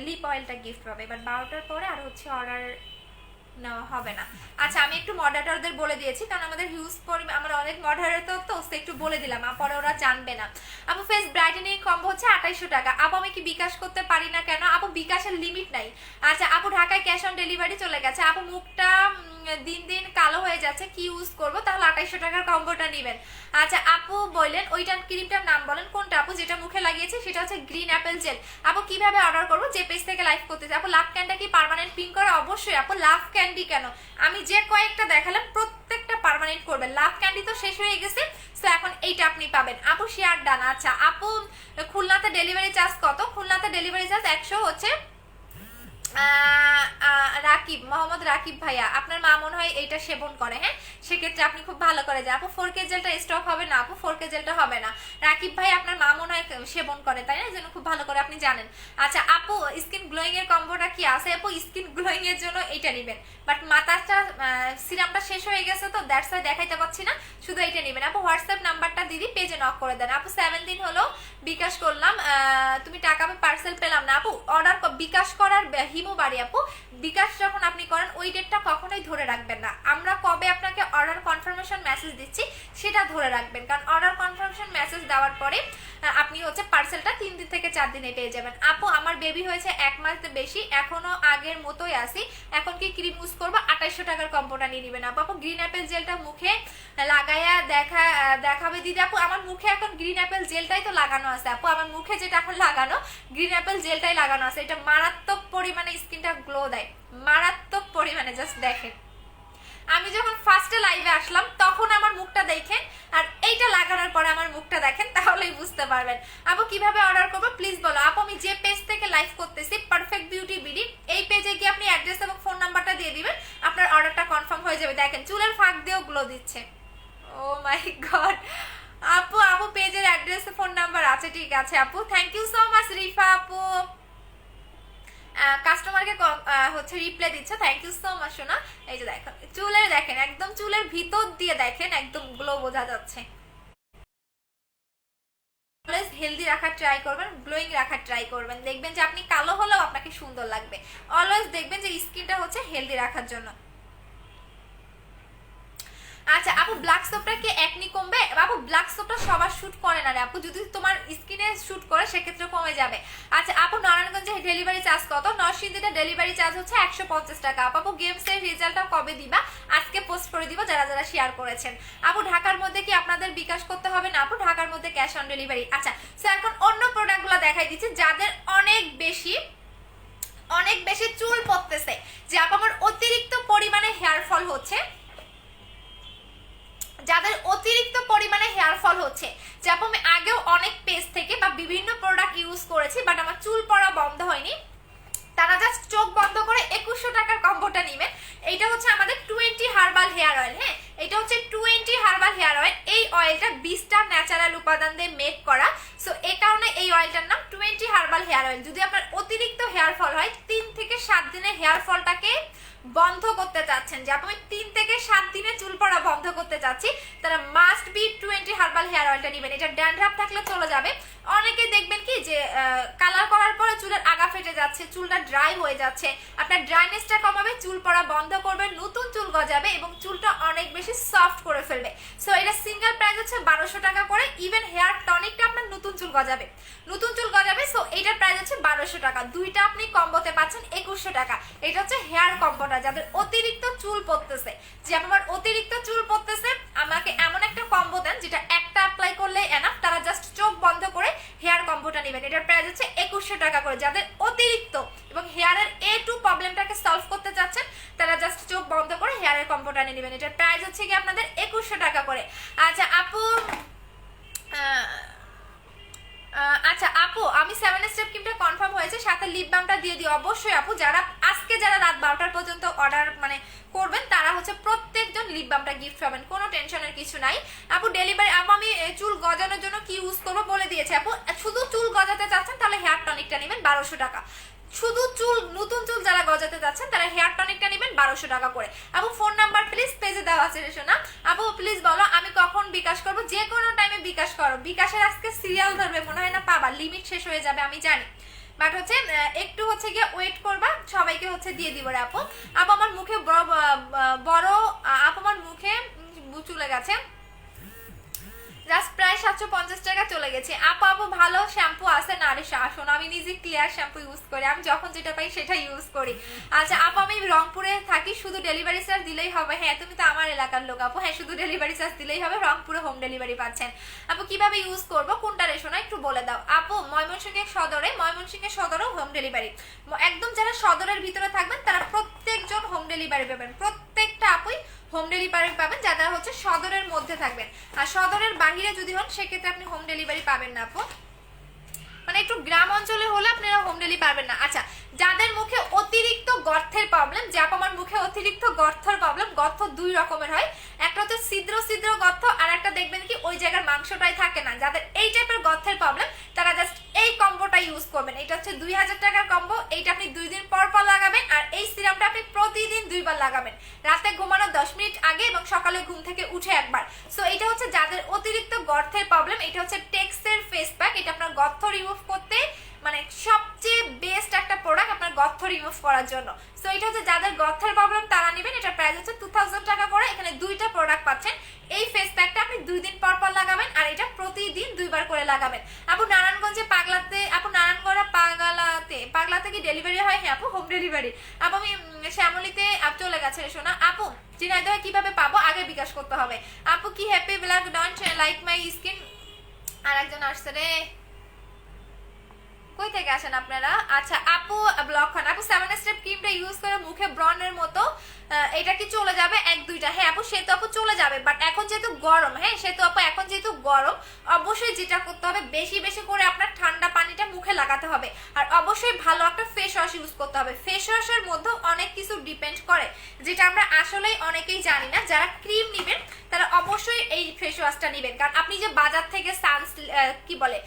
লিপ অয়েলটা গিফট পাবে। এবার 12টার পরে আর হচ্ছে অর্ডার নেওয়া হবে না। আচ্ছা, আমি একটু মডারেটরদের বলে দিয়েছি, কারণ আমাদের হিউজ পরিমাণ, আমরা অনেক মডারেটর তো একটু বলে দিলাম, পরে ওরা জানবে না। আপু ফেস ব্রাইটেনিং কম্বো হচ্ছে 2800 টাকা। আপু আমি কি বিকাশ করতে পারি না কেন? আপু বিকাশের লিমিট নাই। আচ্ছা আপু ঢাকায় ক্যাশ অন ডেলিভারি চলে গেছে। আপু মুখটা দিন দিন কালো হয়ে যাচ্ছে, কি ইউজ করব? তাহলে 2800 টাকার কম্বোটা নেবেন। আচ্ছা আপু বললেন ওইটার ক্রিমটার নাম বলেন কোনটা আপু, যেটা মুখে লাগিয়েছি সেটা হচ্ছে গ্রিন অ্যাপেল জেল। আপু কিভাবে অর্ডার করবো? যে পেজ থেকে লাইভ করতেছে। আপু লাভ ক্যান্ডটা কি পার্মানেন্ট পিন করে? অবশ্যই আপু। লাভ ক্যান্ডি কেন, আমি যে কয়েকটা দেখালাম প্রত্যেকটা পার্মানেন্ট করবে। লাভ ক্যান্ডি তো শেষ হয়ে গেছে, সো এখন এইটা আপনি পাবেন। আপু শেয়ার ডান। আচ্ছা আপু খুলনাতে ডেলিভারি চার্জ কত? খুলনাতে ডেলিভারি চার্জ 100 হচ্ছে। রাকিব, মোহাম্মদ রাকিব ভাইয়া, আপনার মা মনে হয় এইটা সেবন করে। হ্যাঁ, সেক্ষেত্রে আপনি খুব ভালো করে যান। আপু 4K জেলটা স্টক হবে না? আপু 4K জেলটা হবে না। রাকিব ভাই আপনার মা মনে হয় সেবন করে, তাই না? যেন খুব ভালো করে আপনি জানেন। আচ্ছা আপু স্কিন গ্লোয়িং এর কম্বোটা কি আছে? আপু স্কিন গ্লোয়িং এর জন্য এইটা নেবেন, বাট মাথাটা সিরামটা শেষ হয়ে গেছে তো দ্যাটস ওয়াই দেখাইতে পাচ্ছি না, শুধু এইটা নেবেন। আপু হোয়াটসঅ্যাপ নাম্বারটা দিদি পেজে নক করে দেন। আপু 7 দিন হলো বিকাশ করলাম, তুমি টাকা পার্সেল পেলাম না। আপু অর্ডার বিকাশ করার হিমু বাড়ি। আপু বিকাশ যখন আপনি করেন ওই ডেটটা কখনোই ধরে রাখবেন না। আমরা কবে আপনাকে অর্ডার কনফার্মেশন মেসেজ দিচ্ছি সেটা ধরে রাখবেন, কারণ অর্ডার কনফার্মেশন মেসেজ দেওয়ার পরে আপনি হচ্ছে পার্সেলটা 3 দিন থেকে 4 দিনে পেয়ে যাবেন। আপু আমার বেবি হয়েছে 1 মাস বেশি, এখনো আগের মতোই আছি, এখন কি ক্রিম ইউজ করবো? 2800 টাকার কম্বোটা নিয়ে নেবেন। আপু গ্রিন অ্যাপেল জেলটা মুখে লাগাইয়া দেখাবে দিদি। আপু আমার মুখে এখন গ্রিন অ্যাপেল জেলটাই তো লাগানো আছে। আপু আমার মুখে যেটা এখন লাগানো গ্রিন অ্যাপেল জেলটাই লাগানো আছে, এটা মারাত্মক পরিমাণে স্কিনটা গ্লো দেয়, মারাত্মক পরিমাণে। জাস্ট দেখেন, আমি যখন ফার্স্টে লাইভে আসলাম তখন আমার মুখটা দেখেন, আর এইটা লাগানোর পরে আমার মুখটা দেখেন, তাহলেই বুঝতে পারবেন। আপু কিভাবে অর্ডার করবো প্লিজ বলো। আপু আমি যে পেজ থেকে লাইভ করতেছি পারফেক্ট বিউটি বিডি, এই পেজে গিয়ে আপনি অ্যাড্রেস এবং ফোন নাম্বারটা দিয়ে দিবেন, আপনার অর্ডারটা কনফার্ম হয়ে যাবে। দেখেন চুলের ফাঁক দিয়েও গ্লো দিচ্ছে। ও মাই গড আপু, আপু পেজের অ্যাড্রেস ফোন নাম্বার আছে, ঠিক আছে আপু। Thank you so much Rifa আপু, কাস্টমারকে হচ্ছে রিপ্লাই দিচ্ছে, থ্যাংক ইউ সো মাচ সোনা। এই যে দেখেন চুলের, দেখেন একদম চুলের ভিতর দিয়ে দেখেন একদম গ্লো বোঝা যাচ্ছে। অলওয়েজ হেলদি রাখার ট্রাই করবেন, গ্লোয়িং রাখার ট্রাই করবেন, দেখবেন যে আপনি কালো হলেও আপনাকে সুন্দর লাগবে। অলওয়েজ দেখবেন যে স্কিনটা হচ্ছে হেলদি রাখার জন্য। আচ্ছা আপু ব্ল্যাক সোপটা কি একনি কমবে? আপু ব্ল্যাক সোপটা সবার শুট করে না রে আপু, যদি তোমার স্কিনে শুট করে সেক্ষেত্রে কমে যাবে। আচ্ছা আপু নারায়ণগঞ্জে ডেলিভারি চার্জ কত? নরসিংদীতে ডেলিভারি চার্জ হচ্ছে 150 টাকা। আপু গেমসের রেজাল্টটা কবে দিবা? আজকে পোস্ট করে দিব যারা যারা শেয়ার করেছেন। আপু ঢাকার মধ্যে কি আপনাদের বিকাশ করতে হবে না? আপু ঢাকার মধ্যে ক্যাশ অন ডেলিভারি। আচ্ছা স্যার এখন অন্য প্রোডাক্টগুলো দেখাই দিচ্ছি, যাদের অনেক বেশি চুল পড়তেছে, যে আপু আমার অতিরিক্ত পরিমাণে হেয়ার ফল হচ্ছে, যাদের অতিরিক্ত পরিমাণে হেয়ার ফল হচ্ছে, যে আপু আমি আগেও অনেক পেজ থেকে বা বিভিন্ন প্রোডাক্ট ইউজ করেছি বাট আমার চুল পড়া বন্ধ হয়নি, তারা জাস্ট চোখ বন্ধ করে 2100 টাকার কম্বোটা নেবেন। এইটা হচ্ছে আমাদের 20 হার্বাল হেয়ার অয়েল। হ্যাঁ, এটা হচ্ছে 20 হার্বাল হেয়ার অয়েল। এই অয়েলটা 20টা ন্যাচারাল উপাদান দিয়ে মেক করা, সো এই কারণে এই অয়েলটার নাম 20 হার্বাল হেয়ার অয়েল। যদি আপনার অতিরিক্ত হেয়ার ফল হয়, 3 থেকে 7 দিনে হেয়ার ফলটাকে বন্ধ করতে চাচ্ছেন, যে আপনি 3 থেকে 7 দিনে চুল পড়া বন্ধ করতে চাচ্ছি, তারা মাস্ট বি 20 হার্বাল হেয়ার অয়েলটা নেবেন। এটা ড্যান্ড্রাফ থাকলে চলে যাবে। অনেকে দেখবেন কি যে কালার করার পরে চুলের আগা ফেটে যাচ্ছে, চুলটা ড্রাই হয়ে যাচ্ছে, আপনার ড্রাইনেসটা কমাবে, চুল পড়া বন্ধ করবে, নতুন চুল গজাবে এবং চুলটা অনেক বেশি সফট করে ফেলবে। সো এটা সিঙ্গেল প্রাইস হচ্ছে 1200 টাকা করে। ইভেন হেয়ার টনিকটা আপনার নতুন চুল গজাবে, সো এটার প্রাইস হচ্ছে 1200 টাকা। দুইটা আপনি কম্বোতে পাচ্ছেন 2100 টাকা। এটা হচ্ছে হেয়ার কম্বোটা, যাদের অতিরিক্ত চুল পড়তেছে, যে আমার অতিরিক্ত চুল পড়তেছে আমাকে এমন একটা কম্বো দেন যেটা একটা অ্যাপ্লাই করলে এনাফ, তারা জাস্ট চোখ বন্ধ করে হেয়ার কম্বোটা নেবেন। এটার প্রাইস হচ্ছে 2100 টাকা করে। যাদের অতিরিক্ত এবং হেয়ারের A2 প্রবলেমটাকে সলভ করতে চাচ্ছেন তারা জাস্ট কম্বোটা নিয়ে নেবেন। এটার প্রাইস হচ্ছে কি আপনাদের 2100 টাকা করে। আচ্ছা আপু আচ্ছা আপু আমি 7 স্টেপ ক্রিমটা কনফার্ম হয়েছে, সাথে লিপ বামটা দিয়ে দিও অবশ্যই আপু। যারা আজকে যারা রাত 12টার পর্যন্ত অর্ডার মানে করবেন তারা হচ্ছে প্রত্যেকজন লিপ বামটা গিফট পাবেন, কোনো টেনশনের কিছু নাই আপু। ডেলিভারি আপু আমি চুল গজানোর জন্য কি ইউজ করবো বলে দিয়েছি আপু। শুধু চুল গজাতে চাচ্ছেন তাহলে হেয়ার টনিকটা নেবেন 1200 টাকা। শুধু চুল নতুন চুল যারা গজাতে যাচ্ছেন তারা হেয়ার টনিকটা নেবেন 1200 টাকা করে আপু। ফোন নাম্বার প্লিজ পেজে দেওয়া আছে শোনা আপু, প্লিজ বলো আমি কখন বিকাশ করব। যে কোনো টাইমে বিকাশ করো, বিকাশের আজকে সিরিয়াল ধরবে মনে হয় না, পাবা লিমিট শেষ হয়ে যাবে আমি জানি, বাট হচ্ছে একটু হচ্ছে গিয়ে ওয়েট করবা, সবাইকে হচ্ছে দিয়ে দিব রে আপু। আপু আমার মুখে বড় আপু আমার মুখে চলে গেছে, জাস্ট প্রায় 750 টাকা চলে গেছে আপু। আপু ভালো শ্যাম্পু আছে না? আরে আসুন আমি নিজে ক্লিয়ার শ্যাম্পু ইউজ করি, আমি যখন যেটা পাই সেটা ইউজ করি। আচ্ছা আপু আমি রংপুরে থাকি, শুধু ডেলিভারি চার্জ দিলেই হবে? হ্যাঁ তুমি তো আমার এলাকার লোক আপু, হ্যাঁ শুধু ডেলিভারি চার্জ দিলেই হবে, রংপুরে হোম ডেলিভারি পাচ্ছেন আপু। কিভাবে ইউজ করবো কোনটা রেশো না একটু বলে দাও আপু। ময়মনসিংহের সদরেও হোম ডেলিভারি, একদম যারা সদরের ভিতরে থাকবেন তারা প্রত্যেকজন হোম ডেলিভারি পাবেন, প্রত্যেকটা আপুই হোম ডেলিভারি পাবেন যারা হচ্ছে সদরের মধ্যে থাকবেন। আর সদরের বাহিরে যদি হন সেক্ষেত্রে আপনি হোম ডেলিভারি পাবেন না আপু, মানে একটু গ্রাম অঞ্চলে হলে আপনারা হোম ডেলিভারি পাবেন না। আচ্ছা যাদের মুখে অতিরিক্ত গর্তের প্রবলেম, যে আমার মুখে অতিরিক্ত গর্তের প্রবলেম, গর্ত দুই রকমের হয়, একটা হচ্ছে ছিদ্র ছিদ্র গর্ত, আর একটা দেখবেন কি ওই জায়গার মাংসটাই থাকে না। যাদের এই টাইপের গর্তের প্রবলেম তারা জাস্ট এই কম্বোটা ইউজ করবেন। এটা হচ্ছে 2000 টাকার কম্বো, এইটা আপনি 2 দিন পর পর লাগাবেন, আর এই সিরামটা আপনি প্রতিদিন 2 বার লাগাবেন, রাতে ঘুমানোর 10 মিনিট আগে এবং সকালে ঘুম থেকে উঠে একবার। সো এটা হচ্ছে যাদের অতিরিক্ত গর্তের প্রবলেম, এটা হচ্ছে টেক্সের ফেস প্যাক, এটা আপনার গর্ত রিমুভ করতে মানে সবচেয়ে বেস্ট একটা প্রোডাক্ট আপনার গর্ত রিমুভ করার জন্য। সো এটা হচ্ছে যাদের গর্তের প্রবলেম তারা নেবেন, এটা প্রাইস হচ্ছে 2000 টাকা করে। এখানে 2টা প্রোডাক্ট পাচ্ছেন, এই ফেস প্যাকটা আপনি 2 দিন পর পর লাগাবেন, আর এটা প্রতিদিন 2 বার করে লাগাবেন আপু। নারায়ণগঞ্জে পাগলাতে আপু, নারায়ণগড়া পাগলাতে কি ডেলিভারি হয়? হ্যাঁ আপু হোম ডেলিভারি আপু। আমি শ্যামলীতে চলে গেছে শোনা আপু। ঝিনাইদহ কিভাবে পাবো? আগে বিকাশ করতে হবে আপু। কি happy black don't like my skin? আর একজন আসছে রে, কই থেকে আসেন আপনারা? আচ্ছা আপু ব্লক খান আপু 7 স্টেপ ক্রিমটা ইউজ করে মুখে ব্রনের মতো এটা কি চলে যাবে 1-2টা? হ্যাঁ আপু সে তো আপু চলে যাবে, বাট এখন যেহেতু গরম, হ্যাঁ সে তো আপু এখন যেহেতু গরম অবশ্যই যেটা করতে হবে বেশি বেশি করে আপনার ঠান্ডা পানিটা মুখে লাগাতে হবে, আর অবশ্যই ভালো একটা ফেস ওয়াশ ইউজ করতে হবে। ফেস ওয়াশের মধ্যে অনেক কিছু ডিপেন্ড করে যেটা আমরা আসলেই অনেকেই জানি না। যারা ক্রিম নেবেন তারা অবশ্যই এই ফেস ওয়াশটা নেবেন, কারণ আপনি যে বাজার থেকে কি বলে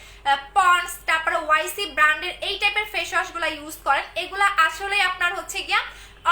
পন্ডস তারপরে ওয়াইসি ব্র্যান্ডের এই টাইপের ফেস ওয়াশগুলো ইউজ করেন, এগুলা আসলে আপনার হচ্ছে গিয়া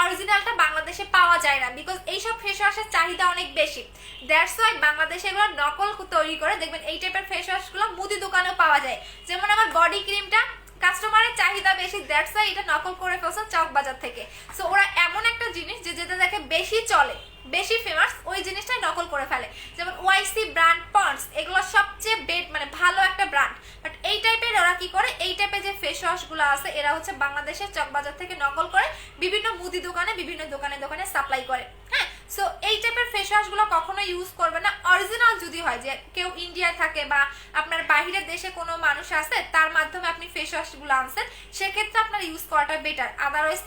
অরিজিনালটা বাংলাদেশে পাওয়া যায় না, বিকজ এইসব ফেস ওয়াশের চাহিদা অনেক বেশি। দ্যাটস ওয়াই বাংলাদেশে এগুলো নকল তৈরি করে। দেখবেন এই টাইপের ফেস ওয়াশগুলো মুদি দোকানেও পাওয়া যায়, যেমন আমার বডি ক্রিমটা কাস্টমারের চাহিদা বেশি, দ্যাটস ওয়াই এটা নকল করে ফেলছে চক বাজার থেকে। সো ওরা এমন একটা জিনিস যে যেটা দেখে বেশি চলে বেশি ফেমাস ওই জিনিসটাই নকল করে ফেলে, যেমন ওয়াইসি ব্র্যান্ড পন্ডস এগুলো সবচেয়ে মানে ভালো একটা ব্র্যান্ড, বাট এই টাইপের ওরা কি করে এই টাইপের যে ফেস ওয়াশগুলো আছে এরা হচ্ছে বাংলাদেশের চকবাজার থেকে নকল করে বিভিন্ন মুদি দোকানে বিভিন্ন দোকানে সাপ্লাই করে। হ্যাঁ সো এই টাইপের ফেস ওয়াশগুলো কখনো ইউজ করবে না। অরিজিনাল যদি হয় যে কেউ ইন্ডিয়ায় থাকে বা আপনার বাইরের দেশে কোনো মানুষ আছে তার মাধ্যমে আপনি ফেস ওয়াশগুলো আনছেন, সেক্ষেত্রে আপনার ইউজ করাটা বেটার। আদারওয়াইজ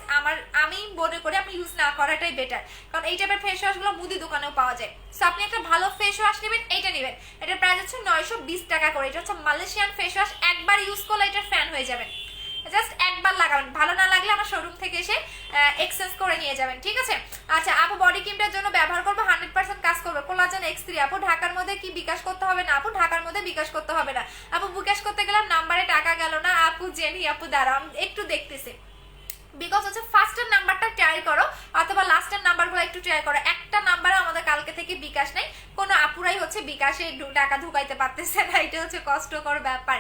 আমি মনে করি আপনি ইউজ না করাটাই বেটার, কারণ এই টাইপের ফেস ওয়াশগুলো মুদি দোকানেও পাওয়া যায়। সো আপনি একটা ভালো ফেস ওয়াশ নেবেন, এইটা নেবেন, এটার প্রাইস হচ্ছে 920 টাকা করে। এটা হচ্ছে মালয়েশিয়ান ফেস ওয়াশ, একবার ইউজ করলে এটার ফ্যান হয়ে যাবেন, জাস্ট একবার লাগাবেন, ভালো না লাগলে আমার শোরুম থেকে এসে এক্সচেঞ্জ করে নিয়ে যাবেন, ঠিক আছে। আচ্ছা আপু বডি ক্রিমটার জন্য ব্যবহার করবো 100% কাজ করবে কোলাজেন X3 আপু। ঢাকার মধ্যে কি বিকাশ করতে হবে না আপু? ঢাকার মধ্যে বিকাশ করতে হবে না আপু। বিকাশ করতে গেলাম নাম্বারে টাকা গেল না আপু। জেনি আপু দাঁড়াও একটু দেখতেছি, বিকজ হচ্ছে ফার্স্টের নাম্বারটা ট্রাই করো অথবা লাস্টের নাম্বারগুলো একটু ট্রাই করো। একটা নাম্বারে আমাদের কালকে থেকে বিকাশ নেই, কোনো আপুরাই হচ্ছে বিকাশে টাকা ঢুকাইতে পারতেছে না, এটা হচ্ছে কষ্টকর ব্যাপার।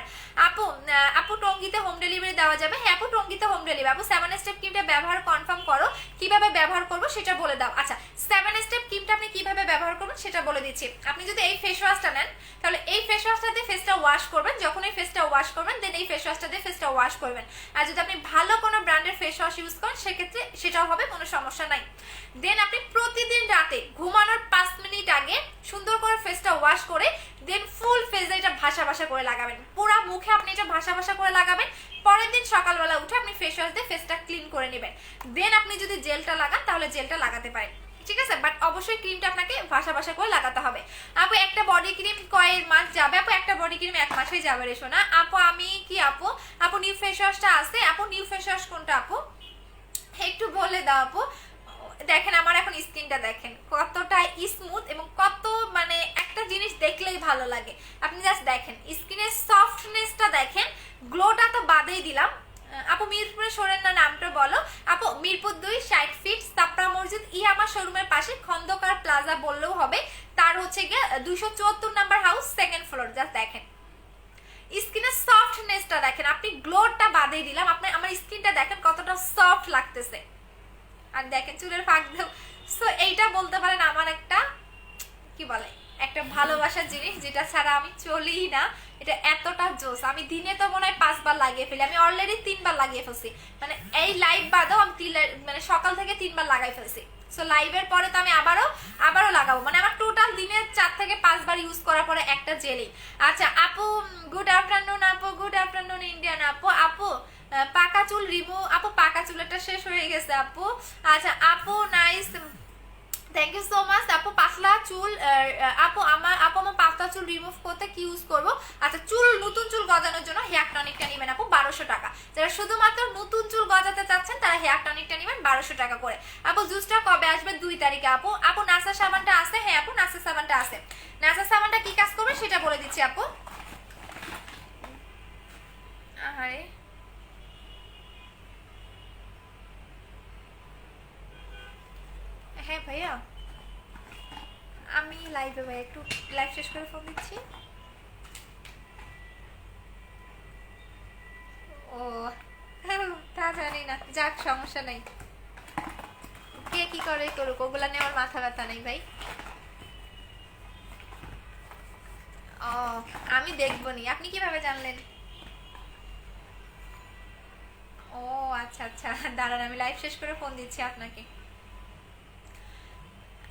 আপু টঙ্গিতে হোম ডেলিভারি দেওয়া যাবে? হ্যাঁ আপু টঙ্গিতে হোম ডেলিভারি। আপু 7 স্টেপ ক্রিমটা ব্যবহার কনফার্ম করো, কিভাবে ব্যবহার করবো সেটা বলে দাও। আচ্ছা 7 স্টেপ ক্রিমটা আপনি কিভাবে ব্যবহার করবেন সেটা বলে দিচ্ছি। আপনি যদি এই ফেস ওয়াশটা নেন তাহলে এই ফেস ওয়াশটা দিয়ে ফেসটা ওয়াশ করবেন, যখন এই ফেসটা ওয়াশ করবেন দেন এই ফেস ওয়াশটা দিয়ে ফেসটা ওয়াশ করবেন। আর যদি আপনি ভালো কোনো ব্র্যান্ডের ফেস ওয়াশ ইউজ করেন সেক্ষেত্রে সেটাও হবে, কোনো সমস্যা নাই। দেন আপনি প্রতিদিন রাতে ঘুমানোর 5 মিনিট আগে সুন্দর করে ফেসটা ওয়াশ করে দেন ফুল ফেসে এটা ভাসা করে লাগাবেন, পুরো মুখে আপনি এটা ভাসা করে লাগাবেন। পরের দিন সকালবেলা উঠে আপনি ফেস ওয়াশ দিয়ে ফেসটা ক্লিন করে নেবেন। দেন আপনি যদি জেলটা লাগান তাহলে জেলটা লাগাতে পারেন, ঠিক আছে, বাট অবশ্যই ক্রিমটা আপনাকে ভাসা ভাসা করে লাগাতে হবে। আপু একটা বডি ক্রিম কয় মাস যাবে? আপু একটা বডি ক্রিম 1 মাসেই যাবে রে সোনা। আপু আমি কি আপু আপু নিউ ফেস ওয়াশটা আছে? আপু নিউ ফেস ওয়াশ কোনটা আপু একটু বলে দাও আপু। দেখেন আমার এখন স্কিনটা দেখেন কতটা স্মুথ এবং কত মানে একটা জিনিস দেখলেই ভালো লাগে। আপনি জাস্ট দেখেন স্কিনের সফটনেসটা দেখেন, গ্লোটা তো বাদেই দিলাম। আপু মিরপুরে সরেন না, নামটা বলো আপু। মিরপুর 2 60 ফিট সাপড়া মসজিদ আমার শোরুমের পাশে খন্দকার প্লাজা বললেও হবে। তার হচ্ছে গিয়ে 274 number house, 2nd floor. Just দেখেন স্কিনের সফটনেসটা দেখেন, আপনি গ্লোটা বাদেই দিলাম, আপনি আমার স্কিনটা দেখেন কতটা সফট লাগতেছে। আর দেখেন চুলের ফাঁক দেও। সো এইটা বলতে পারেন আমার একটা কি বলে একটা ভালোবাসার জিনিস, যেটা ছাড়া আমি চলিই না। এটা এতটা জোস, আমি দিনে তো মনে হয় 5 বার লাগিয়ে ফেলি। আমি অলরেডি 3 বার লাগিয়ে ফেলছি, মানে এই লাইভ বাদেও আমি মানে সকাল থেকে 3 বার লাগাই ফেলছি। সো লাইভের পরে তো আমি আবারও লাগাবো, মানে আমার টোটাল দিনে 4 থেকে 5 বার ইউজ করার পরে একটা জেলি। আচ্ছা আপু গুড আফটারনুন আপু, গুড আফটারনুন ইন্ডিয়ান আপু। আপু পাকা চুল রিমুভ, আপু পাকা চুলটা শেষ হয়ে গেছে আপু। আচ্ছা আপু nice, thank you so much আপু। পাতলা চুল আপু আমার পাতলা চুল রিমুভ করতে কি ইউজ করব? আচ্ছা নতুন চুল গজানোর জন্য হেয়ার টনিকটা নেবেন আপু 1200 টাকা। যারা শুধুমাত্র নতুন চুল গজাতে চাচ্ছেন তারা হেয়ার টনিকটা নেবেন 1200 টাকা করে। আপু জুসটা কবে আসবে? 2 তারিখে আপু। আপু নাসা সাবানটা আছে? হ্যাঁ আপু নাসা সাবানটা আছে। নাসা সাবানটা কি কাজ করবে সেটা বলে দিচ্ছি আপু। আরে হ্যাঁ ভাইয়া আমি লাইভে ভাই একটু লাইভ শেষ করে ফোন দিচ্ছি। ও তা জানি না, যাক সমস্যা নাই, কে কি করে করুক, ওগুলা নিয়ে আমার মাথা ব্যথা নেই ভাই। ও আমি দেখবো নি, আপনি কিভাবে জানলেন? ও আচ্ছা আচ্ছা দাঁড়ান আমি লাইভ শেষ করে ফোন দিচ্ছি আপনাকে।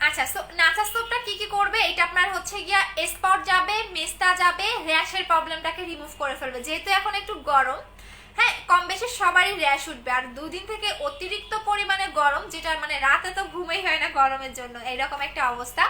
আচ্ছা সো নাচা সোপটা কি কি করবে? এটা আপনার হচ্ছে গিয়া স্পট যাবে, মেস্তা যাবে, র্যাশের প্রবলেমটাকে রিমুভ করে ফেলবে। যেহেতু এখন একটু গরম, হ্যাঁ কম বেশি সবারই র্যাশ উঠবে। আর 2 দিন থেকে অতিরিক্ত পরিমাণে গরম, যেটা মানে রাতে তো ঘুমেই হয় না গরমের জন্য, এইরকম একটা অবস্থা।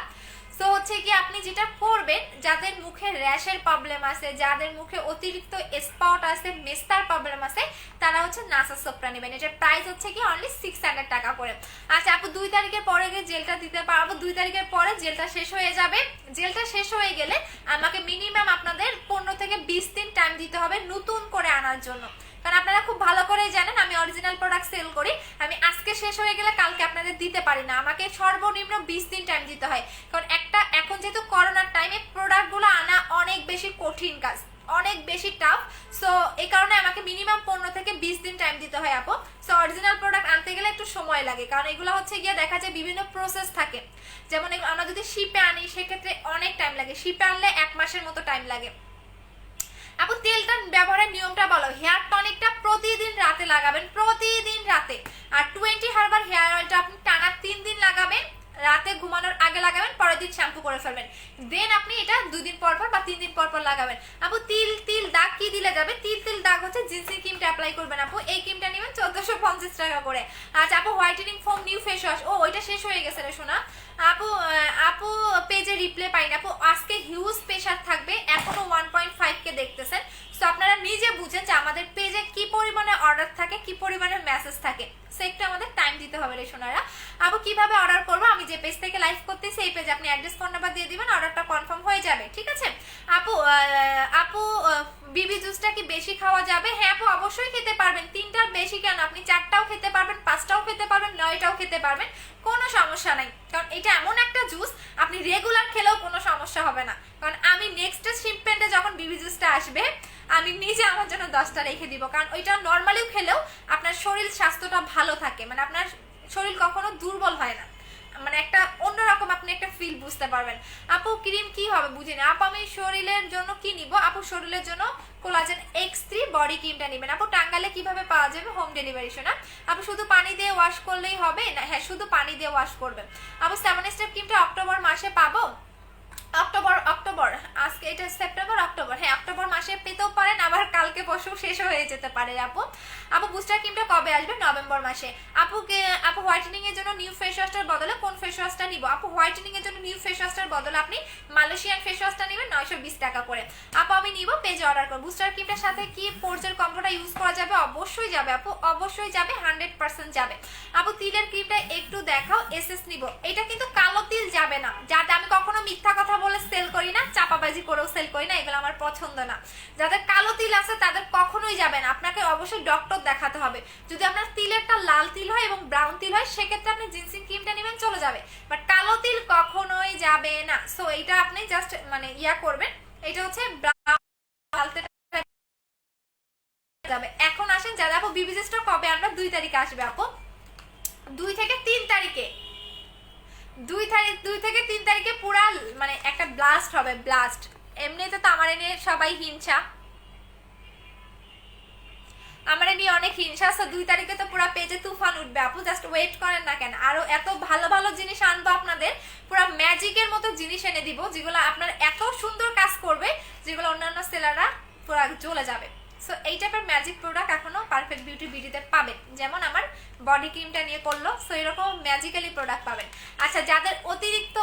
সো হচ্ছে কি আপনি যেটা করবেন, যাদের মুখে র্যাশের প্রবলেম আছে, যাদের মুখে অতিরিক্ত স্পট আছে, মেস্তার প্রবলেম আছে, তারা হচ্ছে নাসা সোপটা নেবেন। এটার প্রাইস হচ্ছে কি অনলি 600 টাকা করে। আচ্ছা আপু 2 তারিখের পরে গিয়ে জেলটা দিতে পারবো? 2 তারিখের পরে জেলটা শেষ হয়ে যাবে। জেলটা শেষ হয়ে গেলে আমাকে মিনিমাম আপনাদের 15 থেকে 20 দিন টাইম দিতে হবে নতুন করে আনার জন্য। কারণ আপনারা খুব ভালো করেই জানেন আমি অরিজিনাল প্রোডাক্ট সেল করি। আমি আজকে শেষ হয়ে গেলে কালকে আপনাদের দিতে পারি না, আমাকে সর্বনিম্ন 20 দিন টাইম দিতে হয়। কারণ এখন যেহেতু করোনার টাইমে প্রোডাক্টগুলো আনা অনেক বেশি কঠিন কাজ, অনেক বেশি টাফ। সো এই কারণে আমাকে মিনিমাম 15 থেকে 20 দিন টাইম দিতে হয় আপু। সো অরিজিনাল প্রোডাক্ট আনতে গেলে একটু সময় লাগে, কারণ এগুলো হচ্ছে গিয়ে দেখা যায় বিভিন্ন প্রসেস থাকে। যেমন আমরা যদি শিপে আনি সেক্ষেত্রে অনেক টাইম লাগে, শিপে আনলে 1 মাসের মতো টাইম লাগে। আপু তেলটা ব্যবহারের নিয়মটা বলো। হেয়ার টনিকটা প্রতিদিন রাতে লাগাবেন, প্রতিদিন রাতে। আর 20 হার্বাল হেয়ার অয়েলটা আপনি টানা 3 দিন লাগাবেন, রাতে ঘুমানোর আগে লাগাবেন, পরের দিন শ্যাম্পু করে ফেলবেন। দেন আপনি এটা 2 দিন পর পর বা 3 দিন পর পর লাগাবেন। আপু তিল দাগ কি দিলে যাবে? তিল দাগ হচ্ছে জিন্সি ক্রিমটা অ্যাপ্লাই করবেন আপু। এই ক্রিমটা নেবেন 1450 টাকা করে। আচ্ছা আপু whitening foam new face wash, ও ওইটা শেষ হয়ে গেছে রে শোনা। আপু পেজে রিপ্লে পাই না আপু। আজকে হিউজ প্রেশার থাকবে, এখনো 1.5 কে দেখতেছেন। সো আপনারা নিজে বুঝেন যে আমাদের পেজে কি পরিমাণে অর্ডার থাকে, কি পরিমাণে মেসেজ থাকে, সো একটু আমাদের টাইম দিতে হবে রে সোনারা। আপু কিভাবে অর্ডার করবো? আমি যে পেজ থেকে লাইভ করতেছি এই পেজে আপনি অ্যাড্রেস ফোন নাম্বার দিয়ে দিবেন, অর্ডারটা কনফার্ম হয়ে যাবে, ঠিক আছে? আপু বিবি জুসটা কি বেশি খাওয়া যাবে? হ্যাঁ আপু অবশ্যই খেতে পারবেন, 3টার বেশি কেন, আপনি 4টাও খেতে পারবেন, 5টাও খেতে পারবেন, 9টাও খেতে পারবেন, কোনো সমস্যা নাই। কারণ এটা এমন একটা জুস আপনি রেগুলার খেলেও কোনো সমস্যা হবে না। কারণ আমি নেক্সট শিপমেন্টে যখন বিবি জুসটা আসবে আমি নিজে আমার জন্য 10টা রেখে দিব, কারণ ওইটা নর্মালিও খেলেও আপনার শরীর স্বাস্থ্যটা ভালো থাকে, মানে আপনার শরীর কখনো দুর্বল হয় না, মানে একটা অন্যরকম আপনি একটা ফিল বুঝতে পারবেন। আপু ক্রিম কি হবে বুঝিনি আপু। আমি শরীরের জন্য কি নিব আপু? শরীরের জন্য কোলাজেন X3 বডি ক্রিমটা নেবেন আপু। টাঙ্গালে কিভাবে পাওয়া যাবে? হোম ডেলিভারি শোনা। আপু শুধু পানি দিয়ে ওয়াশ করলেই হবে না? হ্যাঁ শুধু পানি দিয়ে ওয়াশ করবেন আপু। 7 স্টেপ ক্রিমটা অক্টোবর মাসে পাবো? অক্টোবর আজকে এটা সেপ্টেম্বর, অক্টোবর, হ্যাঁ অক্টোবর মাসে পেতেও পারেন, আবার কালকে কালকে পরশু শেষ হয়ে যেতে পারে আপু। আপু বুস্টার ক্রিমটা কবে আসবে? নভেম্বর মাসে। আপু হোয়াইটেনিং এর জন্য নিউ ফেস ওয়াশটার বদলে কোন ফেস ওয়াশটা নিব? আপু হোয়াইটেনিং এর জন্য নিউ ফেস ওয়াশটার বদলে আপনি মালয়েশিয়ান ফেস ওয়াশটা নেবেন 920 টাকা করে। আপু আমি নিব, পেজে অর্ডার করব। বুস্টার ক্রিমটার সাথে কি পোর্জের কম্বোটা ইউজ করা যাবে? অবশ্যই যাবে আপু, অবশ্যই যাবে, 100% যাবে। আপু তিলের ক্রিমটা একটু দেখাও, এসএস নিব। এটা কিন্তু কালো তিল যাবে না, যাতে আমি কখনো মিথ্যা কথা বলে সেল করি না, চাপাবাজি করেও সেল করি না, এগুলো আমার পছন্দ না। যাদের কালো তিল আছে তাদের কখনোই যাবে না, আপনাকে অবশ্যই ডক্টর দেখাতে হবে। যদি আপনার তিলেরটা লাল তিল হয় এবং ব্রাউন তিল হয় সেক্ষেত্রে আপনি জিনসিং ক্রিমটা নেবেন, চলে যাবে, বাট কালো তিল কখনোই যাবে না। সো এইটা আপনি জাস্ট মানে ইয়া করবেন, এটা হচ্ছে যাবে। এখন আসেন যারা আপু বিবিজি স্টোর কবে আমরা 2 তারিখে আসবে আপু, 2 থেকে 3 তারিখে, 2 থেকে 3 তারিখে পুরা মানে একটা ব্লাস্ট হবে, ব্লাস্ট। এমনিতে তো আমার নিয়ে সবাই হিংসা, আমার নিয়ে অনেক হিংসা। 2 তারিখে তো পুরো পেজে তুফান উঠবে আপু, জাস্ট ওয়েট করেন না কেন। আরো এত ভালো ভালো জিনিস আনবো আপনাদের, পুরো ম্যাজিকের মতো জিনিস এনে দিব, যেগুলো আপনার এত সুন্দর কাজ করবে, যেগুলো অন্যান্য সেলাররা পুরো জ্বলে যাবে। সো এই টাইপের ম্যাজিক প্রোডাক্ট এখনো পারফেক্ট বিউটি বিডিতে পাবেন, যেমন আমার বডি ক্রিমটা নিয়ে করলো, সো এরকম ম্যাজিক্যালি প্রোডাক্ট পাবেন। আচ্ছা যাদের অতিরিক্ত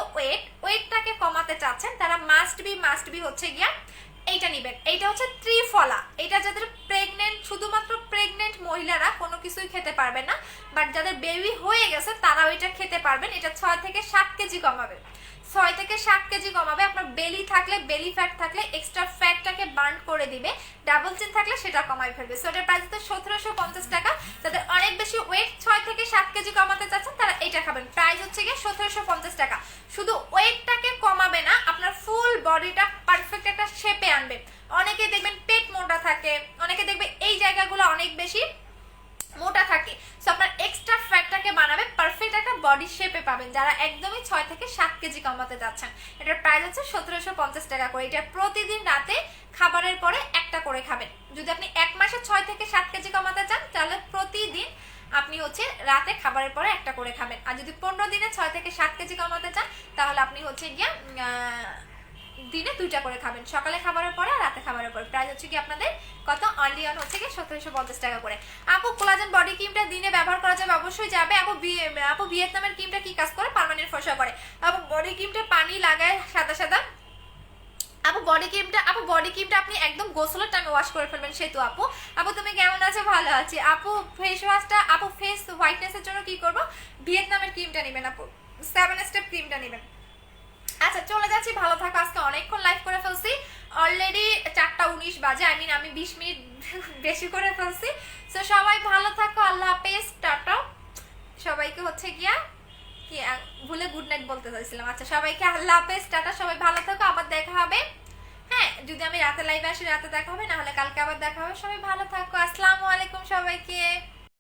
ওয়েটটাকে কমাতে চাচ্ছেন তারা মাস্ট বি হচ্ছে গিয়া এইটা নিবেন। এইটা হচ্ছে ত্রিফলা, এটা যাদের প্রেগনেন্ট, শুধুমাত্র প্রেগনেন্ট মহিলারা কোনো কিছুই খেতে পারবে না, বাট যাদের বেবি হয়ে গেছে তারাও এটা খেতে পারবেন। এটা 6 থেকে 7 কেজি কমাবে, 6 থেকে 7 কেজি কমাবে। আপনার বেলি থাকলে, বেলি ফ্যাট থাকলে এক্সট্রা ফ্যাটটাকে বার্ন করে দিবে, ডাবল চিন থাকলে সেটা কমাই ফেলবে। সো এটার প্রাইস হচ্ছে 1750 টাকা। যাদের অনেক বেশি ওয়েট, 6 থেকে 7 কেজি কমাতে চাচ্ছেন তারা এটা খাবেন, প্রাইস হচ্ছে গিয়ে 1750 টাকা। শুধু ওয়েটটাকে কমাবে না, আপনার ফুল বডিটা পারফেক্ট একটা শেপে আনবে। অনেকে দেখবেন পেট মোটা থাকে, অনেকে দেখবে এই জায়গাগুলো অনেক বেশি মোটা থাকে, সো আপনার এক্সট্রা ফ্যাটটাকে বানাবে, পারফেক্ট একটা বডি শেপে পাবেন যারা একদমই 6 থেকে 7 কেজি কমাতে যাচ্ছেন। এটার প্রাইস হচ্ছে 1750 টাকা করে। এটা প্রতিদিন রাতে খাবারের পরে একটা করে খাবেন। যদি আপনি এক মাসে 6 থেকে 7 কেজি কমাতে চান তাহলে প্রতিদিন আপনি হচ্ছে রাতে খাবারের পরে একটা করে খাবেন। আর যদি 15 দিনে 6 থেকে 7 কেজি কমাতে চান তাহলে আপনি হচ্ছে গিয়া দিনে 2টা করে খাবেন, সকালে খাবারের পরে আর রাতে খাবারের পরে। প্রাইস হচ্ছে কি আপনাদের কত? অনলি অন হচ্ছে কি 1750 টাকা করে। আপু কোলাজেন বডি ক্রিমটা দিনে ব্যবহার করা যাবে? অবশ্যই যাবে আপু। ভিয়েতনামের ক্রিমটা কি কাজ করে? পার্মানেন্ট ফর্সা করে। আপু বডি ক্রিমটা পানি লাগায় সাদা সাদা। আপু বডি ক্রিমটা আপনি একদম গোসলের টাইমে ওয়াশ করে ফেলবেন সেতু আপু। আপু তুমি কেমন আছো? ভালো আছি আপু। ফেস ওয়াশটা আপু ফেস হোয়াইটনেসের জন্য কি করব? ভিয়েতনামের ক্রিমটা নেবেন আপু, 7 স্টেপ ক্রিমটা নেবেন। আচ্ছা চলে যাচ্ছি, ভালো থাকো। আজকে অনেকক্ষণ লাইভ করে ফেলছি, অলরেডি 4:19 বাজে, আই মিন আমি 20 মিনিট বেশি করে ফেলছি। সো সবাই ভালো থাকো, আল্লাহ হাফেজ, টাটা। সবাইকে হচ্ছে গিয়া কি ভুলে গুড নাইট বলতে চাইছিলাম। আচ্ছা সবাইকে আল্লাহ হাফেজ, টাটা। সবাই ভালো থাকো, আবার দেখা হবে। হ্যাঁ যদি আমি রাতে লাইভে আসি রাতে দেখা হবে, না হলে কালকে আবার দেখা হবে। সবাই ভালো থাকো, আসসালামু আলাইকুম সবাইকে।